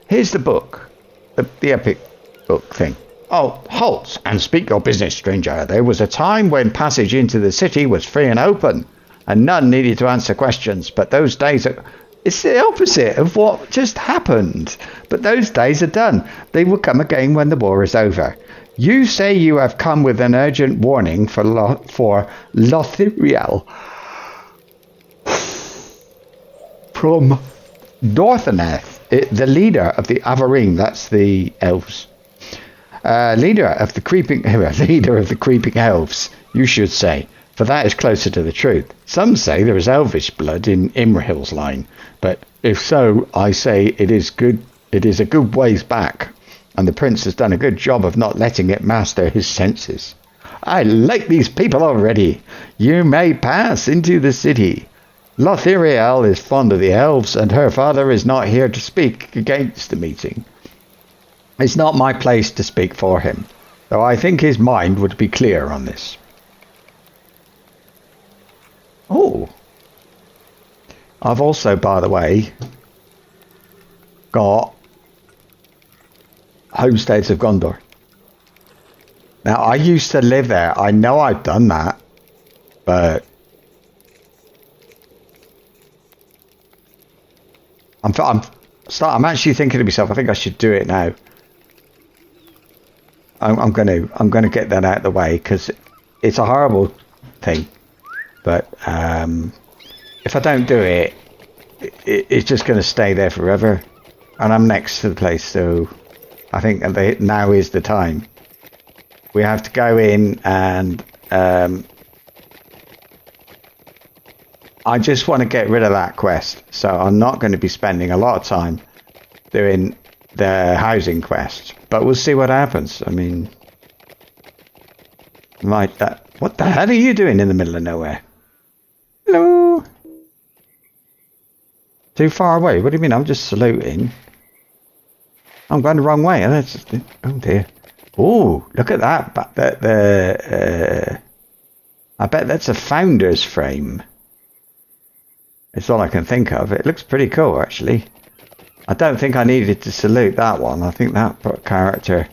[SPEAKER 1] Here's the book. The epic book thing. Oh, halt and speak your business, stranger. There was a time when passage into the city was free and open, and none needed to answer questions. But those days are... It's the opposite of what just happened. But those days are done. They will come again when the war is over. You say you have come with an urgent warning for Lothiriel from Dorthaneth, the leader of the Avarine, that's the elves. Leader of the creeping elves, you should say, for that is closer to the truth. Some say there is elvish blood in Imrahil's line, but if so, I say it is a good ways back. And the prince has done a good job of not letting it master his senses. I like these people already. You may pass into the city. Lothiriel is fond of the elves, and her father is not here to speak against the meeting. It's not my place to speak for him, though I think his mind would be clear on this. Oh. I've also, by the way, got Homesteads of Gondor. Now, I used to live there. I know I've done that, but I'm actually thinking to myself, I think I should do it now. I'm gonna get that out of the way because it's a horrible thing. But if I don't do it, it's just going to stay there forever. And I'm next to the place, so I think now is the time. We have to go in and I just want to get rid of that quest. So I'm not going to be spending a lot of time doing the housing quest. But we'll see what happens. I mean, what the hell are you doing in the middle of nowhere? Hello? Too far away? What do you mean? I'm just saluting. I'm going the wrong way. Oh dear. Oh, look at that. But I bet that's a founder's frame. It's all I can think of. It looks pretty cool, actually. I don't think I needed to salute that one. I think that character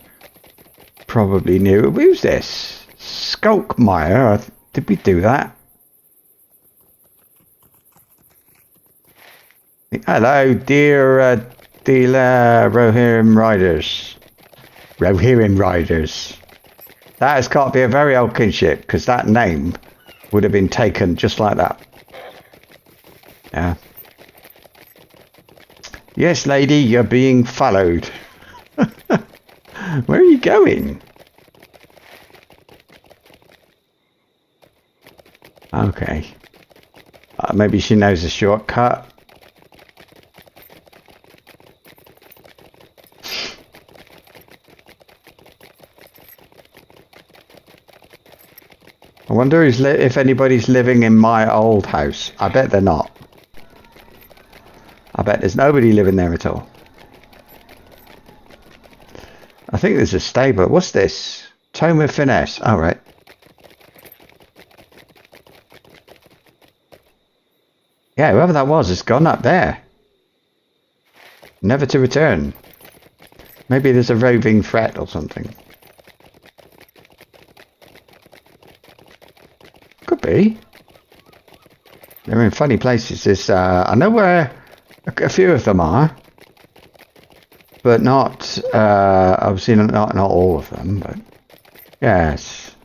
[SPEAKER 1] probably knew. Who's this? Skulkmeyer. Did we do that? Hello, dear Rohirrim Riders. Rohirrim Riders. That has got to be a very old kinship, because that name would have been taken just like that. Yeah. Yes, lady, you're being followed. Where are you going? Okay. Maybe she knows a shortcut. I wonder if anybody's living in my old house. I bet they're not. I bet there's nobody living there at all. I think there's a stable. What's this? Tome of Finesse. All right. Yeah, whoever that was has gone up there. Never to return. Maybe there's a roving threat or something. Could be. They're in funny places. I know where a few of them are, but not. Obviously, not all of them. But yes,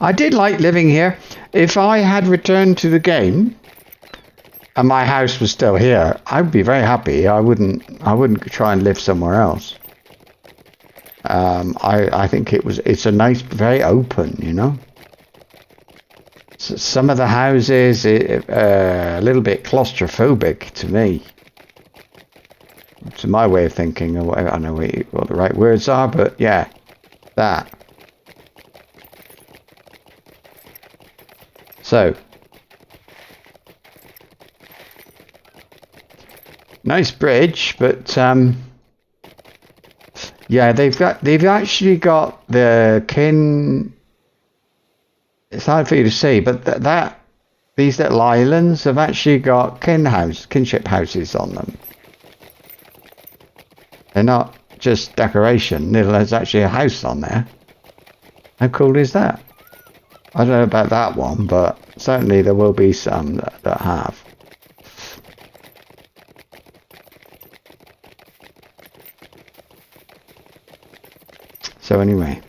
[SPEAKER 1] I did like living here. If I had returned to the game and my house was still here, I would be very happy. I wouldn't try and live somewhere else. I think it's a nice, very open, you know. Some of the houses a little bit claustrophobic to me. To my way of thinking, I don't know what the right words are, but yeah, that. So, nice bridge, but yeah, they've actually got the kin. It's hard for you to see, but these little islands have actually got kinship houses on them. They're not just decoration. There's actually a house on there. How cool is that? I don't know about that one, but certainly there will be some that have. So anyway.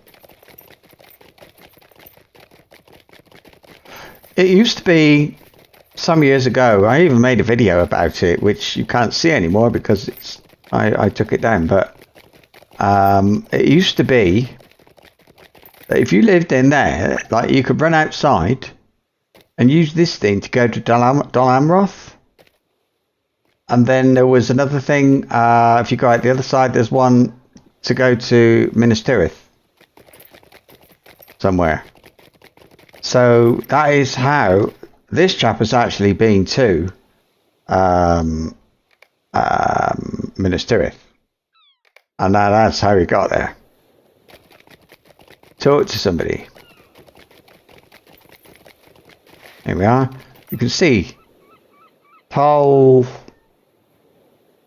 [SPEAKER 1] It used to be some years ago. I even made a video about it, which you can't see anymore because I took it down. But it used to be that if you lived in there, like you could run outside and use this thing to go to Dol Amroth. And then there was another thing. If you go out the other side, there's one to go to Minas Tirith somewhere. So that is how this chap has actually been to Minas Tirith. And that's how he got there. Talk to somebody. Here we are. You can see Tol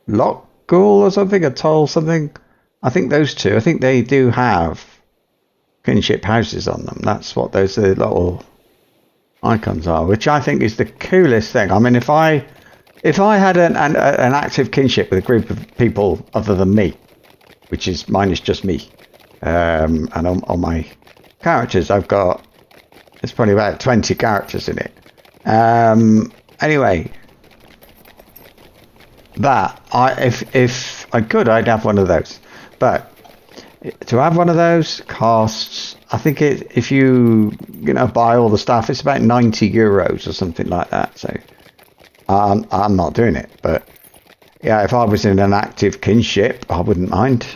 [SPEAKER 1] Lockghoul or something, a Tol something. I think those two, I think they do have kinship houses on them. That's what those little icons are, which I think is the coolest thing. I mean, if I had an active kinship with a group of people other than me, which is mine is just me, and on my characters I've got, it's probably about 20 characters in it. Anyway, that if I could, I'd have one of those, but to have one of those costs, I think if you buy all the stuff, it's about 90 euros or something like that. So I'm not doing it, but yeah, if I was in an active kinship, I wouldn't mind.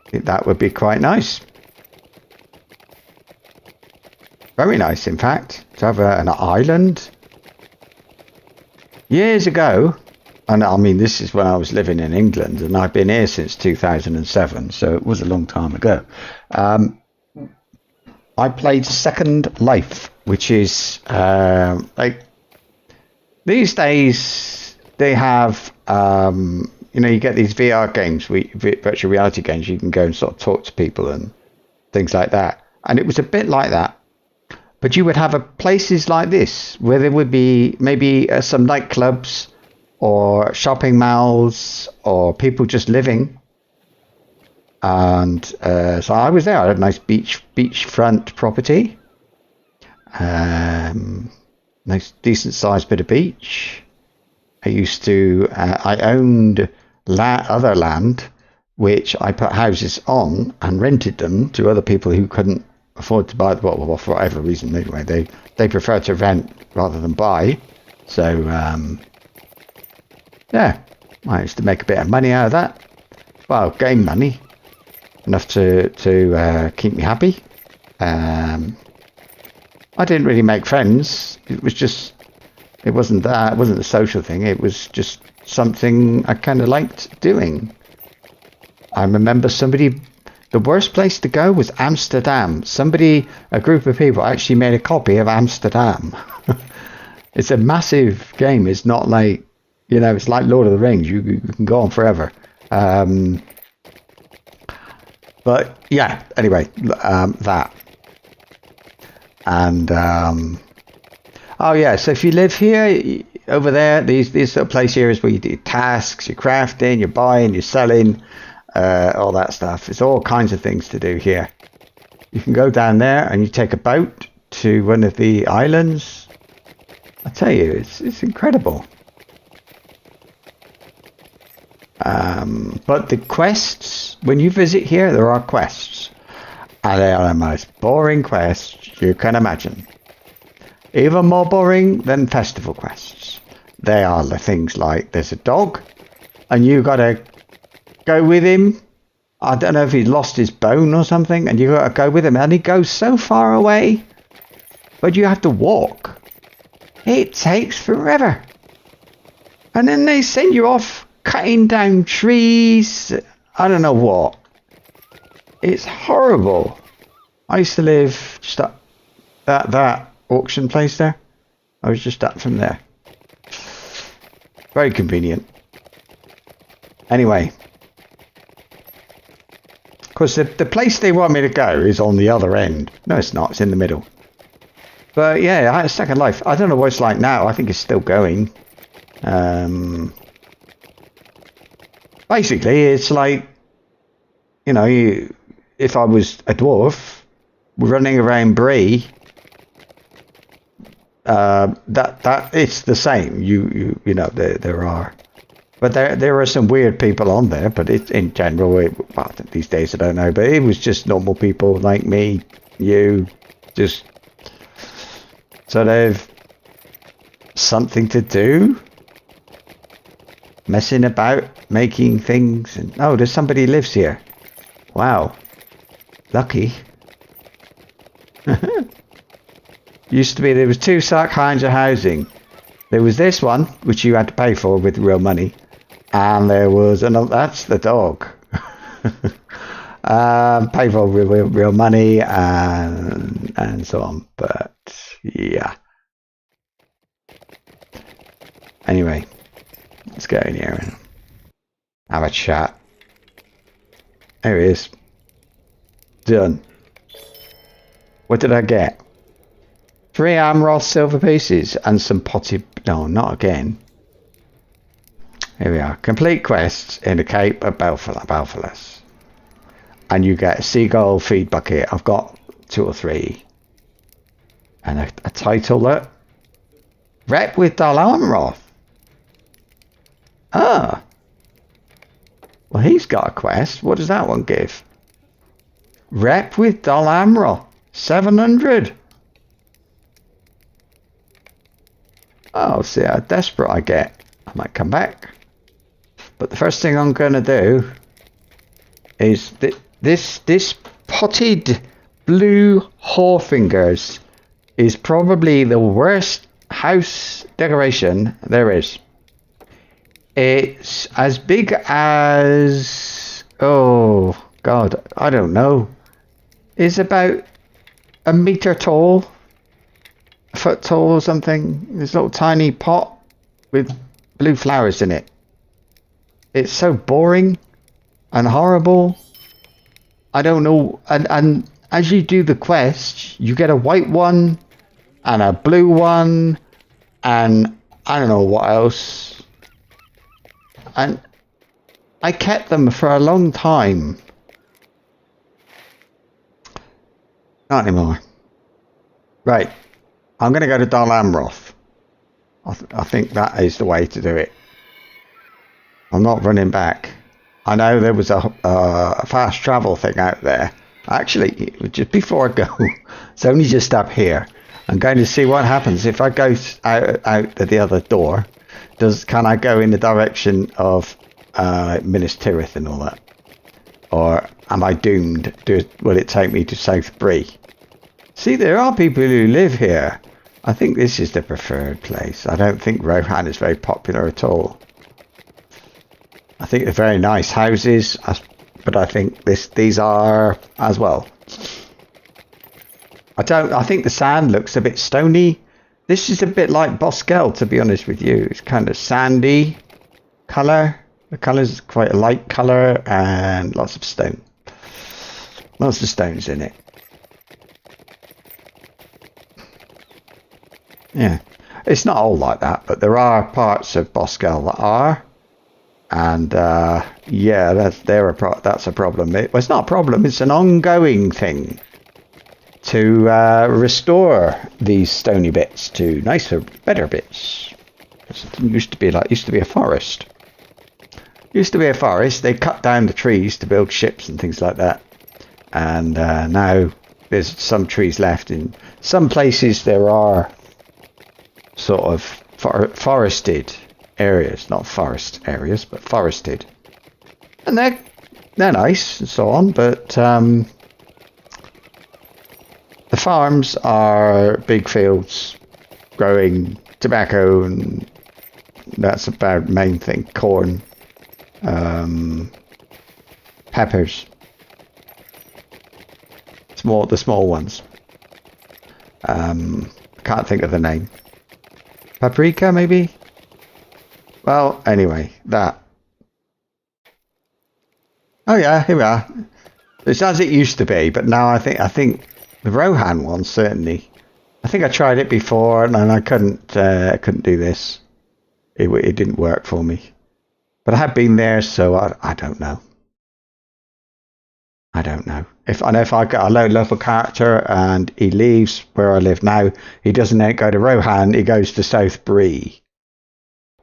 [SPEAKER 1] I think that would be quite nice. Very nice, in fact, to have an island. Years ago, and I mean, this is when I was living in England, and I've been here since 2007, so it was a long time ago. I played Second Life, which is like these days they have you get these VR games, virtual reality games. You can go and sort of talk to people and things like that, and it was a bit like that. But you would have places like this where there would be maybe some nightclubs or shopping malls or people just living. And so I was there. I had a nice beachfront property, nice decent sized bit of beach. I owned other land which I put houses on and rented them to other people who couldn't afford to buy, well, for whatever reason anyway. They prefer to rent rather than buy. So yeah, I used to make a bit of money out of that. Well, game money. Enough to keep me happy. I didn't really make friends. It wasn't that. It wasn't a social thing. It was just something I kind of liked doing. I remember the worst place to go was Amsterdam. A group of people actually made a copy of Amsterdam. It's a massive game. It's not like, it's like Lord of the Rings. You can go on forever. But yeah, anyway, that. And oh yeah, so if you live here, over there, these sort of place areas where you do tasks, you're crafting, you're buying, you're selling, all that stuff. There's all kinds of things to do here. You can go down there and you take a boat to one of the islands. I tell you, it's incredible. But the quests, when you visit here, there are quests. And they are the most boring quests you can imagine. Even more boring than festival quests. They are the things like, there's a dog, and you gotta go with him. I don't know if he's lost his bone or something, and you gotta go with him, and he goes so far away, but you have to walk. It takes forever. And then they send you off cutting down trees. I don't know what. It's horrible. I used to live just at that auction place there. I was just up from there. Very convenient. Anyway. Because the place they want me to go is on the other end. No, it's not. It's in the middle. But yeah, I had a Second Life. I don't know what it's like now. I think it's still going. Basically, it's like, you know, if I was a dwarf running around Bree, that it's the same. You know, there are, but there are some weird people on there. But it's in general, well, these days I don't know. But it was just normal people like me, you, just sort of something to do, messing about, making things. And oh, there's somebody who lives here. Wow, lucky. Used to be, there was two kinds of housing. There was this one, which you had to pay for with real money, and there was another. That's the dog. Pay for real money and so on. But yeah. Anyway, let's go in here and have a chat. There it is. Done. What did I get? 3 Amroth silver pieces and some potted... No, not again. Here we are. Complete quests in the Cape of Balfolas. And you get a seagull feed bucket. I've got 2 or 3. And a title that... Rep with Dal Amroth. Ah. Well, he's got a quest. What does that one give? Rep with Dal Amroth. 700. Oh, see how desperate I get. I might come back. But the first thing I'm going to do is this potted blue whorefingers is probably the worst house decoration there is. It's as big as... Oh, God, I don't know. It's about a meter tall. A foot tall or something. This little tiny pot with blue flowers in it. It's so boring and horrible. I don't know. And as you do the quest, you get a white one and a blue one and I don't know what else. And I kept them for a long time. Not anymore. Right. I'm going to go to Dal Amroth. I think that is the way to do it. I'm not running back. I know there was a fast travel thing out there. Actually, just before I go, it's only just up here. I'm going to see what happens if I go out at the other door. Can I go in the direction of Minas Tirith and all that? Or am I doomed? Will it take me to South Bree? See, there are people who live here. I think this is the preferred place. I don't think Rohan is very popular at all. I think they're very nice houses, but I think these are as well. I think the sand looks a bit stony. This is a bit like Boskel, to be honest with you. It's kind of sandy colour. The colour's quite a light colour and lots of stone. Lots of stones in it. Yeah, it's not all like that, but there are parts of Boskel that are, and yeah, that's a problem. It's not a problem; it's an ongoing thing to restore these stony bits to nicer, better bits. It used to be a forest. Used to be a forest. They cut down the trees to build ships and things like that. And now there's some trees left. In some places there are sort of forested areas. Not forest areas, but forested. And they're nice and so on. But the farms are big fields growing tobacco, and that's about the main thing. Corn, peppers, the small ones. Can't think of the name. Paprika, maybe. Well, anyway, that. Oh yeah, here we are. It's as it used to be, but now I think the Rohan one certainly. I think I tried it before and I couldn't do this. It didn't work for me. But I have been there, so I don't know. I don't know. If I get a low level character and he leaves where I live now, he doesn't go to Rohan, he goes to South Bree.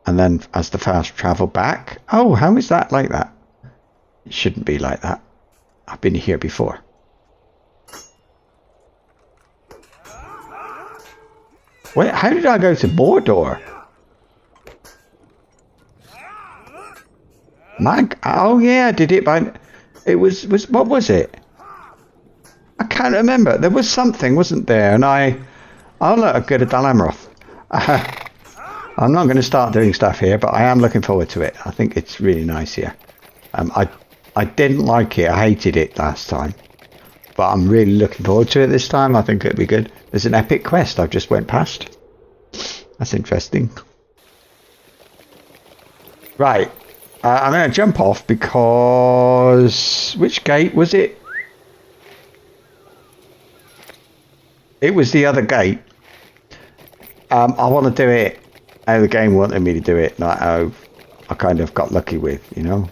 [SPEAKER 1] And then has to fast travel back. Oh, how is that like that? It shouldn't be like that. I've been here before. Wait, how did I go to Mordor? Oh yeah, did it by... It was what was it? I can't remember. There was something, wasn't there? And I'll look good at Dalamroth. I'm not going to start doing stuff here, but I am looking forward to it. I think it's really nice here. I didn't like it. I hated it last time. But I'm really looking forward to it this time. I think it'll be good. There's an epic quest I've just went past. That's interesting. Right. I'm going to jump off because... Which gate was it? It was the other gate. I want to do it how the game wanted me to do it. Not how I kind of got lucky with, you know.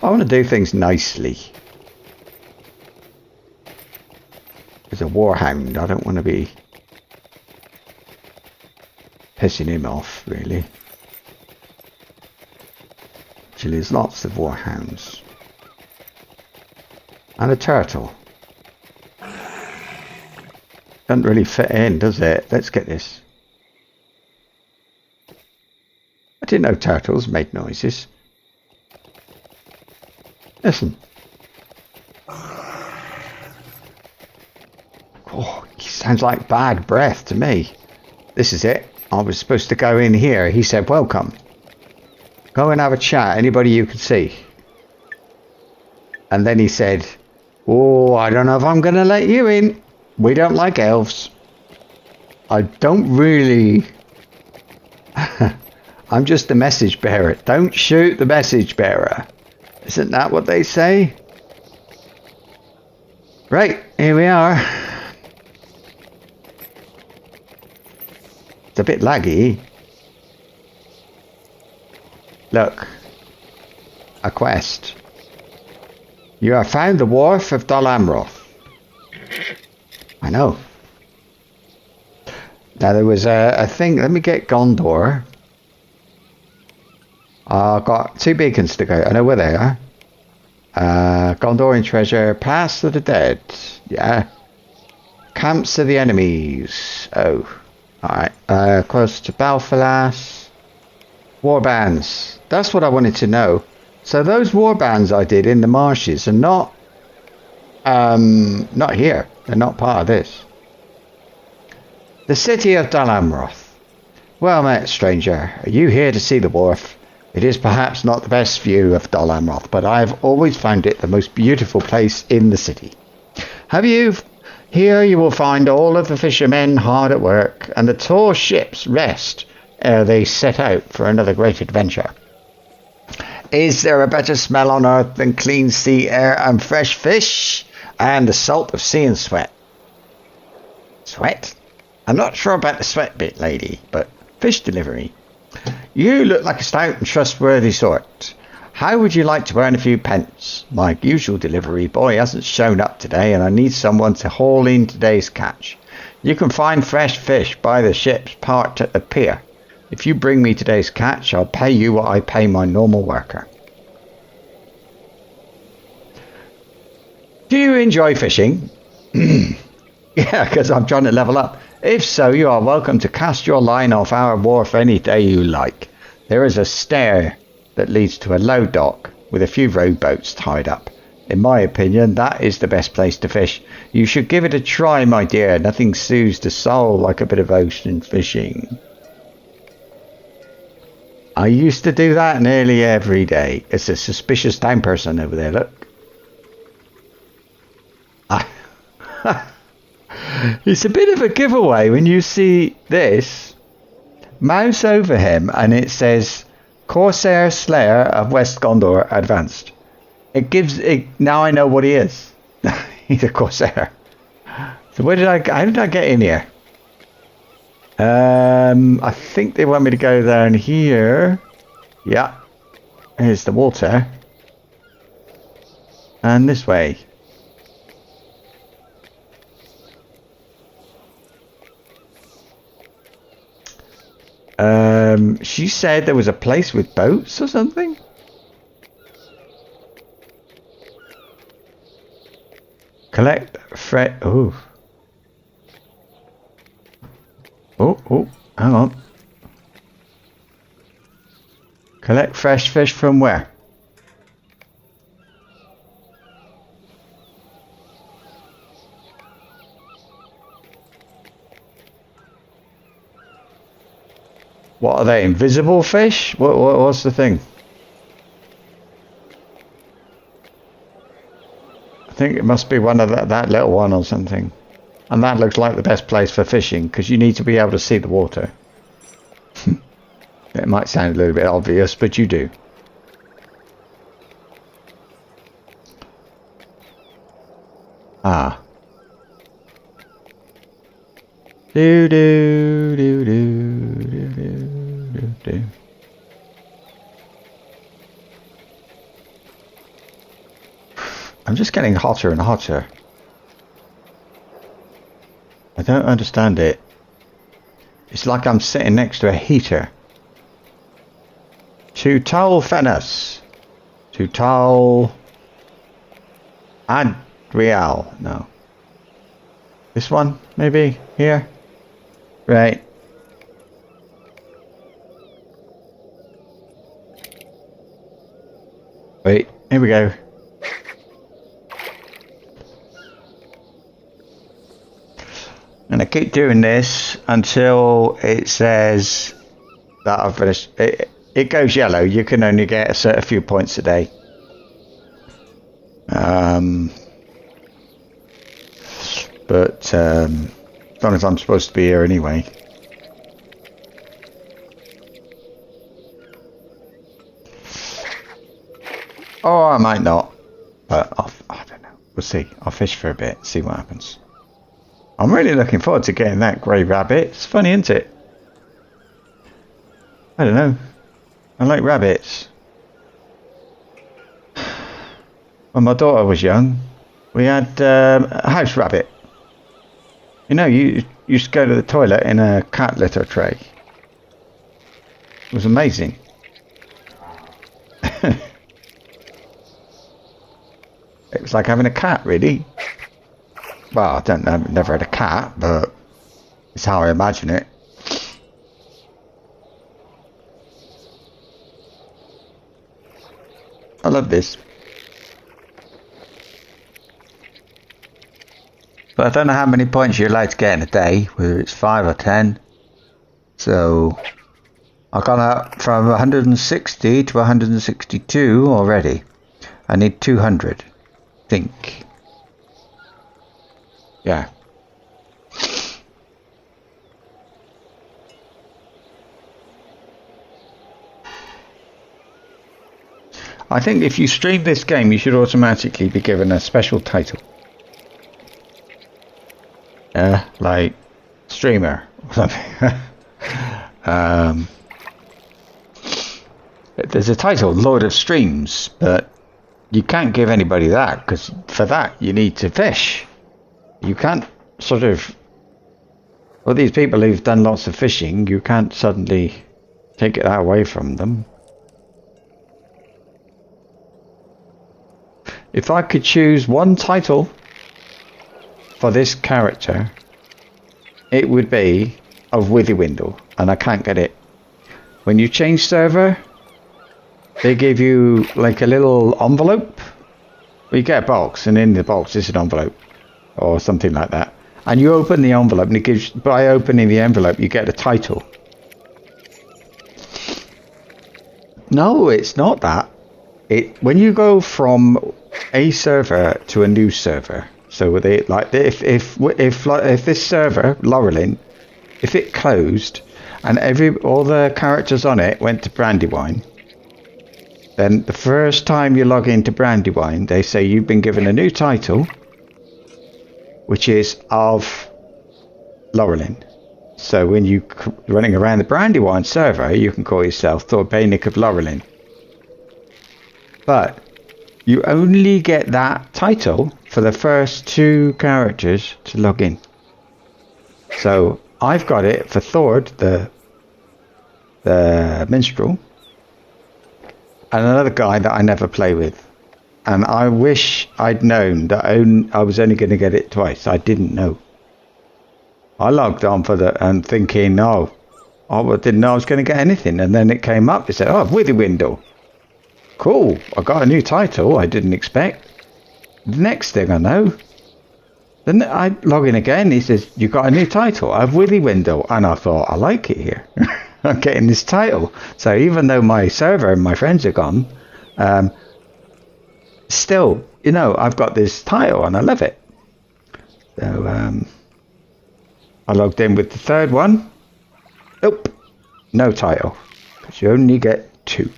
[SPEAKER 1] I want to do things nicely. As a warhound, I don't want to be pissing him off, really. Actually, there's lots of warhounds. And a turtle. Doesn't really fit in, does it? Let's get this. I didn't know turtles made noises. Listen. Oh, he sounds like bad breath to me. This is it. I was supposed to go in here. He said, welcome. Go and have a chat. Anybody you can see. And then he said, oh, I don't know if I'm going to let you in. We don't like elves. I don't really... I'm just the message bearer. Don't shoot the message bearer. Isn't that what they say? Right, here we are. It's a bit laggy. Look. A quest. You have found the wharf of Dalamroth. I know. Now there was a thing. Let me get Gondor. I've got 2 beacons to go. I know where they are. Gondorian treasure. Pass of the dead. Yeah. Camps of the enemies. Oh. Alright. Close to Balfalas. Warbands. That's what I wanted to know. So those warbands I did in the marshes are not here. They're not part of this. The city of Dalamroth. Well met, stranger. Are you here to see the wharf? It is perhaps not the best view of Dalamroth, but I have always found it the most beautiful place in the city. Here you will find all of the fishermen hard at work, and the tall ships rest ere they set out for another great adventure. Is there a better smell on earth than clean sea air and fresh fish, and the salt of sea and sweat? Sweat? I'm not sure about the sweat bit, lady, but fish delivery. You look like a stout and trustworthy sort. How would you like to earn a few pence? My usual delivery boy hasn't shown up today, and I need someone to haul in today's catch. You can find fresh fish by the ships parked at the pier. If you bring me today's catch, I'll pay you what I pay my normal worker. Do you enjoy fishing? Yeah, because I'm trying to level up. If so, you are welcome to cast your line off our wharf any day you like. There is a stair that leads to a low dock with a few rowboats tied up. In my opinion, that is the best place to fish. You should give it a try, my dear. Nothing soothes the soul like a bit of ocean fishing. I used to do that nearly every day. It's a suspicious town person over there, look. It's a bit of a giveaway when you see this. Mouse over him and it says Corsair Slayer of West Gondor Advanced. It gives it, now I know what he is. He's a Corsair. So how did I get in here? I think they want me to go down here. Yeah. Here's the water. And this way. She said there was a place with boats or something. Collect fresh. Oh, hang on. Collect fresh fish from where? What are they? Invisible fish? What's the thing? I think it must be one of that little one or something. And that looks like the best place for fishing because you need to be able to see the water. It might sound a little bit obvious, but you do. Ah. Do do do do do do do. I'm just getting hotter and hotter. I don't understand it. It's like I'm sitting next to a heater. Tutal Fennis. Tutal Adrial. No. This one, maybe? Here? Right. Wait, here we go. And I keep doing this until it says that I've finished. It goes yellow. You can only get a certain few points a day. But as long as I'm supposed to be here anyway. Or I might not. But I don't know. We'll see. I'll fish for a bit. See what happens. I'm really looking forward to getting that grey rabbit. It's funny, isn't it? I don't know. I like rabbits. When my daughter was young, we had a house rabbit. You know, you used to go to the toilet in a cat litter tray. It was amazing. It was like having a cat, really. Well, I don't know, I've never had a cat, but it's how I imagine it. I love this. But I don't know how many points you're allowed to get in a day, whether it's 5 or 10. So I've gone up from 160 to 162 already. I need 200, I think. Yeah. I think if you stream this game, you should automatically be given a special title. Like streamer or something. There's a title, Lord of Streams, but you can't give anybody that because for that you need to fish. You can't sort of, well, these people who've done lots of fishing, you can't suddenly take it away from them. If I could choose one title for this character, it would be of Withywindle, and I can't get it. When you change server, they give you like a little envelope. You get a box, and in the box is an envelope or something like that. And you open the envelope, and it gives, by opening the envelope, you get a title. No, it's not that. When you go from a server to a new server, so if this server, Laurelin, if it closed and all the characters on it went to Brandywine, then the first time you log into Brandywine, they say you've been given a new title, which is of Laurelin. So when you're running around the Brandywine server, you can call yourself Thordbeinik of Laurelin. But you only get that title for the first 2 characters to log in. So I've got it for Thord, the minstrel, and another guy that I never play with. And I wish I'd known that I was only going to get it twice. I didn't know. I logged on and thinking, I didn't know I was going to get anything. And then it came up. It said, Withywindle. Cool. I got a new title I didn't expect. The next thing I know, then I log in again. He says, you got a new title. I have Withywindle. And I thought, I like it here. I'm getting this title. So even though my server and my friends are gone, still, I've got this title and I love it. So I logged in with the third one. Nope, no title, because you only get 2.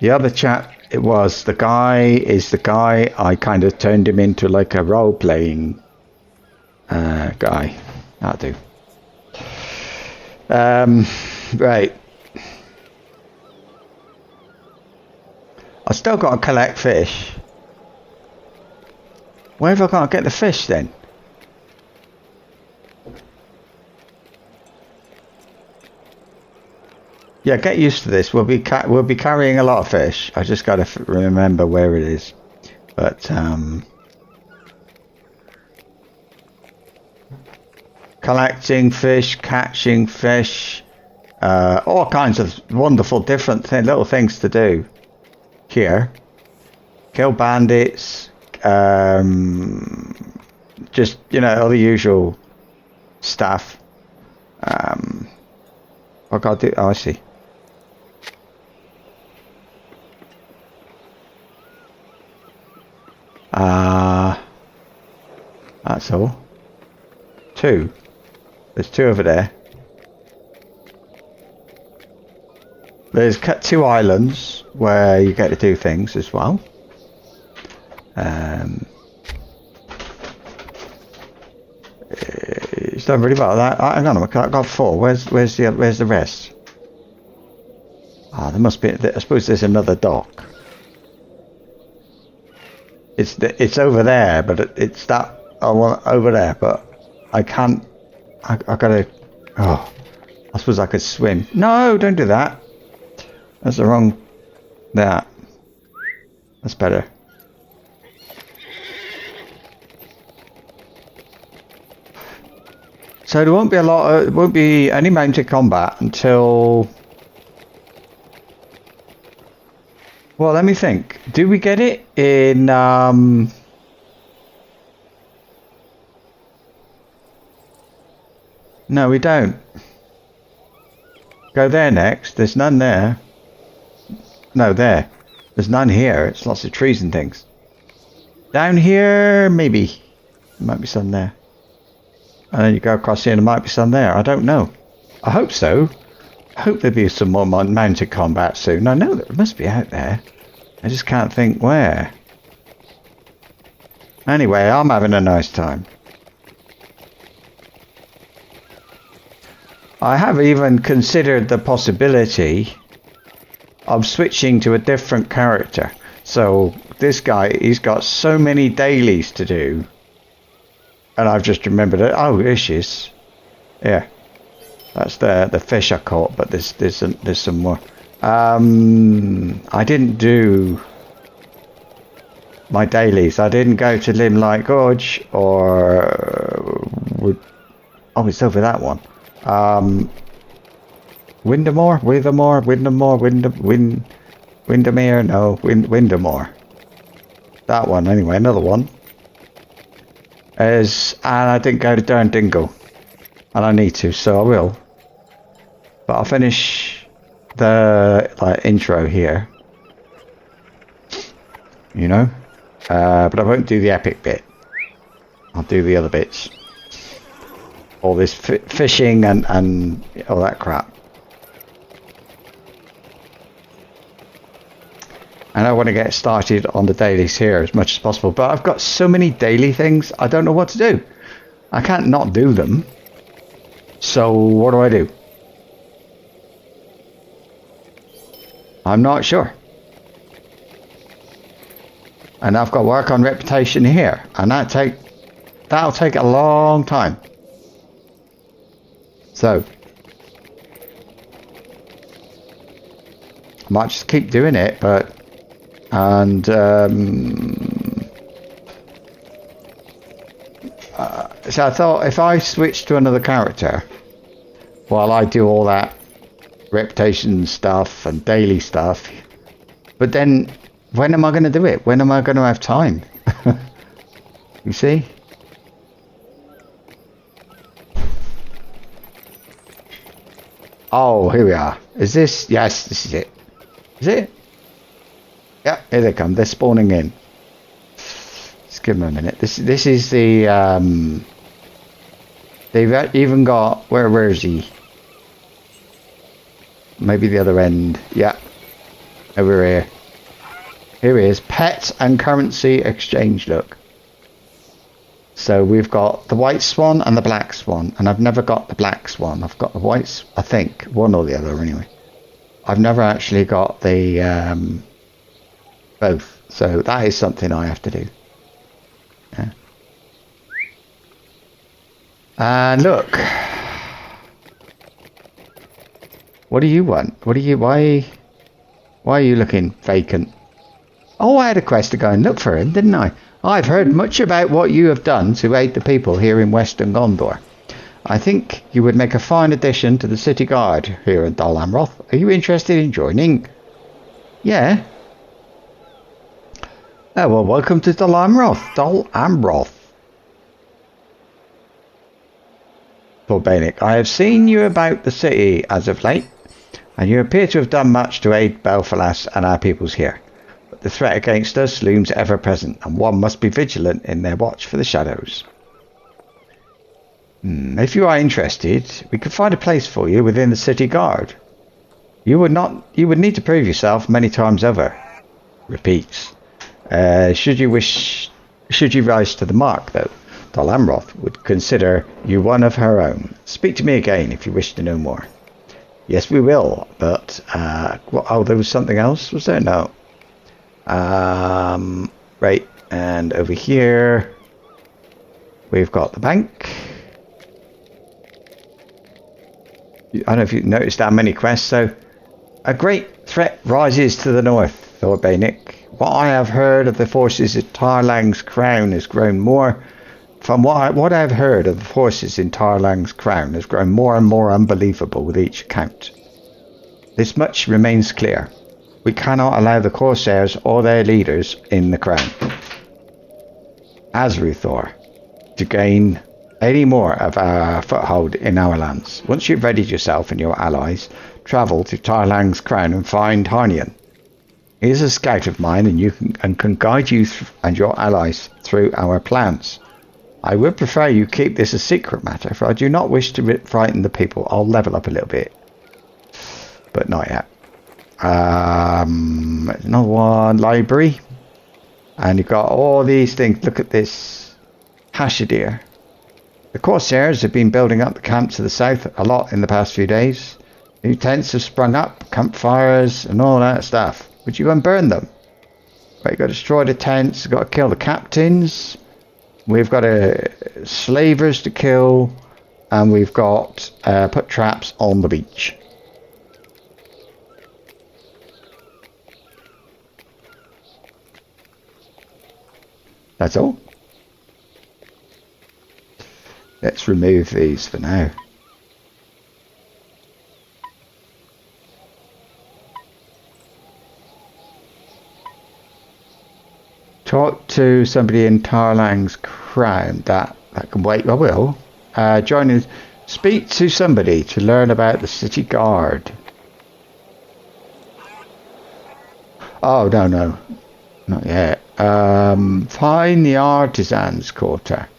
[SPEAKER 1] The other chap, the guy I kind of turned him into like a role-playing guy. That'll do. Right. I still got to collect fish. Where have I got to get the fish then? Yeah, get used to this. We'll be carrying a lot of fish. I just got to remember where it is. But collecting fish, catching fish, all kinds of wonderful different little things to do here. Kill bandits, just all the usual stuff. What got to do? Oh, I see. That's all. 2. There's 2 over there. There's 2 islands where you get to do things as well. It's done really well. Hang on, I got 4. Where's the rest? There must be. I suppose there's another dock. It's over there, but it's that over there. But I can't. I gotta. Oh, I suppose I could swim. No, don't do that. That's the wrong. That's better. So there won't be any mounted combat until. Well, let me think. Do we get it in No, we don't. Go there next. There's none there. No, there. There's none here. It's lots of trees and things. Down here, maybe. There might be some there. And then you go across here and there might be some there. I don't know. I hope so. I hope there'll be some more mounted combat soon. I know that it must be out there. I just can't think where. Anyway, I'm having a nice time. I have even considered the possibility of switching to a different character. So this guy, he's got so many dailies to do. And I've just remembered it. Oh, here she is. Yeah. That's the fish I caught, but there's some more. I didn't do my dailies. I didn't go to Limelight Gorge or oh, it's over that one. Windermere, Windermere. That one anyway. Another one is, and I didn't go to Durn Dingle, and I need to, so I will. But I'll finish the intro here, you know. But I won't do the epic bit. I'll do the other bits. All this fishing and all that crap. And I want to get started on the dailies here as much as possible. But I've got so many daily things, I don't know what to do. I can't not do them. So what do I do? I'm not sure. And I've got to work on reputation here. And that'll take a long time. So I might just keep doing it, but so I thought if I switch to another character while I do all that reputation stuff and daily stuff, but then when am I going to do it? When am I going to have time? You see? Oh, here we are. Is this? Yes, this is it. Is it? Yeah, here they come. They're spawning in. Just give them a minute. This is the they've even got where is he? Maybe the other end. Yeah. Over here. Here he is. Pet and currency exchange, look. So we've got the white swan and the black swan, and I've never got the black swan. I've got the white, I think, one or the other anyway. I've never actually got the both, so that is something I have to do. Yeah. And look, what do you want? Why are you looking vacant? Oh, I had a quest to go and look for him, didn't I? I've heard much about what you have done to aid the people here in Western Gondor. I think you would make a fine addition to the city guard here in Dol Amroth. Are you interested in joining? Yeah. Oh, well, welcome to Dol Amroth. Dol Amroth. Thordbeinik, I have seen you about the city as of late, and you appear to have done much to aid Belfalas and our peoples here. The threat against us looms ever present, and one must be vigilant in their watch for the shadows. If you are interested, we could find a place for you within the city guard. You would need to prove yourself many times over. Repeats. Should you rise to the mark, though, Dol Amroth would consider you one of her own. Speak to me again if you wish to know more. Yes, we will, but oh, there was something else, was there? No. Right, and over here we've got the bank. I don't know if you've noticed how many quests. So a great threat rises to the north, Thordbeinik. What I have heard of the forces at Tarlang's crown has grown more. From what I have heard of the forces in Tarlang's crown has grown more and more unbelievable with each account. This much remains clear. We cannot allow the Corsairs or their leaders in the crown, Azruthor, to gain any more of our foothold in our lands. Once you've readied yourself and your allies, travel to Tarlang's crown and find Harnian. He is a scout of mine and can guide you and your allies through our plans. I would prefer you keep this a secret matter, for I do not wish to frighten the people. I'll level up a little bit, but not yet. Another one, library, and you've got all these things. Look at this Hashidir. The Corsairs have been building up the camp to the south a lot in the past few days. New tents have sprung up, campfires and all that stuff. Would you go and burn them? Right, you've got to destroy the tents, you've got to kill the captains, we've got slavers to kill, And we've got put traps on the beach. That's all. Let's remove these for now. Talk to somebody in Tarlang's crown. That can wait. I will. Speak to somebody to learn about the city guard. Oh, no. Not yet. Find the artisans' quarter.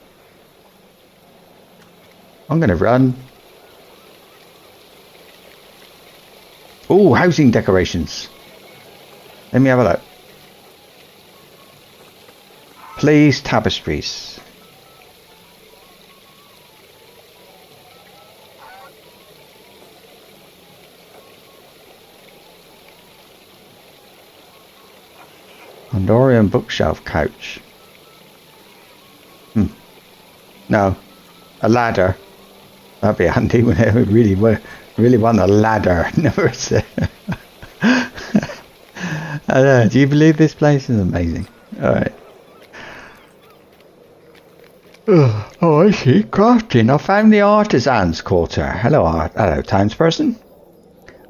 [SPEAKER 1] I'm going to run. Oh, housing decorations. Let me have a look. Please, tapestries. Gondorian bookshelf couch. No, a ladder. That'd be handy when I really want a ladder. Never said. I don't know. Do you believe this place is amazing? All right. Oh, I see. Crafting. I found the artisan's quarter. Hello, townsperson.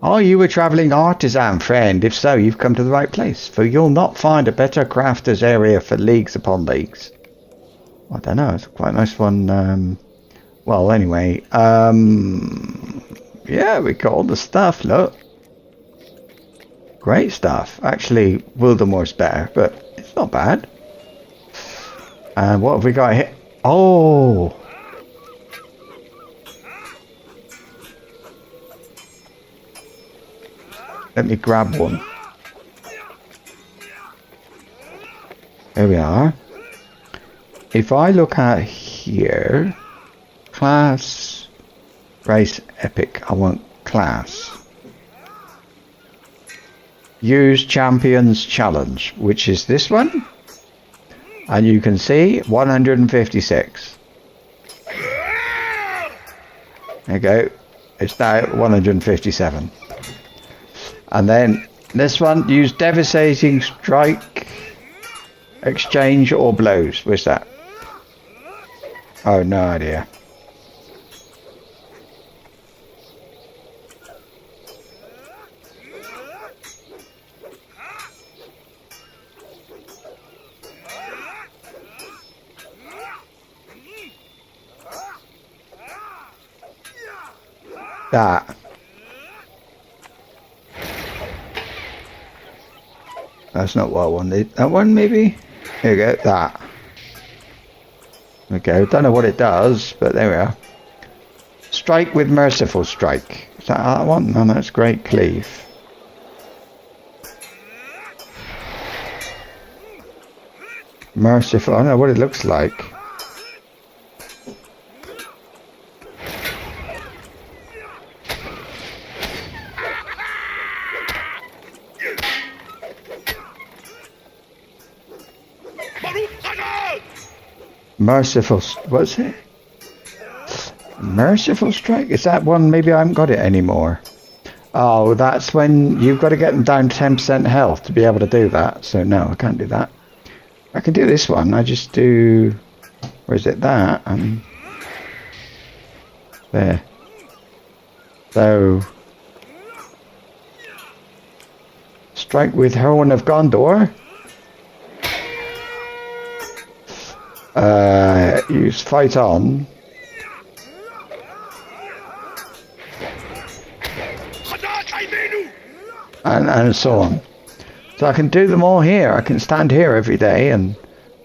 [SPEAKER 1] Are you a travelling artisan friend? If so, you've come to the right place, for you'll not find a better crafter's area for leagues upon leagues. I don't know. It's quite a nice one. Well, anyway. Yeah, we got all the stuff. Look. Great stuff. Actually, Wildermore's better, but it's not bad. And what have we got here? Oh! Let me grab one. There we are. If I look at here, class, race, epic, I want class. Use champions challenge, which is this one. And you can see 156. There you go. It's now 157. And then this one, use devastating strike, exchange or blows. Where's that? Oh, no idea. That. That's not what I wanted. That one, maybe? Here we go. That. Okay, don't know what it does, but there we are. Strike with merciful strike. Is that that one? No, that's great cleave. Merciful. I don't know what it looks like. Merciful, what's it? Merciful strike? Is that one? Maybe I haven't got it anymore. Oh, that's when you've got to get them down 10% health to be able to do that. So no, I can't do that. I can do this one. I just do, where is it? That and there. So strike with Horn of Gondor. Use fight on. And so on. So I can do them all here. I can stand here every day, and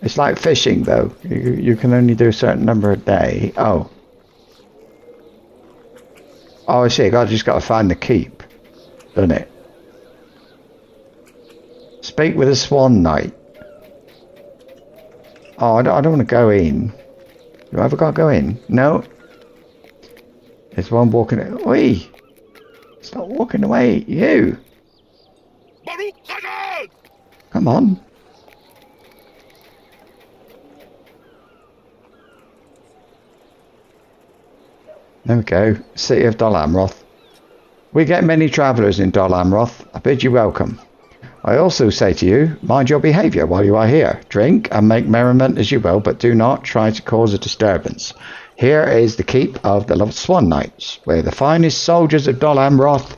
[SPEAKER 1] it's like fishing though. You can only do a certain number a day. Oh, I see. I just got to find the keep, doesn't it? Speak with a swan knight. Oh, I don't want to go in. Do I ever got to go in? No. There's one walking. Oi! Stop walking away, you! Come on. There we go. City of Dol Amroth. We get many travellers in Dol Amroth. I bid you welcome. I also say to you, mind your behaviour while you are here. Drink and make merriment as you will, but do not try to cause a disturbance. Here is the keep of the Loved Swan Knights, where the finest soldiers of Dol Amroth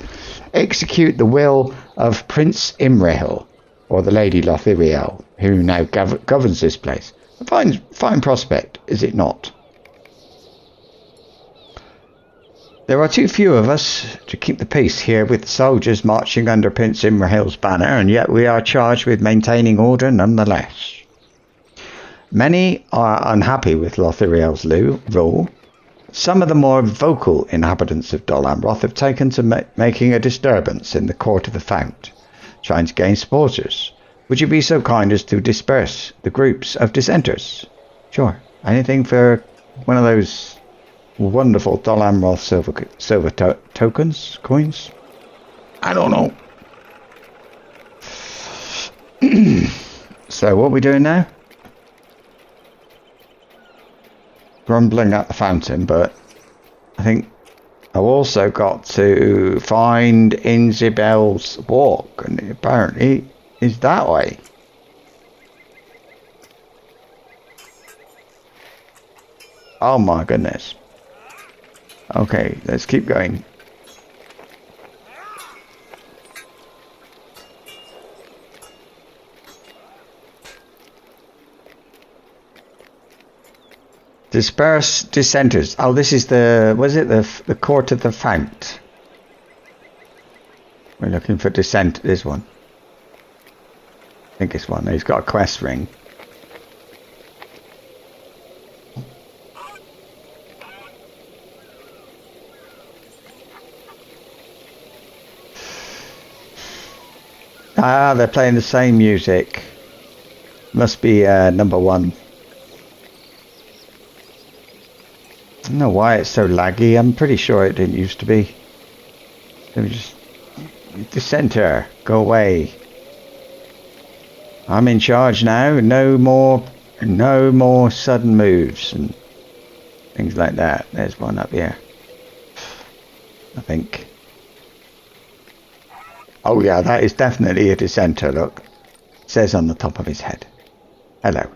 [SPEAKER 1] execute the will of Prince Imrahil, or the Lady Lothiriel, who now governs this place. A fine prospect, is it not? There are too few of us to keep the peace here with the soldiers marching under Prince Imrahil's banner, and yet we are charged with maintaining order nonetheless. Many are unhappy with Lothiriel's rule. Some of the more vocal inhabitants of Dol Amroth have taken to making a disturbance in the court of the Fount, trying to gain supporters. Would you be so kind as to disperse the groups of dissenters? Sure. Anything for one of those wonderful Dol Amroth silver tokens, coins? I don't know. So what are we doing now? Grumbling at the fountain, but I think I've also got to find Inzibel's walk, and it apparently is that way. Oh my goodness. Okay, let's keep going. Disperse dissenters. Oh, this is the court of the Fount. We're looking for dissent. This one. I think it's one. He's got a quest ring. Ah, they're playing the same music. Must be number one. I don't know why it's so laggy. I'm pretty sure it didn't used to be. Let me just... Dissenter, go away. I'm in charge now. No more sudden moves and things like that. There's one up here, I think. Oh yeah, that is definitely a dissenter, look. It says on the top of his head. Hello.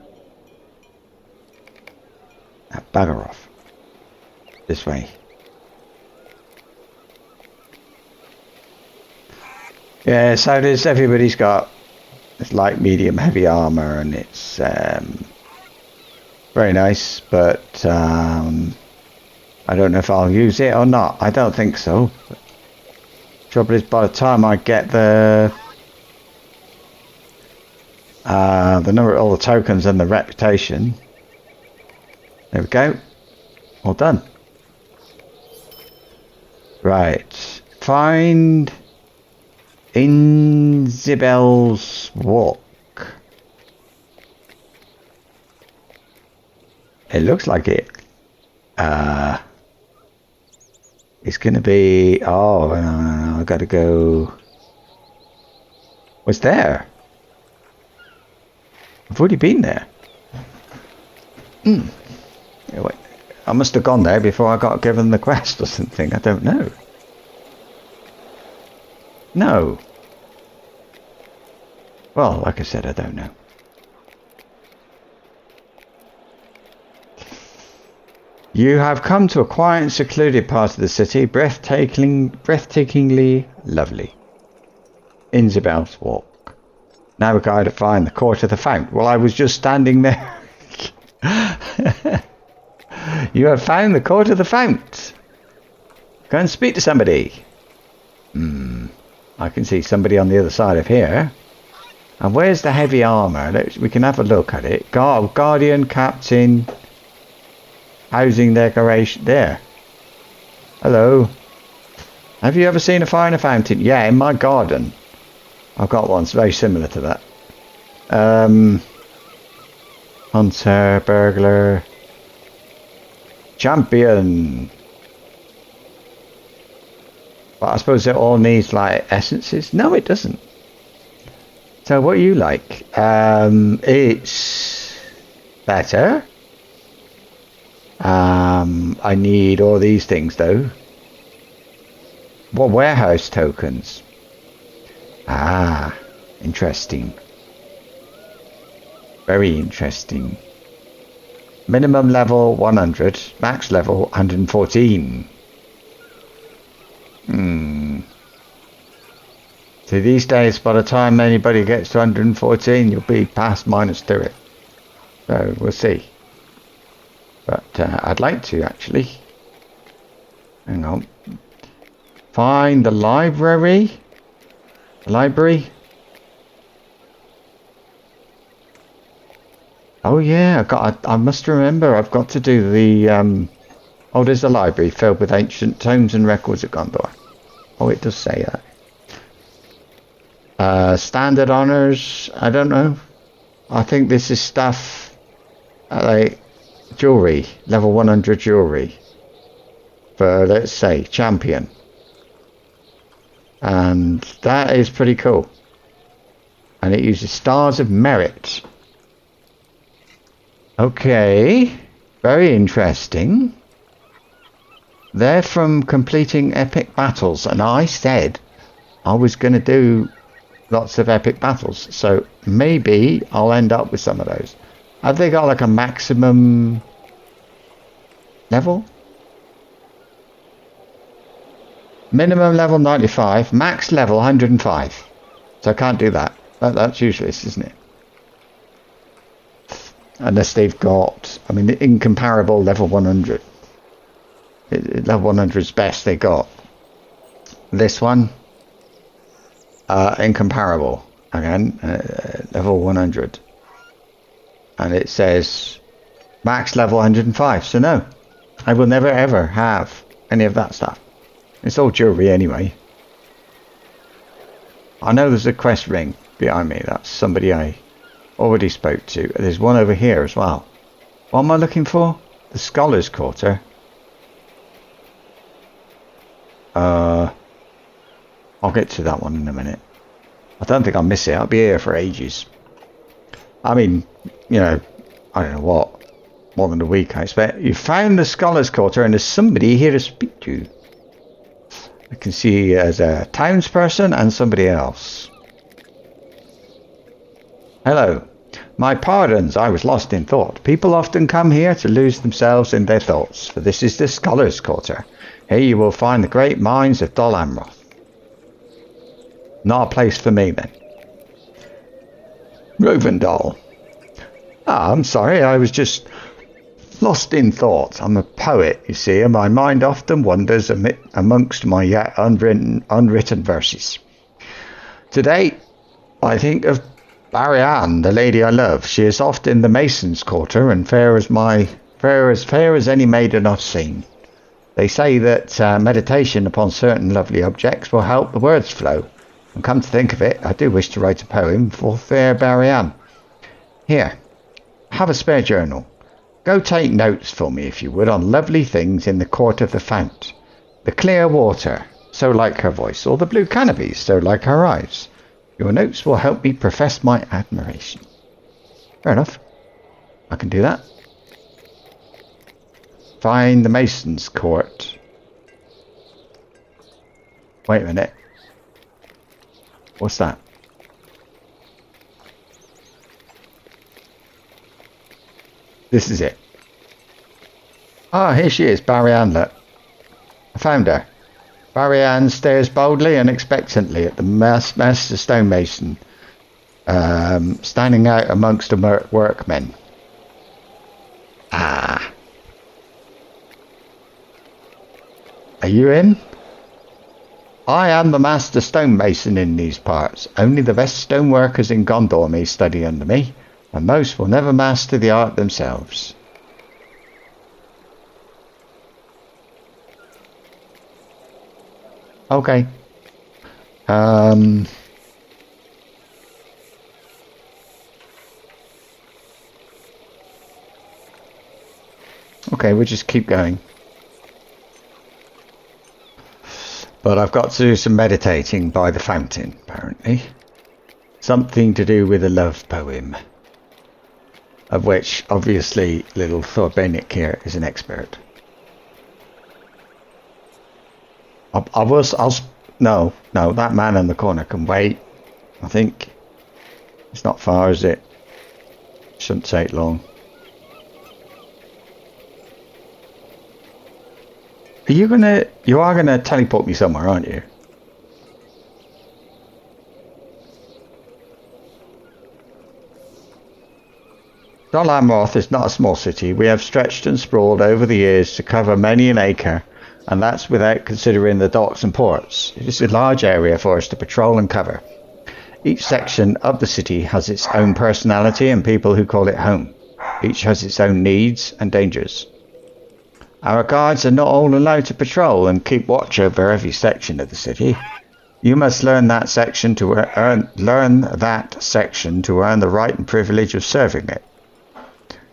[SPEAKER 1] Now bugger off. This way. Yeah, so everybody's got this light, medium, heavy armour, and it's very nice, but I don't know if I'll use it or not. I don't think so. But trouble is, by the time I get the number of all the tokens and the reputation, there we go, all done. Right, find Inzibel's walk. It looks like it. It's gonna be. Oh, I gotta go. What's there? I've already been there. Yeah, wait. I must have gone there before I got given the quest or something. I don't know. No. Well, like I said, I don't know. You have come to a quiet and secluded part of the city, breathtakingly lovely. Inzibel's walk. Now we're going to find the court of the Fount. Well, I was just standing there. You have found the court of the Fount. Go and speak to somebody. I can see somebody on the other side of here. And where's the heavy armour? We can have a look at it. Guardian, Captain, Housing Decoration. There. Hello. Have you ever seen a fire in a fountain? Yeah, in my garden. I've got one. It's very similar to that. Hunter, burglar, champion. But I suppose it all needs like essences. No, it doesn't. So what do you like? It's better. I need all these things though. What warehouse tokens? Ah, interesting. Very interesting. Minimum level 100, max level 114. So these days, by the time anybody gets to 114, you'll be past -3. So we'll see. But I'd like to actually. Hang on. Find the library. Oh yeah, I must remember. I've got to do the. Oh, there's a library filled with ancient tomes and records of Gondor. Oh, it does say that. Standard honors. I don't know. I think this is stuff like jewelry, level 100 jewelry for, let's say, champion. And that is pretty cool. And it uses stars of merit. Okay, very interesting. They're from completing epic battles, and I said I was going to do lots of epic battles, so maybe I'll end up with some of those. Have they got like a maximum level? Minimum level 95, max level 105. So I can't do that. That's useless, isn't it? Unless they've got, I mean, incomparable level 100. Level 100 is best they got. This one, incomparable. Again, level 100. And it says max level 105. So no, I will never ever have any of that stuff. It's all jewelry anyway. I know there's a quest ring behind me. That's somebody I already spoke to. There's one over here as well. What am I looking for? The Scholar's Quarter. I'll get to that one in a minute. I don't think I'll miss it. I'll be here for ages. I mean, you know, I don't know what. More than a week, I expect. You found the Scholar's Quarter and there's somebody here to speak to. I can see as a townsperson and somebody else. Hello. My pardons, I was lost in thought. People often come here to lose themselves in their thoughts, for this is the Scholar's Quarter. Here you will find the great minds of Dol Amroth. Not a place for me, then. Rovendal. Ah, I'm sorry, I was just lost in thought. I'm a poet, you see, and my mind often wanders amongst my yet unwritten verses. Today, I think of Barian, the lady I love. She is oft in the Mason's Quarter, and fair as any maiden I've seen. They say that meditation upon certain lovely objects will help the words flow. And come to think of it, I do wish to write a poem for fair Barian. Here, have a spare journal. Go take notes for me, if you would, on lovely things in the court of the fount. The clear water, so like her voice, or the blue canopies, so like her eyes. Your notes will help me profess my admiration. Fair enough. I can do that. Find the Mason's Court. Wait a minute. What's that? This is it. Ah, here she is, Barian, look. I found her. Barian stares boldly and expectantly at the master stonemason, standing out amongst the workmen. Ah. Are you in? I am the master stonemason in these parts. Only the best stoneworkers in Gondor may study under me, and most will never master the art themselves. Okay. Okay, we'll just keep going. But I've got to do some meditating by the fountain, apparently. Something to do with a love poem. of which obviously little Thordbeinik here is an expert. No, that man in the corner can wait. I think it's not far, is it? Shouldn't take long. You are gonna teleport me somewhere, aren't you? Dol Amroth is not a small city. We have stretched and sprawled over the years to cover many an acre, and that's without considering the docks and ports. It is a large area for us to patrol and cover. Each section of the city has its own personality and people who call it home. Each has its own needs and dangers. Our guards are not all allowed to patrol and keep watch over every section of the city. You must learn that section to earn the right and privilege of serving it.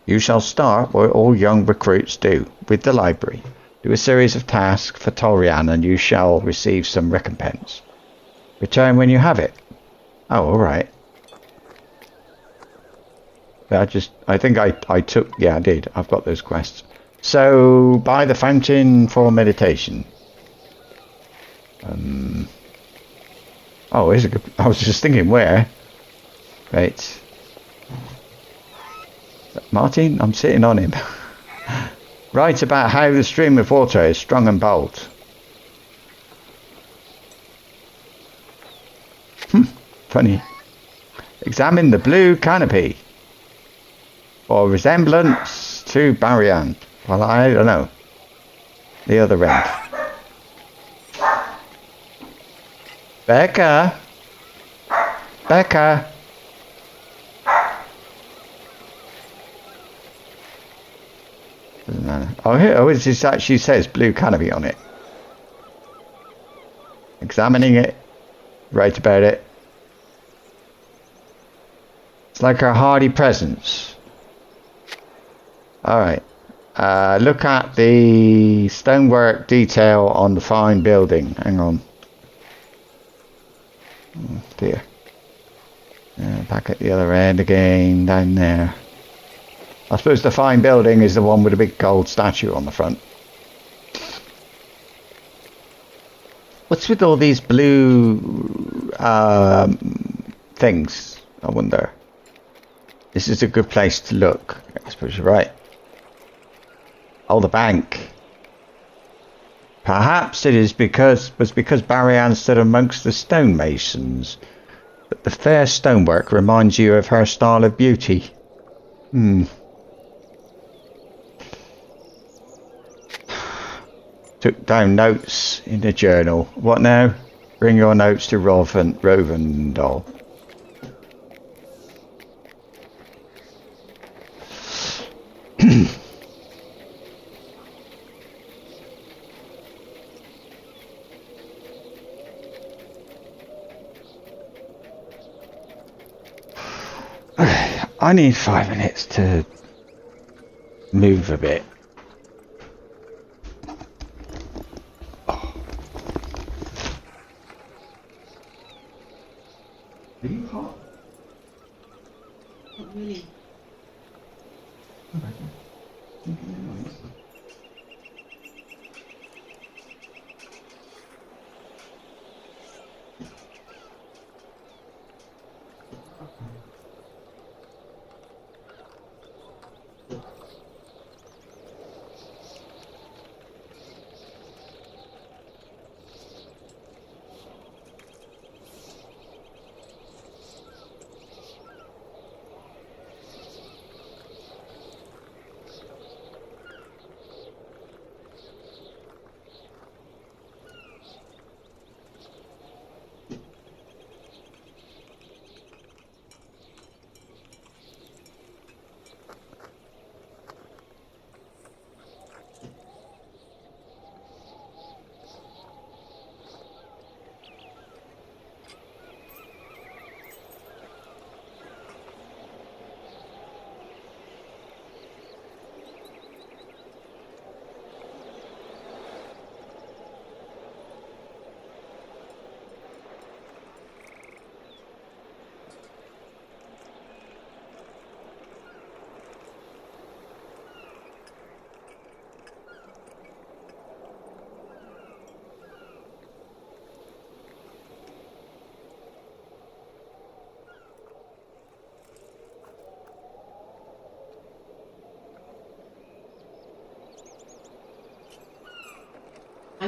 [SPEAKER 1] You shall start where all young recruits do, with the library. Do a series of tasks for Tolrian and you shall receive some recompense. Return when you have it. Oh, alright. I did. I've got those quests. So, by the fountain for meditation. Oh, here's a good... I was just thinking where. Right. Martin, I'm sitting on him. Write about how the stream of water is strong and bold. Funny. Examine the blue canopy. For resemblance to Barian. Well, I don't know. The other end. Becca! Becca! Doesn't matter. Oh, here, it actually says blue canopy on it. Examining it. Write about it. It's like a hardy presence. Alright. Look at the stonework detail on the fine building. Hang on. Oh dear. Back at the other end again, down there. I suppose the fine building is the one with a big gold statue on the front. What's with all these blue things, I wonder? This is a good place to look. I suppose you're right. Oh, the bank. Perhaps it was because Barian stood amongst the stonemasons. But the fair stonework reminds you of her style of beauty. Took down notes in the journal. What now? Bring your notes to Rovendal. I need 5 minutes to move a bit. Oh. Are you hot?
[SPEAKER 2] Not really.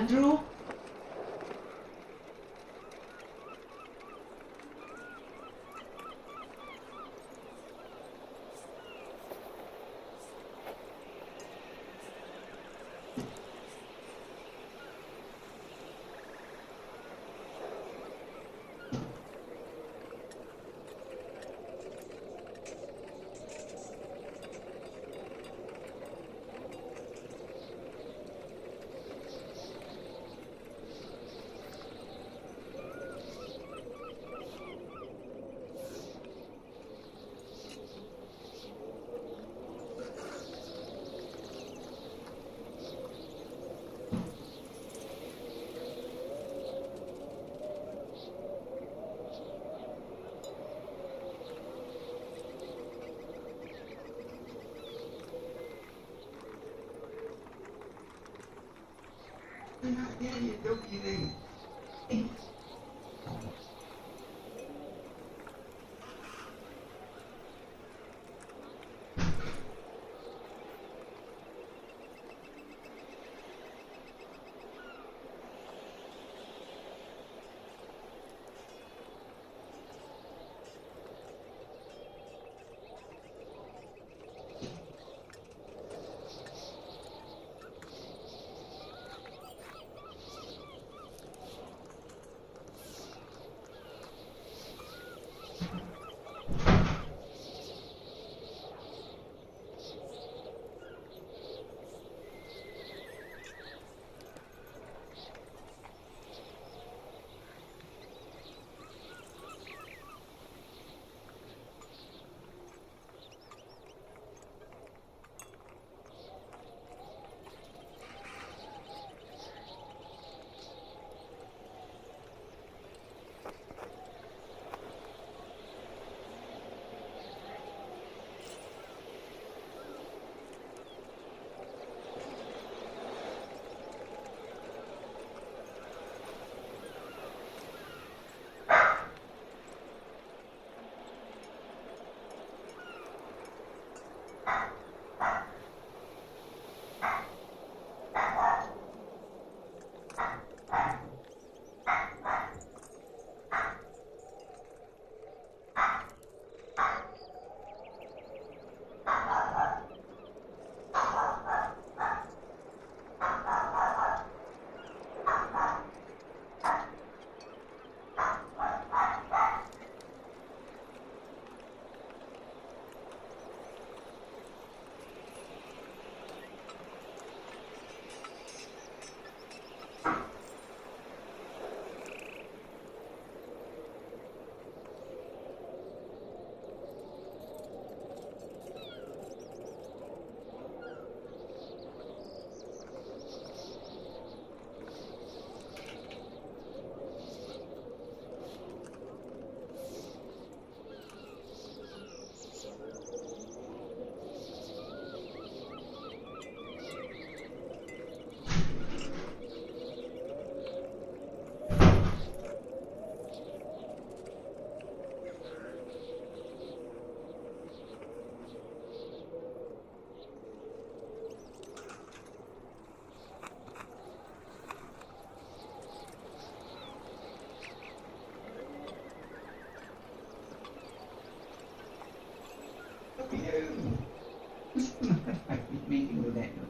[SPEAKER 2] Andrew? Meeting with Andrew.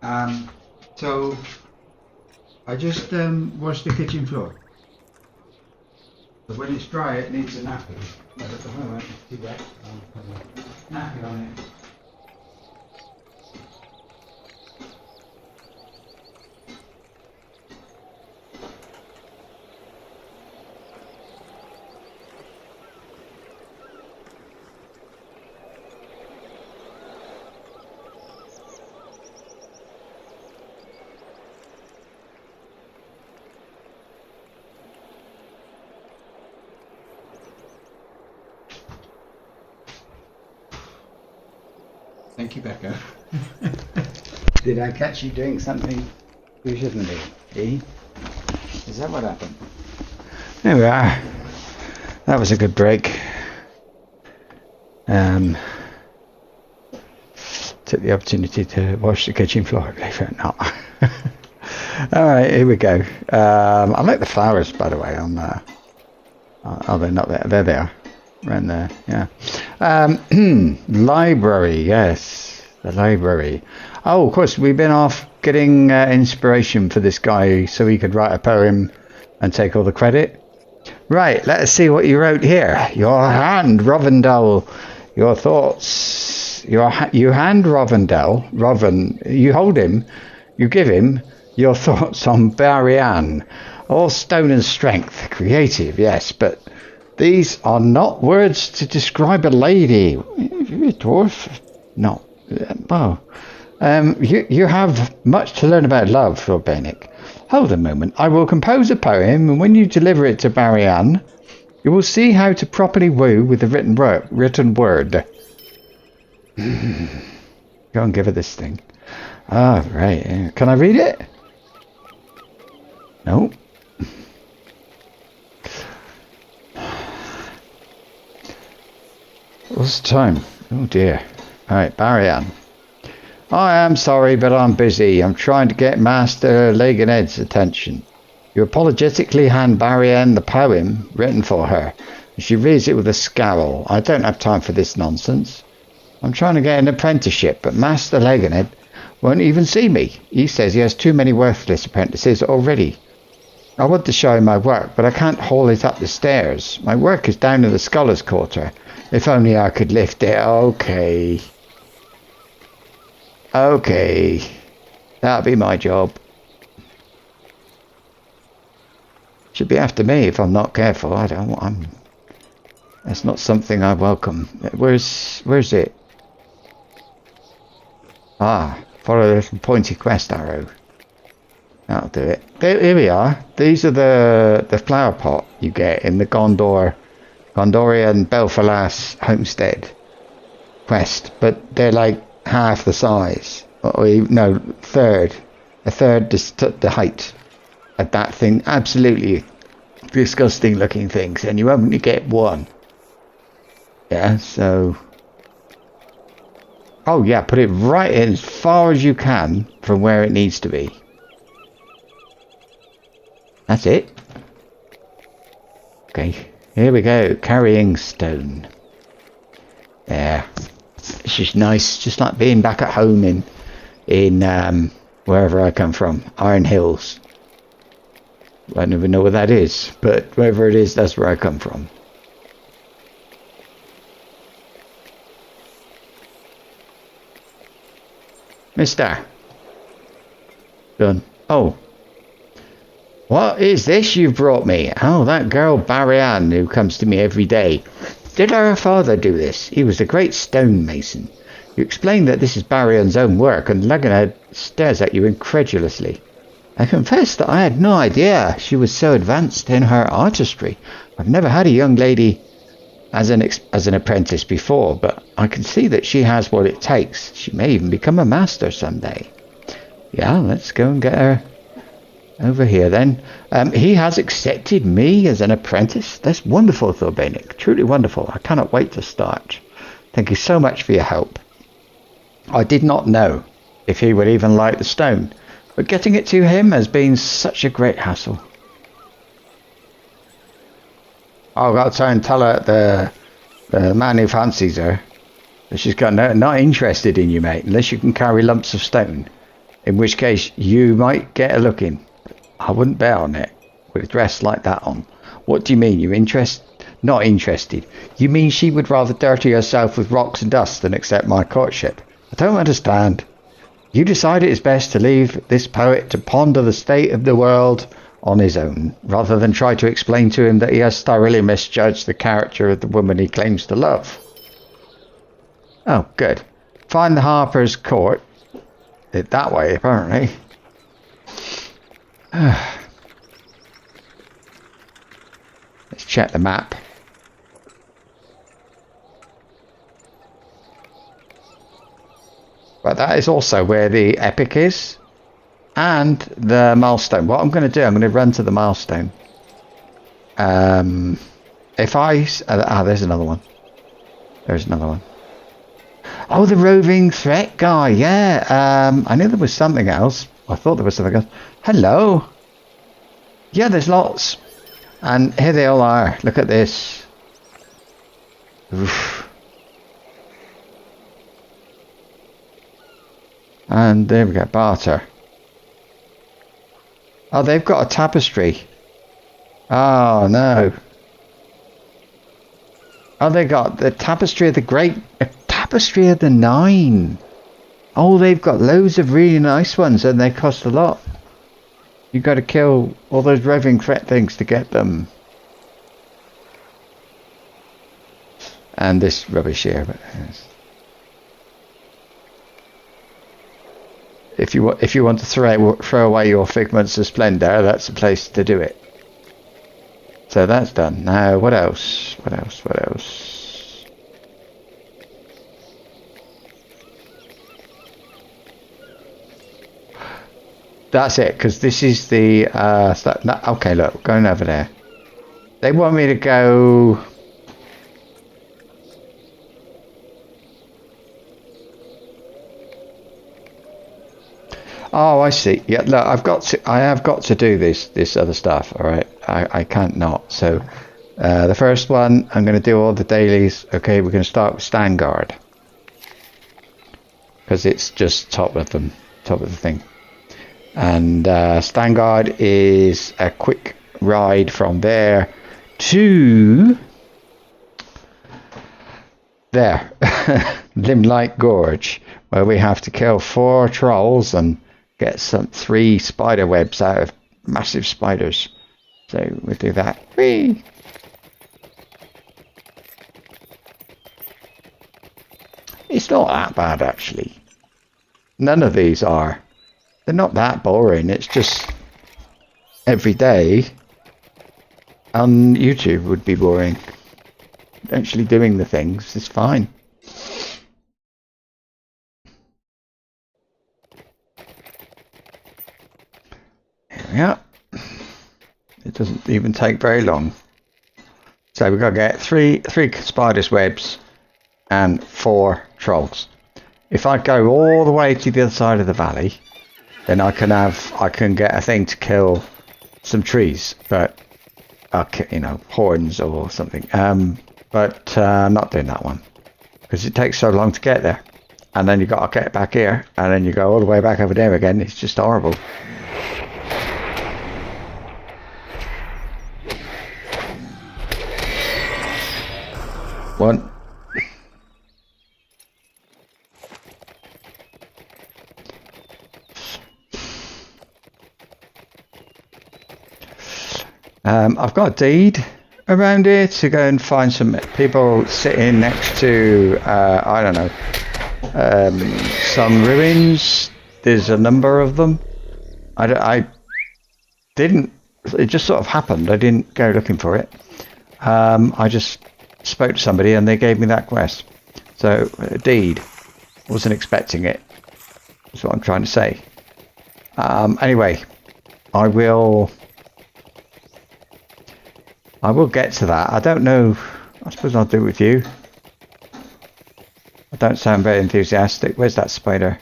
[SPEAKER 1] So I just washed the kitchen floor. But when it's dry, it needs a nappy. But at the moment, it's too wet. I'll put a nappy on it. Thank you, Becca. Did I catch you doing something you shouldn't do? Eh? Is that what happened? There we are. That was a good break. Took the opportunity to wash the kitchen floor, believe it or not. Alright, here we go. I like the flowers, by the way, on oh, they're not there. There they are. Around there, yeah. Library, yes. The library. Oh, of course, we've been off getting inspiration for this guy so he could write a poem and take all the credit. Right, let us see what you wrote here. Your hand, Rovendell. Your thoughts. You hand Rovendell. You hold him. You give him your thoughts on Barian. All stone and strength. Creative, yes, but these are not words to describe a lady. You're a dwarf? No. Well, you have much to learn about love, Thordbeinik. Hold a moment. I will compose a poem, and when you deliver it to Barian, you will see how to properly woo with the written word. Go and give her this thing. Ah, right. Can I read it? No. What's the time? Oh dear. Alright, Barian. I am sorry, but I'm busy. I'm trying to get Master Laganed's attention. You apologetically hand Barian the poem written for her. She reads it with a scowl. I don't have time for this nonsense. I'm trying to get an apprenticeship, but Master Laganed won't even see me. He says he has too many worthless apprentices already. I want to show him my work, but I can't haul it up the stairs. My work is down in the Scholars' Quarter. If only I could lift it. Okay. Okay. That'll be my job. Should be after me if I'm not careful. That's not something I welcome. Where's it? Ah, follow the pointy quest arrow. That'll do it. Here we are. These are the flower pot you get in the Gondorian Belfalas homestead quest, but they're like half the size, or no, a third the height of that thing. Absolutely disgusting looking things, and you only get one. Yeah, so oh yeah, put it right in as far as you can from where it needs to be. That's it. Okay, here we go. Carrying stone. There. It's just nice, just like being back at home in wherever I come from, Iron Hills. I don't even know what that is, but wherever it is, that's where I come from. Mister. Done. Oh. What is this you've brought me? Oh, that girl Barian who comes to me every day. Did her father do this? He was a great stonemason. You explain that this is Barian's own work, and Laganed stares at you incredulously. I confess that I had no idea she was so advanced in her artistry. I've never had a young lady as an apprentice before, but I can see that she has what it takes. She may even become a master someday. Yeah, let's go and get her over here then. He has accepted me as an apprentice. That's wonderful, Thordbeinik. Truly wonderful. I cannot wait to start. Thank you so much for your help. I did not know if he would even like the stone, but getting it to him has been such a great hassle. I've got to try and tell her the man who fancies her that she's got not interested in you, mate, unless you can carry lumps of stone. In which case, you might get a look in. I wouldn't bet on it with a dress like that on. What do you mean? Not interested. You mean she would rather dirty herself with rocks and dust than accept my courtship? I don't understand. You decide it is best to leave this poet to ponder the state of the world on his own, rather than try to explain to him that he has thoroughly misjudged the character of the woman he claims to love. Oh, good. Find the Harper's Court. It that way, apparently. Let's check the map. But that is also where the epic is. And the milestone. What I'm going to do, I'm going to run to the milestone. If I... there's another one. There's another one. Oh, the roving threat guy. Yeah. I knew there was something else. I thought there was something else. Hello. Yeah, there's lots. And here they all are. Look at this. Oof. And there we go. Barter. Oh, they've got a tapestry. Oh, no. Oh, they got the tapestry of the great... Tapestry of the Nine. Oh, they've got loads of really nice ones and they cost a lot. You've got to kill all those roving threat things to get them. And this rubbish here. But if you want to throw away your figments of splendor, that's the place to do it. So that's done. Now, what else? What else? What else? That's it, because this is the okay, look, going over there. They want me to go. Oh, I see. Yeah, look, I have got to do this other stuff. All right, I can't not. So, the first one, I'm going to do all the dailies. Okay, we're going to start with Stand Guard because it's just top of the thing. And Stand Guard is a quick ride from there to there, Limelight Gorge, where we have to kill 4 trolls and get 3 spider webs out of massive spiders. So we'll do that. Whee! It's not that bad, actually. None of these are. They're not that boring. It's just every day on YouTube would be boring. Actually doing the things is fine. Here we are. It doesn't even take very long. So we've got to get three spiders webs and 4 trolls. If I go all the way to the other side of the valley, then I can get a thing to kill some trees, but horns or something. But I'm not doing that one because it takes so long to get there, and then you got to get back here, and then you go all the way back over there again. It's just horrible. One. I've got a deed around here to go and find some people sitting next to, I don't know, some ruins. There's a number of them. I didn't, it just sort of happened. I didn't go looking for it. I just spoke to somebody and they gave me that quest. So, a deed. Wasn't expecting it. That's what I'm trying to say. Anyway, I will get to that. I don't know. I suppose I'll do it with you. I don't sound very enthusiastic. Where's that spider?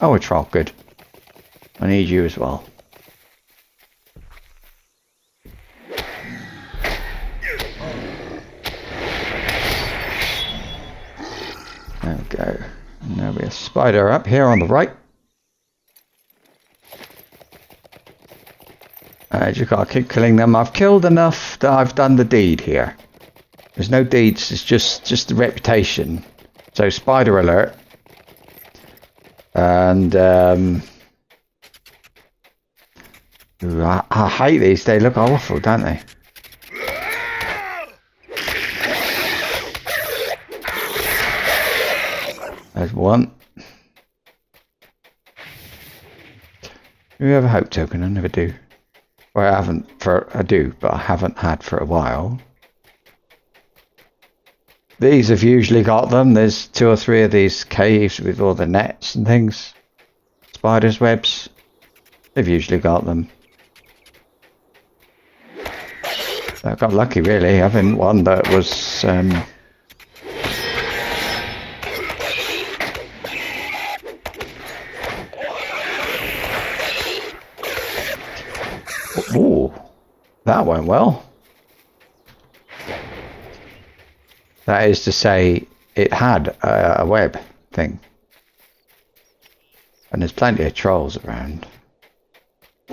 [SPEAKER 1] Oh, a troll. Good. I need you as well. spider up here on the right. I just gotta keep killing them. I've killed enough that I've done the deed here. There's no deeds, it's just the reputation. So spider alert. And ooh, I hate these, they look awful, don't they? There's one. Do we have a hope token? I never do. Well, I haven't I do, but I haven't had for a while. These have usually got them. There's 2 or 3 of these caves with all the nets and things. Spiders' webs. They've usually got them. I got lucky really, having one that was ooh, that went well. That is to say, it had a web thing. And there's plenty of trolls around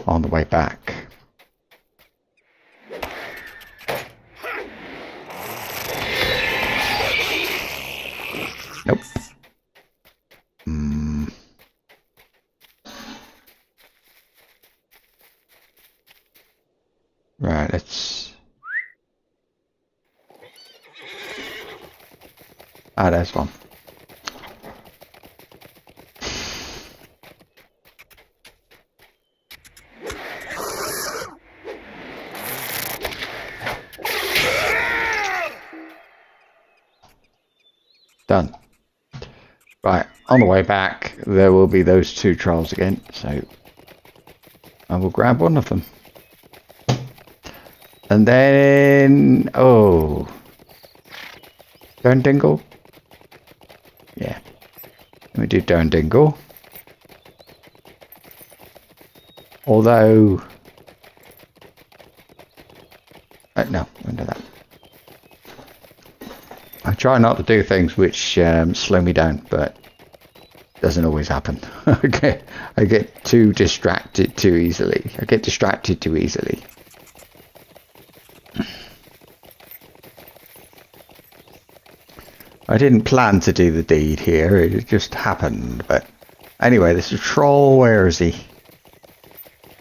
[SPEAKER 1] on the way back. Nope. Right, let's... Ah, there's one. Done. Right, on the way back, there will be those 2 trolls again, so I will grab one of them. And then, oh, Dundingle. Yeah, let me do Dundingle. Although, no, I'll do that. I try not to do things which slow me down, but it doesn't always happen. I get too distracted too easily. I get distracted too easily. I didn't plan to do the deed here, it just happened, but anyway, this is a troll. Where is he?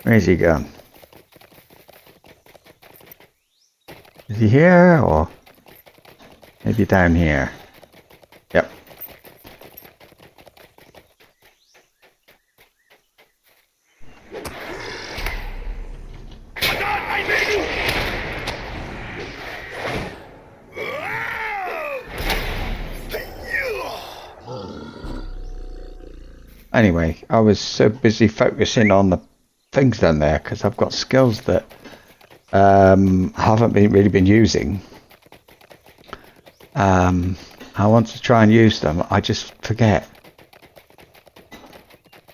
[SPEAKER 1] Where's he gone? Is he here, or maybe down here? Yep. Anyway, I was so busy focusing on the things down there because I've got skills that haven't really been using. I want to try and use them. I just forget.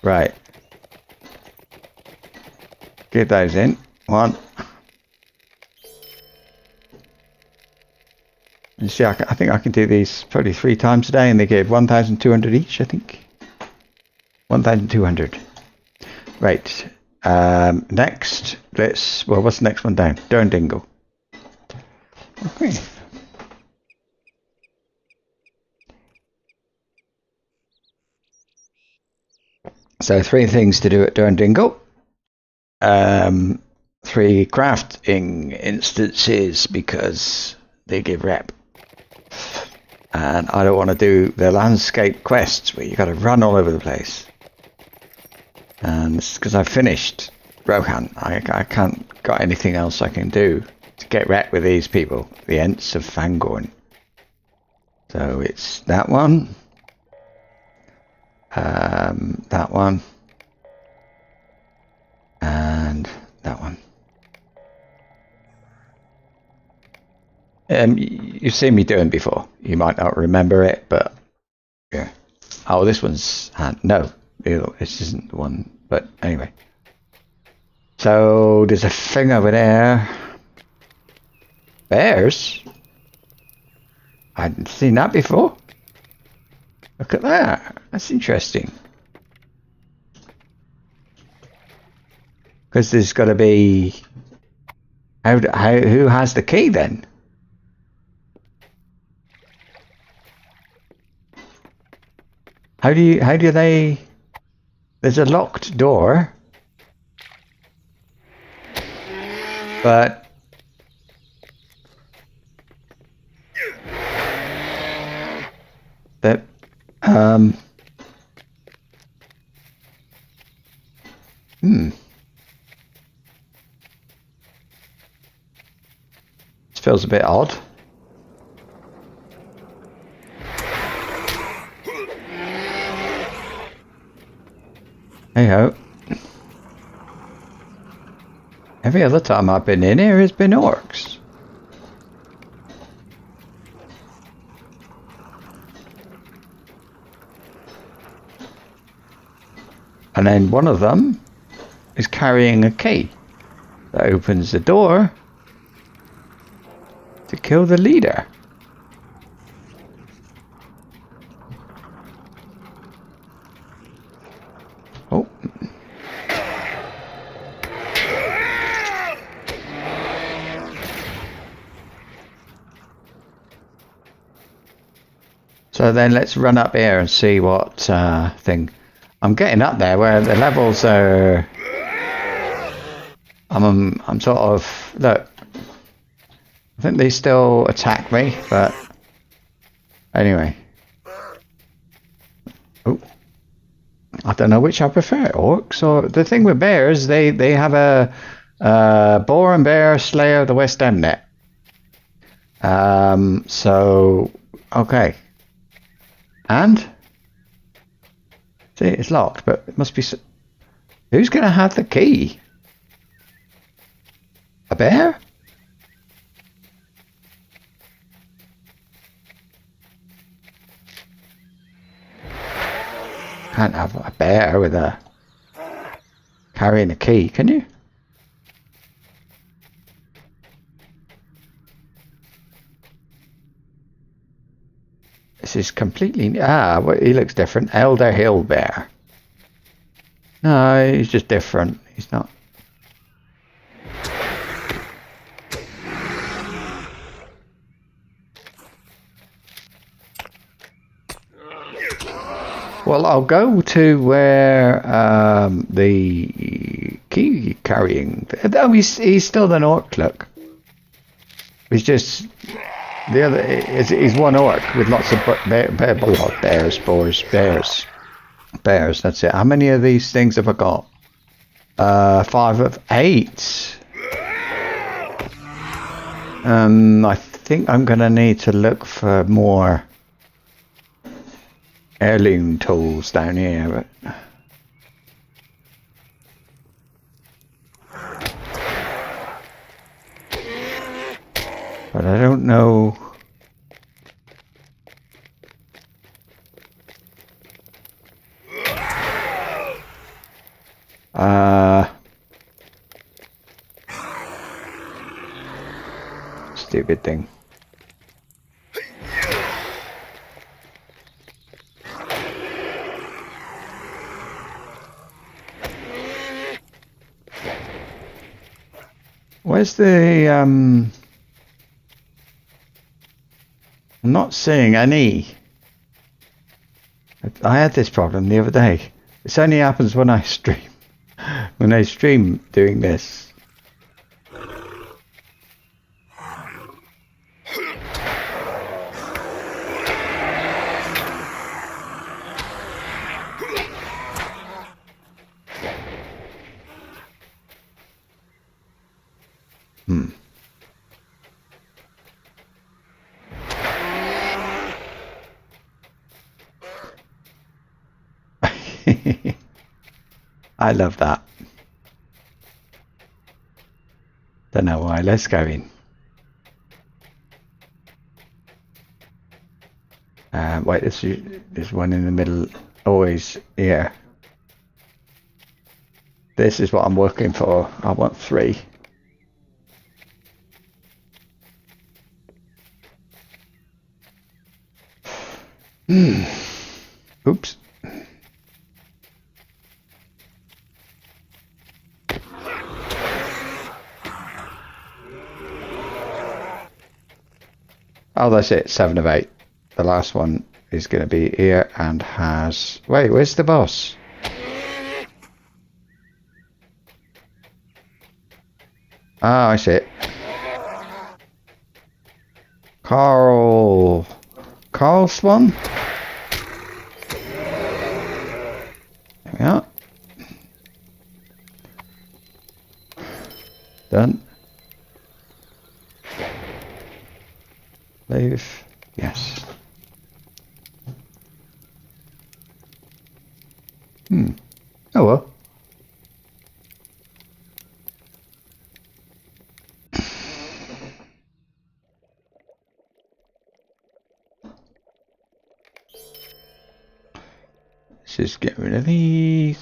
[SPEAKER 1] Right. Get those in. 1. You see, I think I can do these probably 3 times a day, and they give 1,200 each, I think. 1,200. Right. Next, well, what's the next one down? Dundingle. Okay. So 3 things to do at Dundingle. 3 crafting instances because they give rep. And I don't want to do the landscape quests where you got to run all over the place. And this is because I've finished Rohan. I can't got anything else I can do to get wrecked with these people, the Ents of Fangorn. So it's that one, that one, and that one. You've seen me doing before. You might not remember it, but yeah. Oh, this one's no, this isn't the one. But anyway, so there's a thing over there. Bears? I hadn't seen that before. Look at that. That's interesting. Because there's got to be... who has the key then? How do they... There's a locked door. But... That... This feels a bit odd. Hey ho. Every other time I've been in here has been orcs. And then one of them is carrying a key that opens the door to kill the leader. Oh. So then let's run up here and see what thing. I'm getting up there where the levels are. I'm sort of, look. I think they still attack me, but anyway. Oh, I don't know which I prefer, orcs or the thing with bears. They have a boar and bear slayer of the West End net. So okay, and see it's locked, but it must be. Who's gonna have the key? A bear? Can't have a bear with a carrying a key, can you? This is completely well, he looks different. Elder Hill Bear. No, he's just different. He's not. Well, I'll go to where the key carrying. Oh, he's still an orc. Look, he's just the other. He's one orc with lots of bears, boars, bears. That's it. How many of these things have I got? 5 of 8. I think I'm gonna need to look for more heirloom tools down here, but I don't know. Stupid thing. Where's the I'm not seeing any. I had this problem the other day. This only happens when I stream. When I stream doing this. I love that. Don't know why. Let's go in. Wait, there's one in the middle. Always here. This is what I'm working for. I want 3. Oops. Oh, that's it. 7 of 8. The last one is going to be here and has... Wait, where's the boss? Ah, I see it. Carl Swan? There we are. Done. Leave. Yes. Oh well. Let's just get rid of these.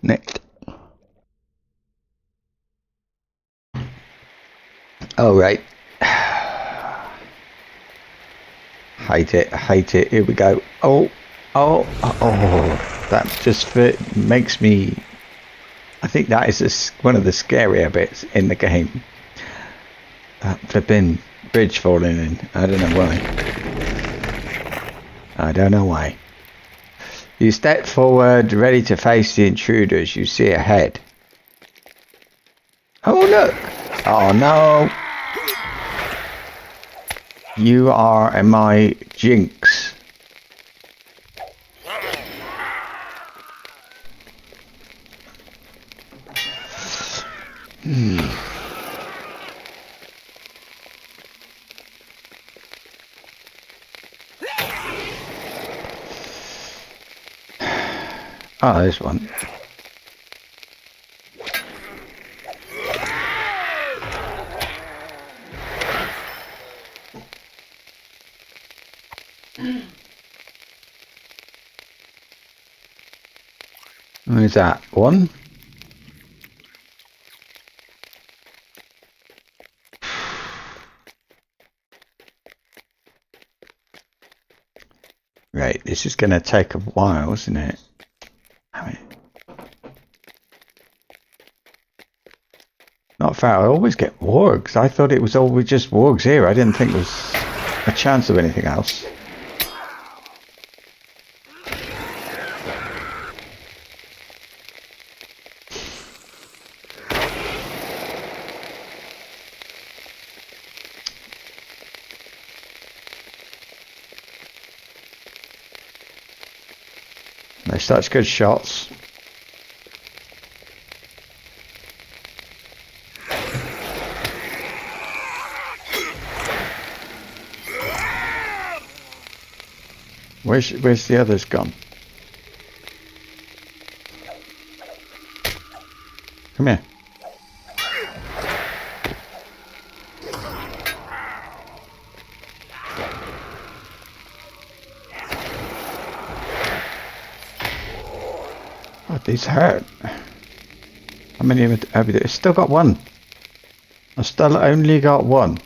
[SPEAKER 1] Next. Oh, right. Hate it, hate it. Here we go. Oh. That just makes me... I think that is one of the scarier bits in the game. That flipping bridge falling in. I don't know why. I don't know why. You step forward, ready to face the intruders you see ahead. Oh, look. Oh, no. You are my jinx. Oh, there's one. Where's that? One? Right, this is going to take a while, isn't it? Not fair, I always get wargs. I thought it was always just wargs here. I didn't think there was a chance of anything else. They're such good shots. Where's the others gone? Come here. Oh, these hurt. How many have you? It's still got one. I still only got one.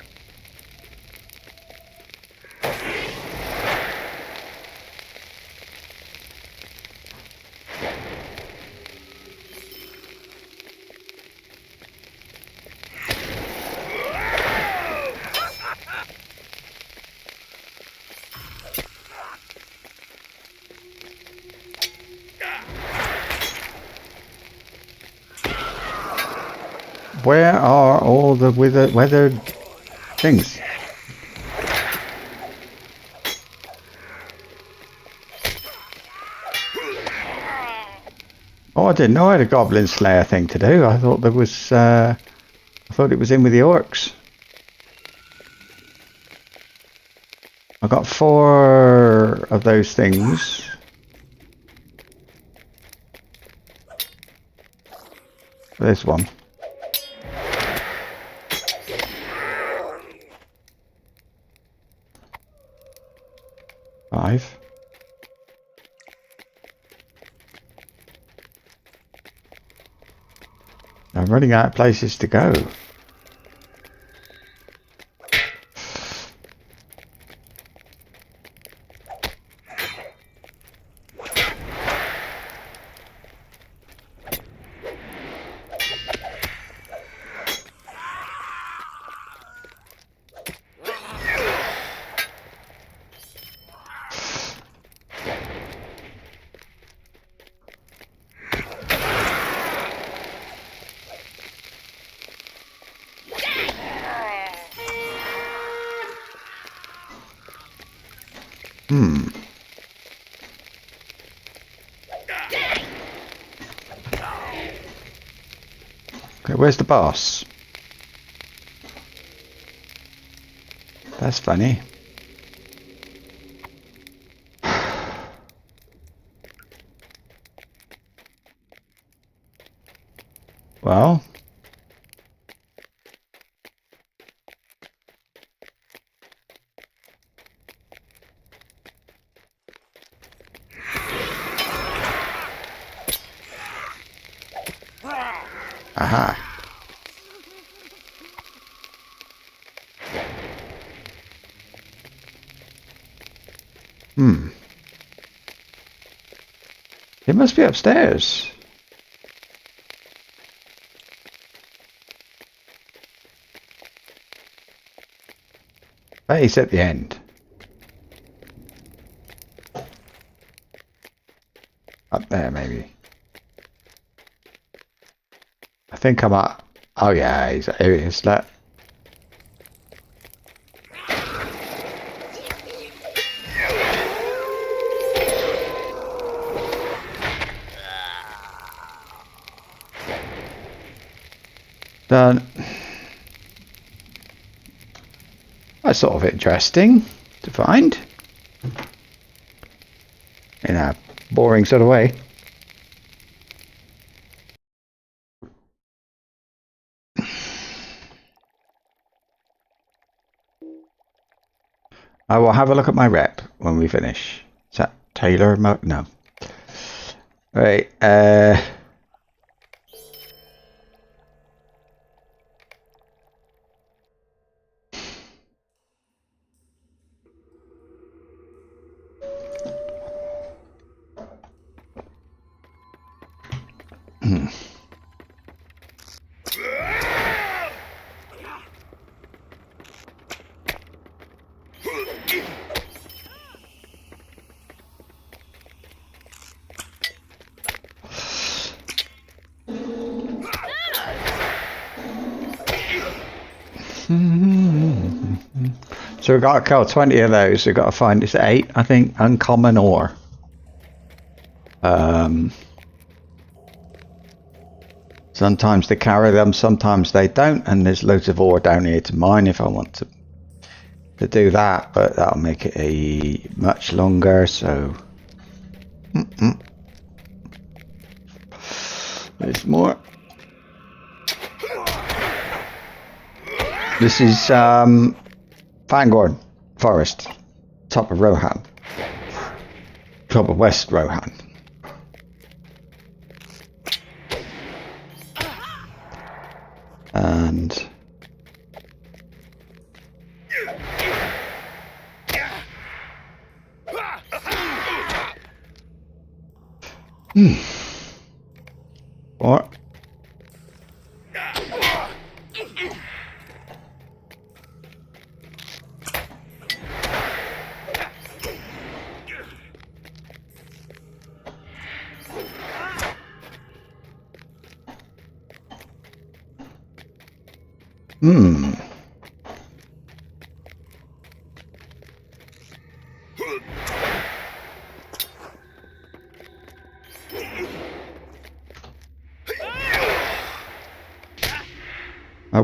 [SPEAKER 1] Where are all the weathered things? Oh, I didn't know I had a Goblin Slayer thing to do. I thought there was. I thought it was in with the orcs. I got 4 of those things. There's one. 5. I'm running out of places to go. Hmm. Okay, where's the boss? That's funny. Well. Aha. Hmm. It must be upstairs. Hey, he's at the end. Up there, maybe. I think I'm at... Oh, yeah, here he is. That. Done. That's sort of interesting to find. In a boring sort of way. I will have a look at my rep when we finish. Is that Taylor? No. Right. So we've got to kill 20 of those. We've got to find, it's 8, I think, uncommon ore. Sometimes they carry them, sometimes they don't, and there's loads of ore down here to mine if I want to do that, but that'll make it a much longer, so... There's more. This is Fangorn Forest, top of Rohan, top of West Rohan. And what?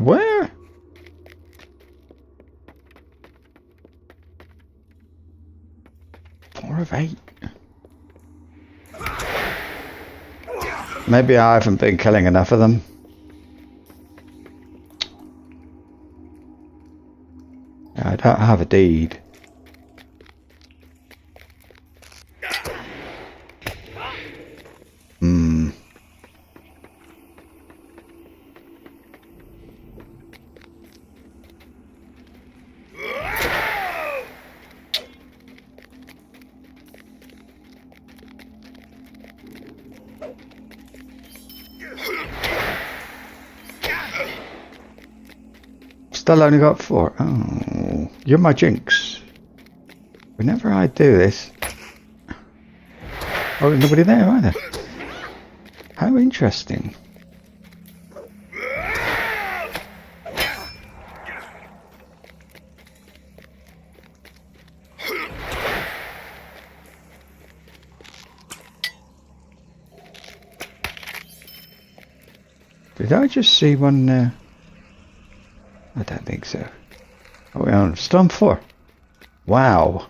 [SPEAKER 1] Where? Four of 8. Maybe I haven't been killing enough of them. I don't have a deed. Still only got 4. Oh, you're my jinx. Whenever I do this... Oh, there's nobody there either. How interesting. Did I just see one there? I don't think so. Oh, we're on storm 4. Wow.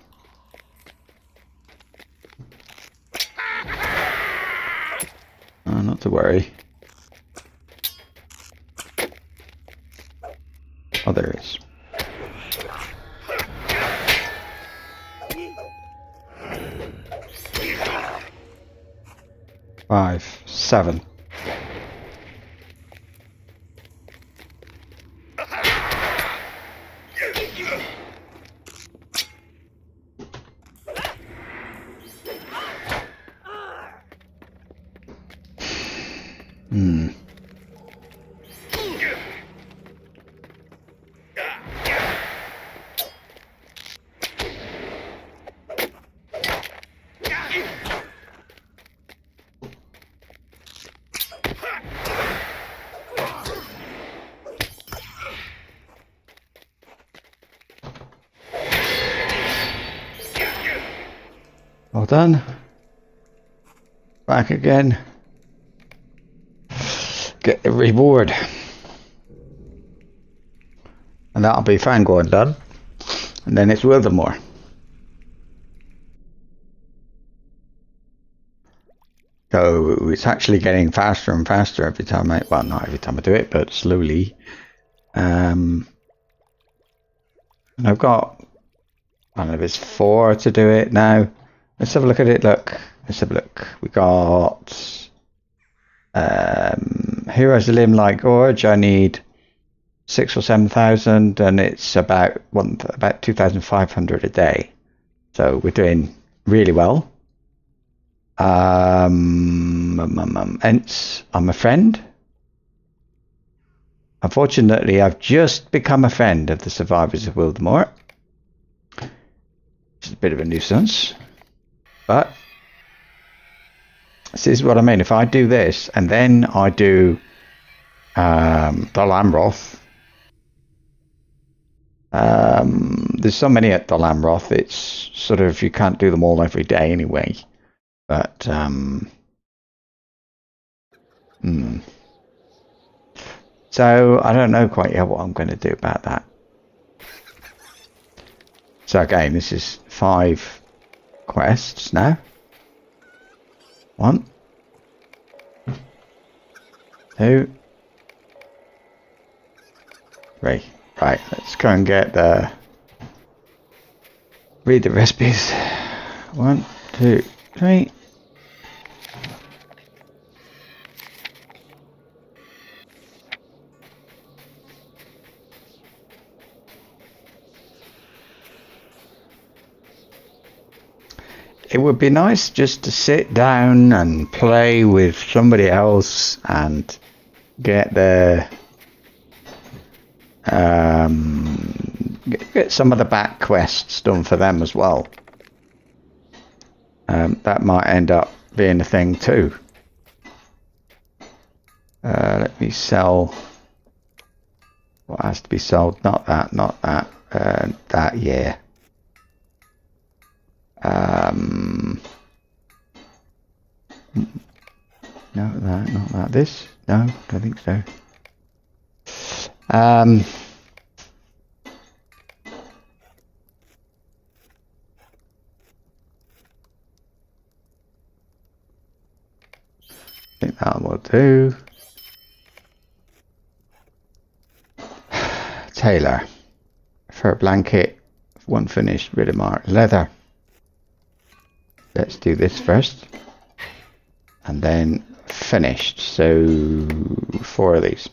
[SPEAKER 1] Oh, not to worry. Oh, there is. Five, 7. Well done. Back again. Get the reward. And that'll be Fangorn done. And then it's Wildermore. So it's actually getting faster and faster every time well, not every time I do it, but slowly. And I've got, I don't know if it's 4 to do it now. Let's have a look at it. Look, let's have a look. We got Heroes of Limb like Gorge. I need 6,000 or 7,000, and it's about 2,500 a day. So we're doing really well. Hence, I'm a friend. Unfortunately, I've just become a friend of the survivors of Wildermore. It's a bit of a nuisance. But this is what I mean. If I do this and then I do the Lamroth, there's so many at the Lamroth, it's sort of, you can't do them all every day anyway. But so I don't know quite yet what I'm going to do about that. So again, this is 5 quests now. 1, 2, 3. Right, let's go and get read the recipes. 1, 2, 3. It would be nice just to sit down and play with somebody else and get the get some of the back quests done for them as well. That might end up being a thing too. Let me sell what has to be sold. Not that, not that. That, yeah. No, that, not that. This? No, don't think so. I think that will do. Tailor. Fur blanket. 1 finished. Riddermark. Leather. Let's do this first. And then finished. So 4 of these.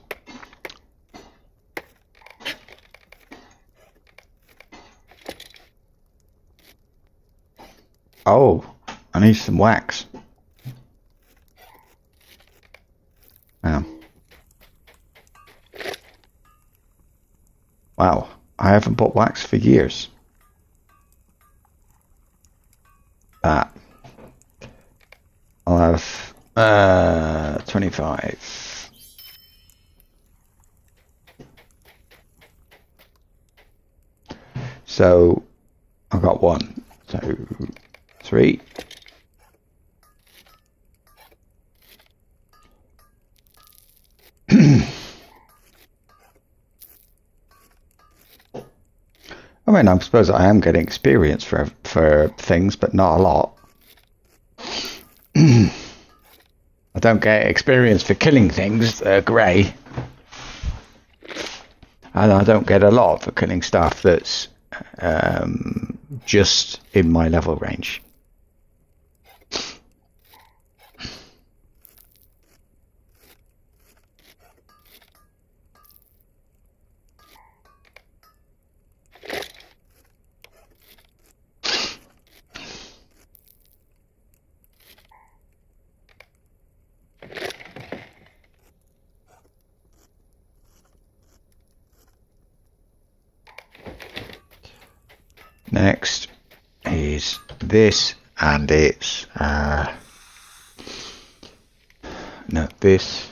[SPEAKER 1] Oh, I need some wax. Wow, I haven't bought wax for years. That. I'll have 25. So I've got 1. So 3. I mean, I suppose I am getting experience for things, but not a lot. I don't get experience for killing things that are grey. And I don't get a lot for killing stuff that's just in my level range. Next is this, and it's no, this.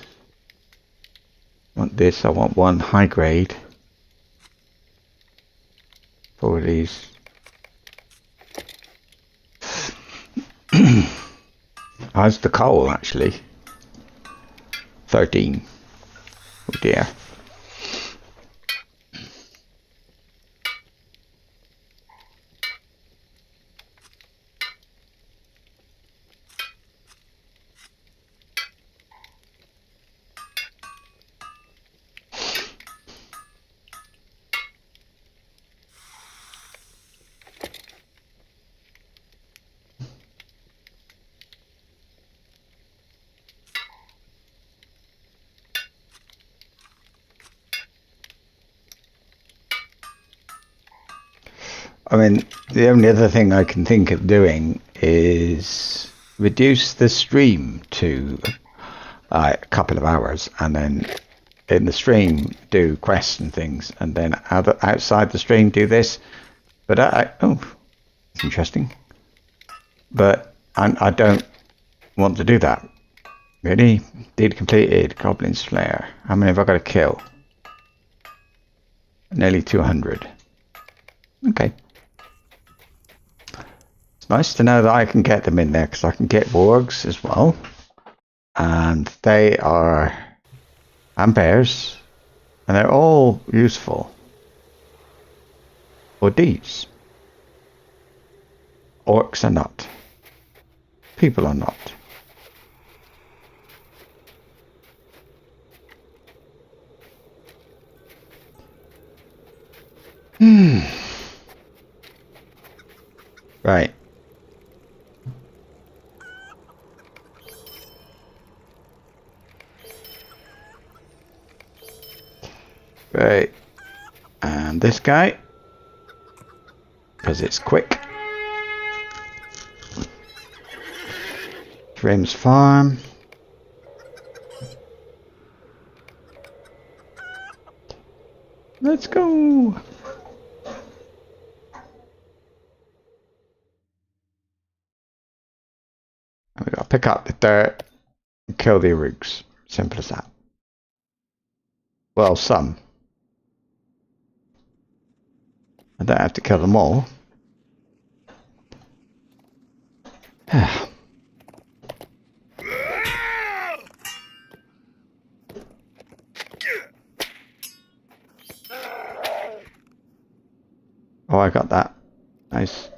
[SPEAKER 1] I want this. I want one high grade for these. How's the coal actually? 13. Oh dear. I mean, the only other thing I can think of doing is reduce the stream to a couple of hours, and then in the stream do quests and things, and then outside the stream do this. But oh, it's interesting. But I don't want to do that. Really? Deed completed. Goblin Slayer. How many have I got to kill? Nearly 200. Okay. It's nice to know that I can get them in there, because I can get wargs as well. And they are... and bears. And they're all useful for deeds. Orcs are not. People are not. Right. Right. And this guy, because it's quick. Trim's farm. Let's go. We gotta pick up the dirt and kill the rooks. Simple as that. Well, some. I don't have to kill them all. Oh, I got that. Nice.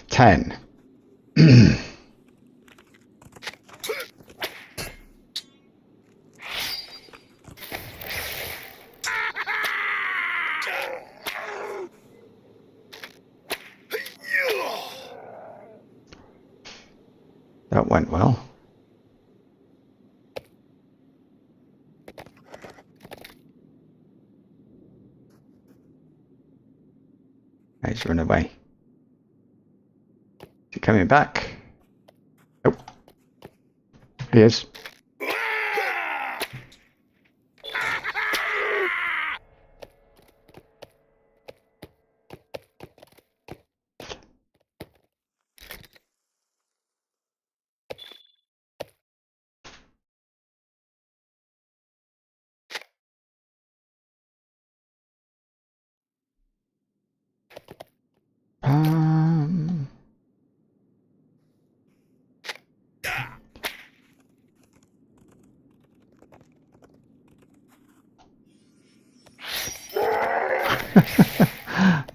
[SPEAKER 1] 10. That went well. He's run away. Is he coming back? Nope. He is.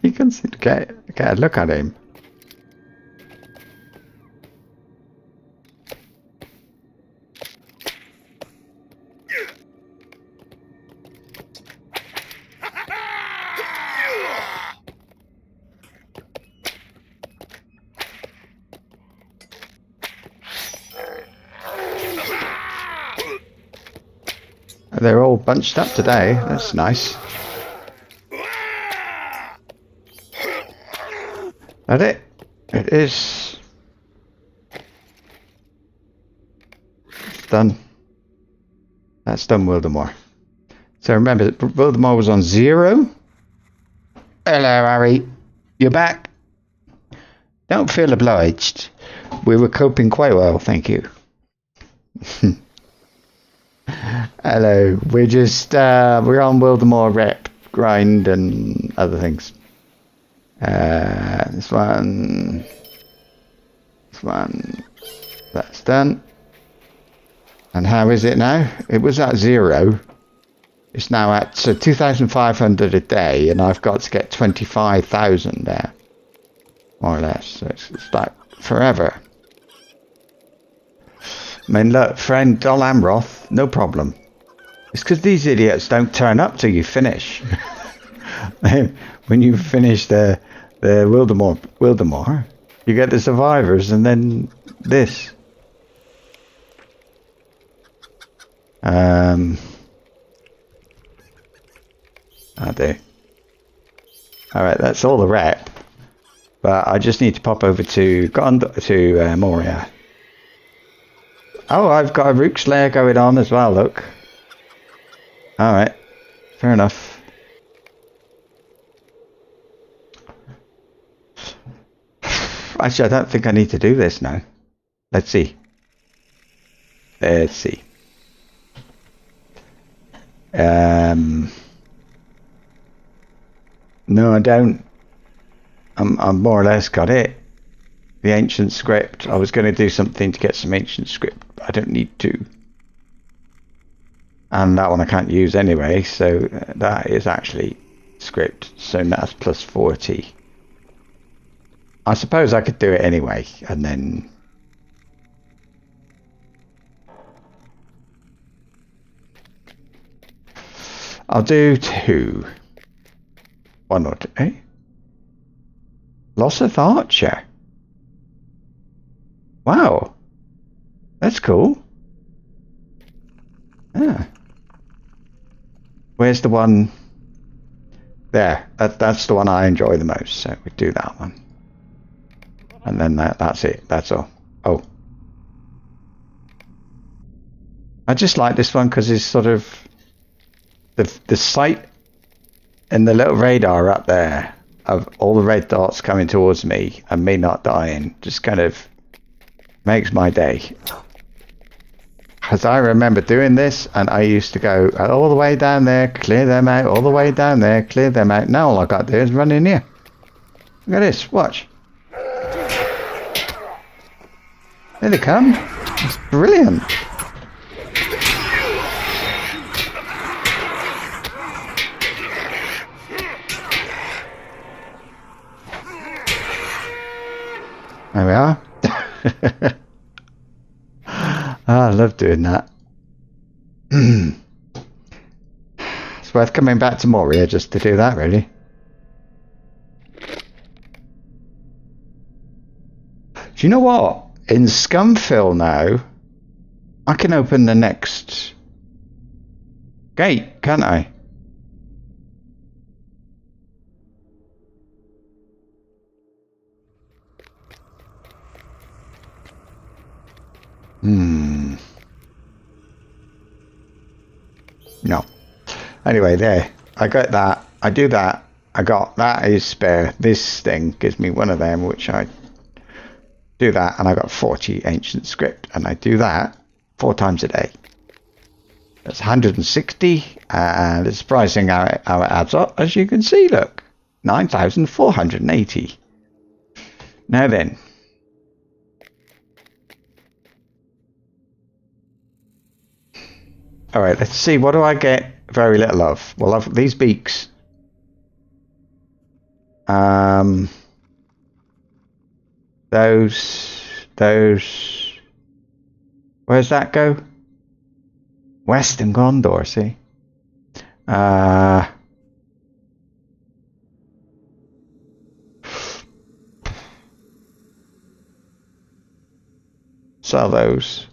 [SPEAKER 1] You can see, get a look at him. They're all bunched up today. That's nice. That it? It is. It's done. That's done, Wildemore. So remember, Wildemore was on 0. Hello, Harry. You're back. Don't feel obliged. We were coping quite well, thank you. Hello. We're just we're on Wildemore rep, grind, and other things. This one, that's done. And how is it now? It was at 0. It's now at 2,500 a day, and I've got to get 25,000 there, more or less. So it's like forever. I mean, look, friend Dol Amroth, no problem. It's because these idiots don't turn up till you finish. When you finish the Wildemore, you get the survivors, and then this. I do. Alright, that's all the rep. But I just need to pop over to Gondor, to Moria. Oh, I've got a Rook Slayer going on as well, look. Alright, fair enough. Actually, I don't think I need to do this now. Let's see. Let's see. No, I don't. I'm more or less got it. The ancient script. I was going to do something to get some ancient script, but I don't need to. And that one I can't use anyway, so that is actually script. So that's plus 40. I suppose I could do it anyway, and then... I'll do 2. 1 or 2, eh? Losseth Archer. Wow. That's cool. Ah. Where's the one? There. That's the one I enjoy the most, so we do that one. And then that's it. That's all. Oh. I just like this one because it's sort of... The sight and the little radar up there of all the red dots coming towards me and me not dying just kind of makes my day. Because I remember doing this and I used to go all the way down there, clear them out, all the way down there, clear them out. Now all I got to do is run in here. Look at this, watch. There they come. It's brilliant. There we are. I love doing that. It's worth coming back to Moria just to do that, really. Do you know what? In Scumfill now, I can open the next gate, can't I? No. Anyway, there. I got that. I do that. I got that is spare. This thing gives me one of them, which I do that, and I got 40 ancient script, and I do that 4 times a day. That's 160, and it's surprising how it adds up. As you can see, look, 9,480. Now then. Alright, let's see, what do I get very little of? Well, I've these beaks. Those. Where's that go? Western Gondor, see? Sell those.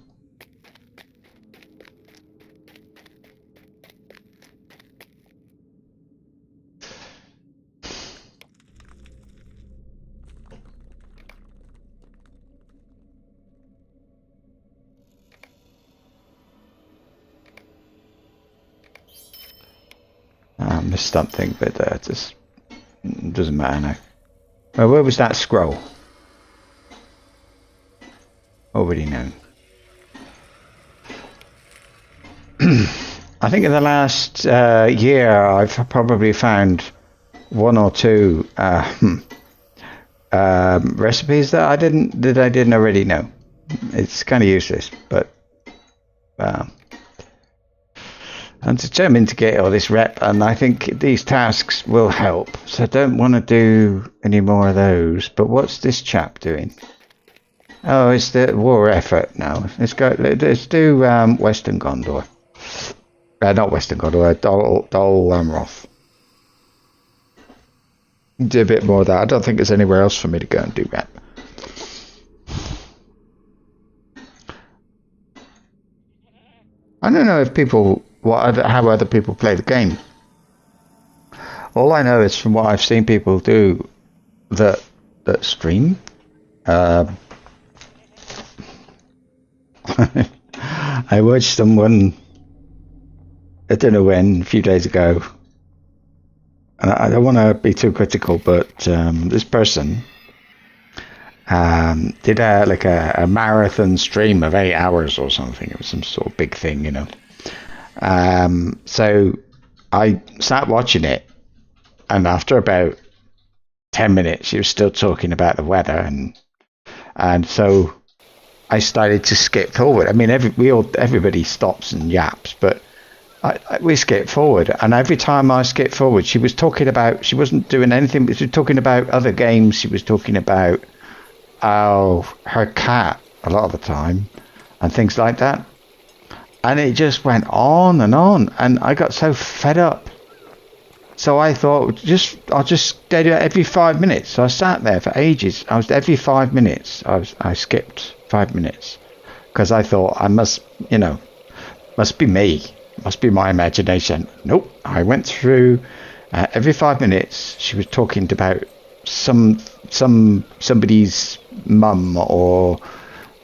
[SPEAKER 1] I missed something, but it just doesn't matter now. Well, where was that scroll? Already known. I think in the last year I've probably found one or two recipes that I didn't already know. It's kind of useless, but I'm determined to get all this rep, and I think these tasks will help. So I don't want to do any more of those. But what's this chap doing? Oh, it's the war effort now. Let's do Western Gondor. Not Western Gondor, Dol Amroth. Do a bit more of that. I don't think there's anywhere else for me to go and do that. I don't know if people, how other people play the game. All I know is from what I've seen people do that stream. I watched someone, I don't know when, a few days ago, and I don't want to be too critical, but this person did a marathon stream of 8 hours or something. It was some sort of big thing, you know. So I sat watching it, and after about 10 minutes, she was still talking about the weather, and so I started to skip forward. I mean, everybody stops and yaps, but we skipped forward, and every time I skipped forward, she was talking about. She wasn't doing anything, but she was talking about other games. She was talking about her cat a lot of the time, and things like that. And it just went on, and I got so fed up. So I thought, I'll just do it every 5 minutes. So I sat there for ages. Every 5 minutes. I skipped 5 minutes because I thought must be me, must be my imagination. Nope. I went through every 5 minutes. She was talking about somebody's mum or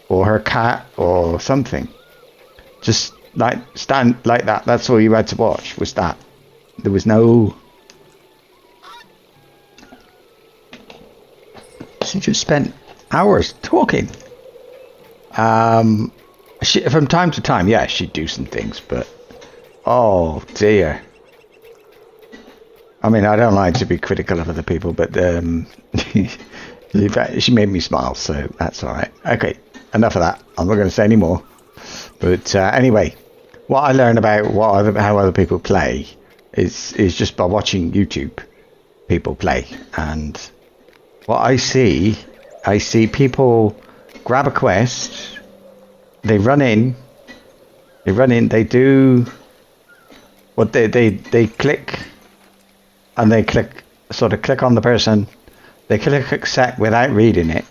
[SPEAKER 1] her cat or something. Just stand like that. That's all you had to watch was that. There was no. She just spent hours talking. From time to time, yeah, she'd do some things, but oh dear. I mean, I don't like to be critical of other people, but she made me smile, so that's all right. Okay, enough of that. I'm not going to say any more. But anyway, what I learn about how other people play is just by watching YouTube people play, and what I see people grab a quest, they run in, they do what they click, and they click on the person, they click accept without reading it,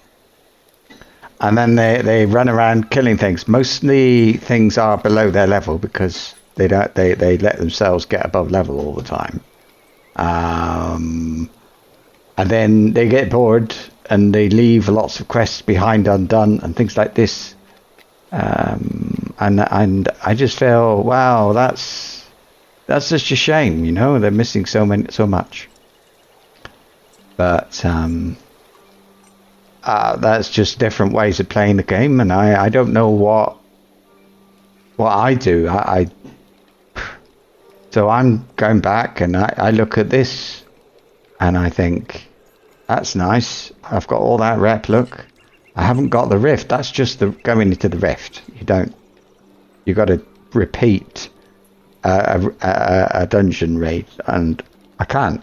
[SPEAKER 1] and then they run around killing things. Mostly things are below their level because they let themselves get above level all the time. And then they get bored and they leave lots of quests behind undone and things like this. And I just feel, wow, that's such a shame, you know. They're missing so much. But that's just different ways of playing the game, and I don't know what I do. So I'm going back and I look at this and I think, that's nice. I've got all that rep, look. I haven't got the rift. That's just going into the rift. You got to repeat a dungeon raid, and I can't.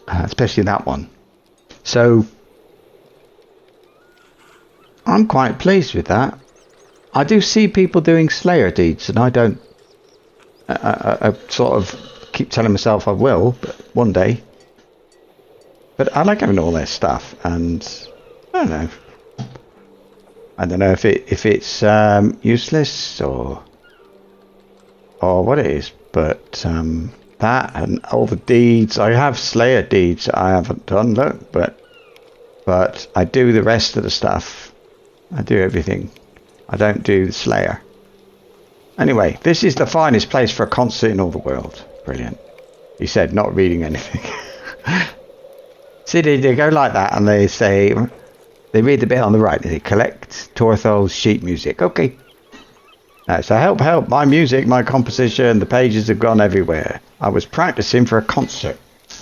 [SPEAKER 1] Especially that one. So I'm quite pleased with that. I do see people doing Slayer deeds, and I don't. I sort of keep telling myself I will, but one day. But I like having all this stuff, and I don't know. I don't know if it's useless or what it is, but that and all the deeds. I have Slayer deeds that I haven't done. Look, but I do the rest of the stuff. I do everything. I don't do the Slayer. Anyway, this is the finest place for a concert in all the world. Brilliant. He said, not reading anything. See, they go like that, and they say, they read the bit on the right. They collect Torthal's sheet music. Okay. So help, my music, my composition, the pages have gone everywhere. I was practicing for a concert,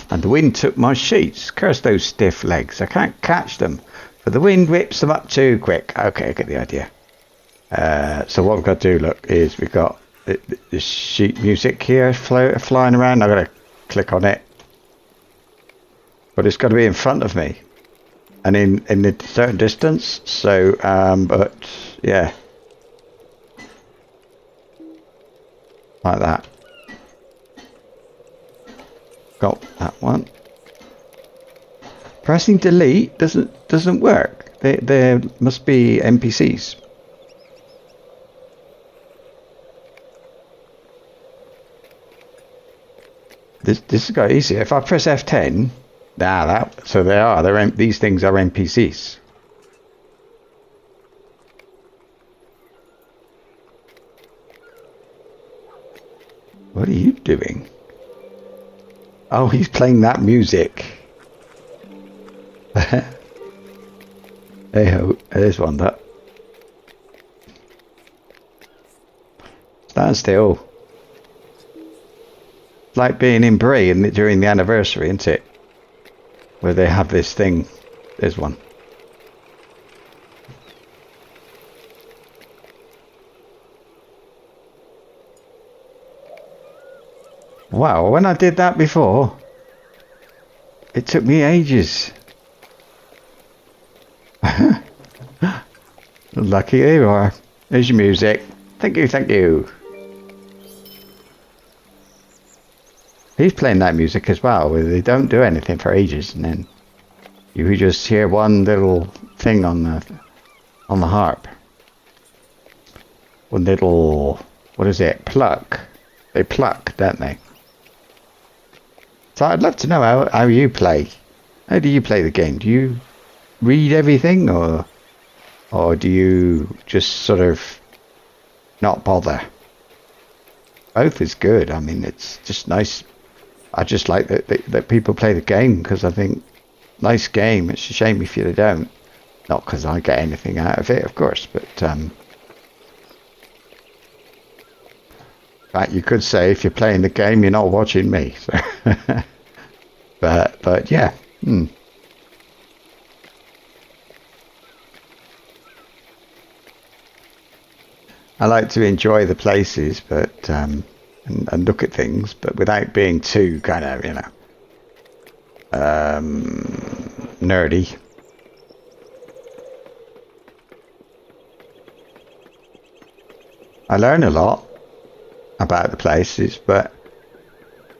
[SPEAKER 1] and the wind took my sheets. Curse those stiff legs. I can't catch them, for the wind whips them up too quick. Okay, I get the idea. So what we've got to do, look, is we've got the sheet music here flying around. I've got to click on it. But it's got to be in front of me. And in a certain distance. So, but, yeah. Like that. Got that one. Pressing delete doesn't work. There must be NPCs. This has got easier. If I press F10, so they are. These things are NPCs. What are you doing? Oh, he's playing that music. Hey ho, there's one that. Stand still. Like being in Bray during the anniversary, isn't it? Where they have this thing. There's one. Wow, when I did that before, it took me ages. Lucky you are. There's your music. Thank you, thank you. He's playing that music as well. They don't do anything for ages, and then you just hear one little thing on the harp. One little, what is it? Pluck. They pluck, don't they? So I'd love to know how you play. How do you play the game? Do you read everything, or do you just sort of not bother? Both is good. I mean, it's just nice. I just like that people play the game, because I think nice game. It's a shame if you don't. Not because I get anything out of it, of course, but in fact, you could say if you're playing the game, you're not watching me. So but yeah. I like to enjoy the places, but and look at things, but without being too kind of, nerdy. I learn a lot about the places, but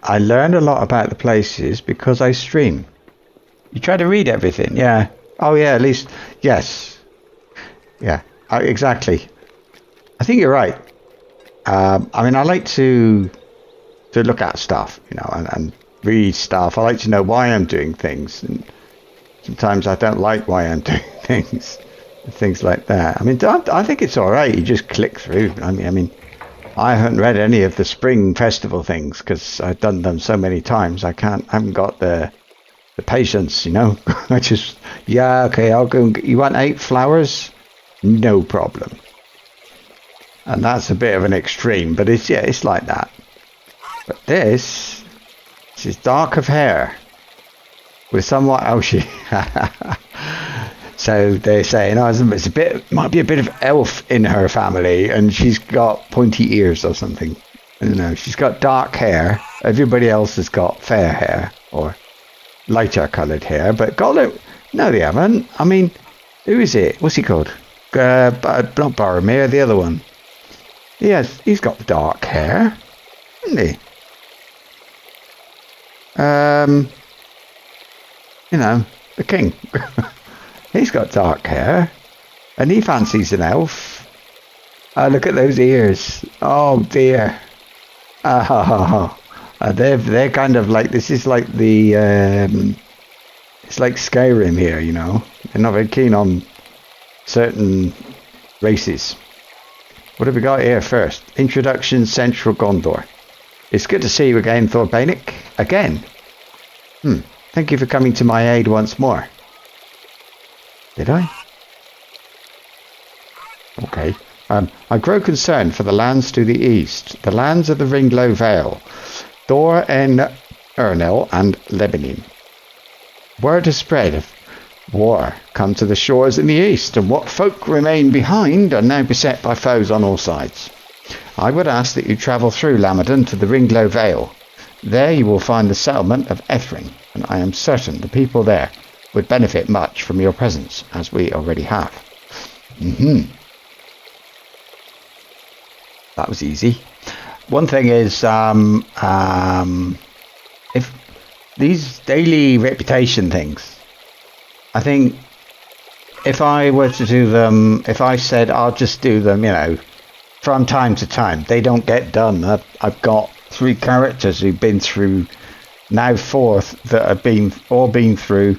[SPEAKER 1] I learn a lot about the places because I stream. You try to read everything, yeah. Oh yeah, at least, yes. Yeah, exactly. I think you're right. I mean, I like to look at stuff, and read stuff. I like to know why I'm doing things, and sometimes I don't like why I'm doing things like that. I mean, I think it's all right. You just click through. I mean, I haven't read any of the spring festival things because I've done them so many times. I haven't got the patience, I just, yeah, okay, I'll go. You want 8 flowers? No problem. And that's a bit of an extreme, but it's like that. But this is dark of hair with somewhat so they're saying, might be a bit of elf in her family, and she's got pointy ears or something. I don't know. She's got dark hair. Everybody else has got fair hair or lighter coloured hair. But No, they haven't. I mean, who is it? What's he called? Not Boromir, the other one. He's got dark hair, hasn't he? You know, the king. He's got dark hair, and he fancies an elf. Look at those ears. Oh dear. They're kind of like, this is like the it's like Skyrim here, you know. They're not very keen on certain races. What have we got here first? Introduction, Central Gondor. It's good to see you again, Thordbeinik. Again? Thank you for coming to my aid once more. Did I? Okay. I grow concerned for the lands to the east, the lands of the Ringlow Vale, Dor en Ernil and Lebanon. Word has spread of war come to the shores in the east, and what folk remain behind are now beset by foes on all sides. I would ask that you travel through Lamadan to the Ringlow Vale. There you will find the settlement of Ethring, and I am certain the people there would benefit much from your presence, as we already have. That was easy. One thing is, if these daily reputation things, I think if I were to do them, if I said I'll just do them, you know, from time to time, they don't get done. I've got 3 characters who've been through, now 4th, that have been through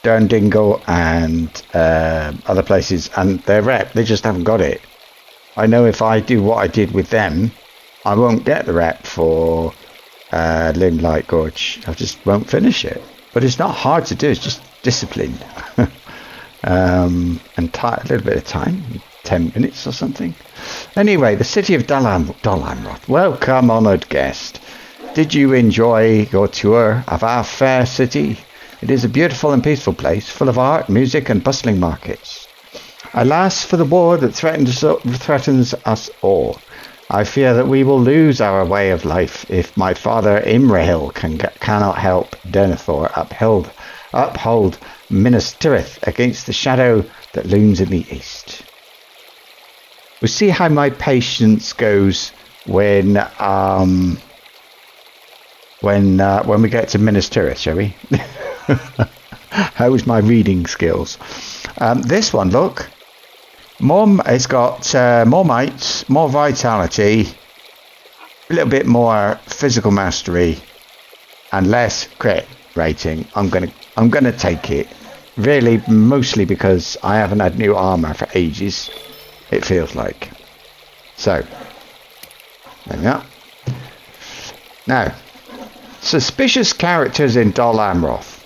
[SPEAKER 1] Durndingle and other places, and their rep, they just haven't got it. I know if I do what I did with them, I won't get the rep for Limelight Gorge. I just won't finish it. But it's not hard to do, it's just discipline. And a little bit of time, 10 minutes or something. Anyway, the city of Dol Amroth. Welcome, honoured guest. Did you enjoy your tour of our fair city? It is a beautiful and peaceful place, full of art, music and bustling markets. Alas for the war that threatens us all. I fear that we will lose our way of life if my father Imrahil cannot help Denethor uphold Minas Tirith against the shadow that looms in the east. We'll see how my patience goes when we get to Minas Tirith, shall we? How's my reading skills? This one, look. It's got more might, more vitality, a little bit more physical mastery, and less crit rating. I'm gonna take it. Really, mostly because I haven't had new armor for ages. It feels like. So, there we are. Now, suspicious characters in Dol Amroth.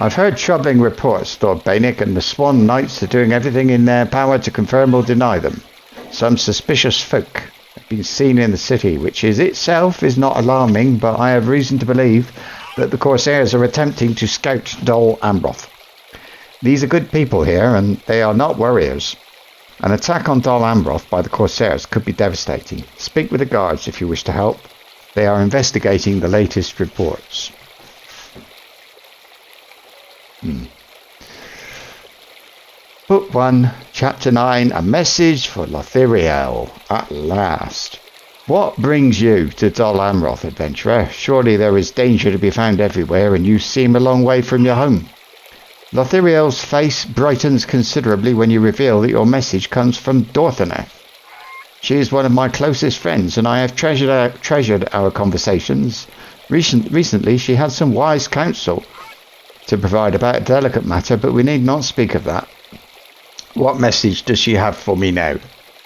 [SPEAKER 1] I've heard troubling reports, Thordbeinik, and the Swan Knights are doing everything in their power to confirm or deny them. Some suspicious folk have been seen in the city, which itself is not alarming, but I have reason to believe that the Corsairs are attempting to scout Dol Amroth. These are good people here, and they are not warriors. An attack on Dol Amroth by the Corsairs could be devastating. Speak with the guards if you wish to help. They are investigating the latest reports. Book 1, Chapter 9, A Message for Lothiriel. At last. What brings you to Dol Amroth, adventurer? Surely there is danger to be found everywhere, and you seem a long way from your home. Lothiriel's face brightens considerably when you reveal that your message comes from Dorthaneth. She is one of my closest friends, and I have treasured our conversations. Recently she had some wise counsel to provide about a delicate matter, but we need not speak of that. What message does she have for me now,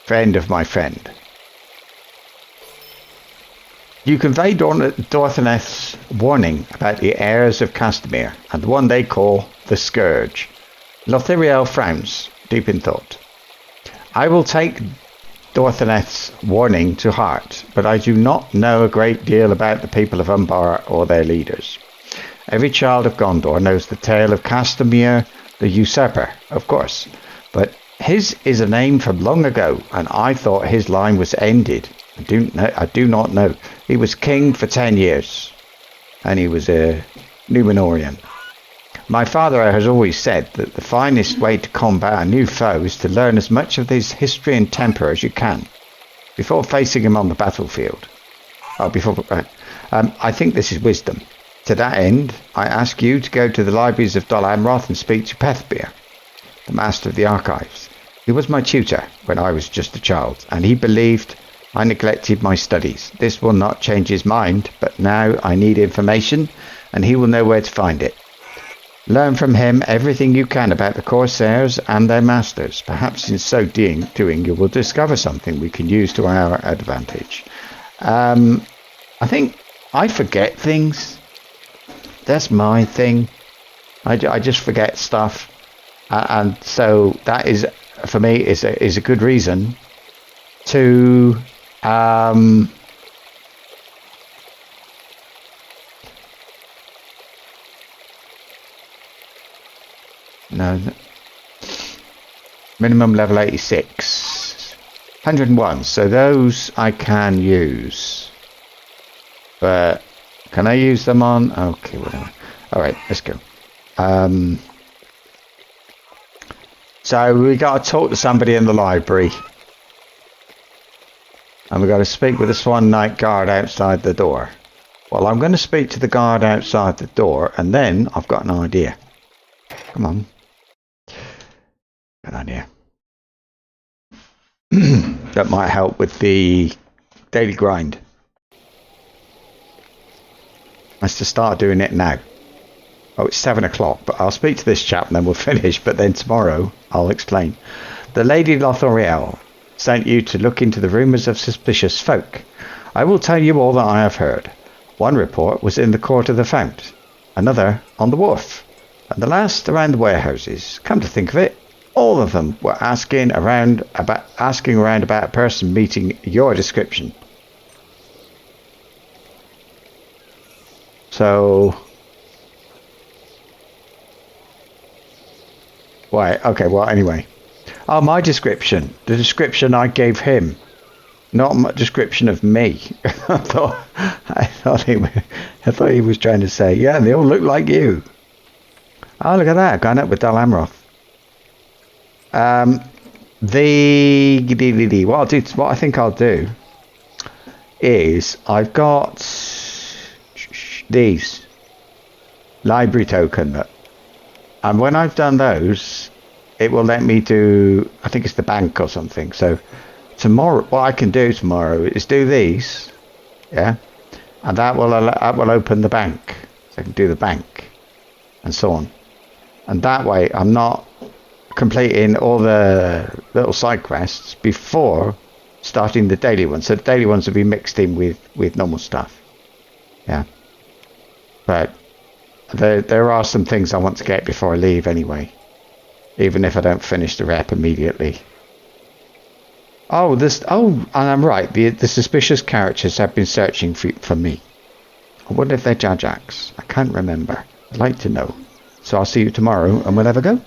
[SPEAKER 1] friend of my friend? You convey Dorthaneth's warning about the heirs of Castamere, and the one they call the Scourge. Lothiriel frowns, deep in thought. I will take Dorthaneth's warning to heart, but I do not know a great deal about the people of Umbar or their leaders. Every child of Gondor knows the tale of Castamere the Usurper, of course, but his is a name from long ago, and I thought his line was ended. I do not know. He was king for 10 years, and he was a Numenorian. My father has always said that the finest way to combat a new foe is to learn as much of his history and temper as you can before facing him on the battlefield. I think this is wisdom. To that end, I ask you to go to the libraries of Dol Amroth and speak to Pethbeer, the master of the archives. He was my tutor when I was just a child, and he believed I neglected my studies. This will not change his mind, but now I need information, and he will know where to find it. Learn from him everything you can about the Corsairs and their masters. Perhaps in so doing you will discover something we can use to our advantage. I think I forget things. That's my thing. I just forget stuff. And so that is, for me, is a good reason to no, minimum level 86, 101. So those I can use, but can I use them on? Okay, whatever. All right, let's go. So we got to talk to somebody in the library, and we got to speak with the Swan Knight guard outside the door. Well, I'm going to speak to the guard outside the door, and then I've got an idea. Come on. Good idea. That might help with the daily grind. Let's just start doing it now. Oh, it's 7 o'clock, but I'll speak to this chap and then we'll finish, but then tomorrow I'll explain. The Lady Lothoriel sent you to look into the rumours of suspicious folk. I will tell you all that I have heard. One report was in the court of the Fount, another on the wharf, and the last around the warehouses. Come to think of it, all of them were asking around about a person meeting your description. So, why? Okay, well, anyway. Oh, my description. The description I gave him. Not my description of me. I thought he was trying to say, yeah, they all look like you. Oh, look at that. Going up with Dol Amroth. What I think I'll do is I've got these library token, and when I've done those, it will let me do, I think it's the bank or something. So tomorrow, what I can do tomorrow is do these, yeah, and that will open the bank. So I can do the bank and so on, and that way I'm not completing all the little side quests before starting the daily ones. So the daily ones will be mixed in with normal stuff. Yeah. But there are some things I want to get before I leave anyway. Even if I don't finish the rep immediately. And I'm right. The suspicious characters have been searching for me. I wonder if they're Jajaks. I can't remember. I'd like to know. So I'll see you tomorrow and we'll have a go.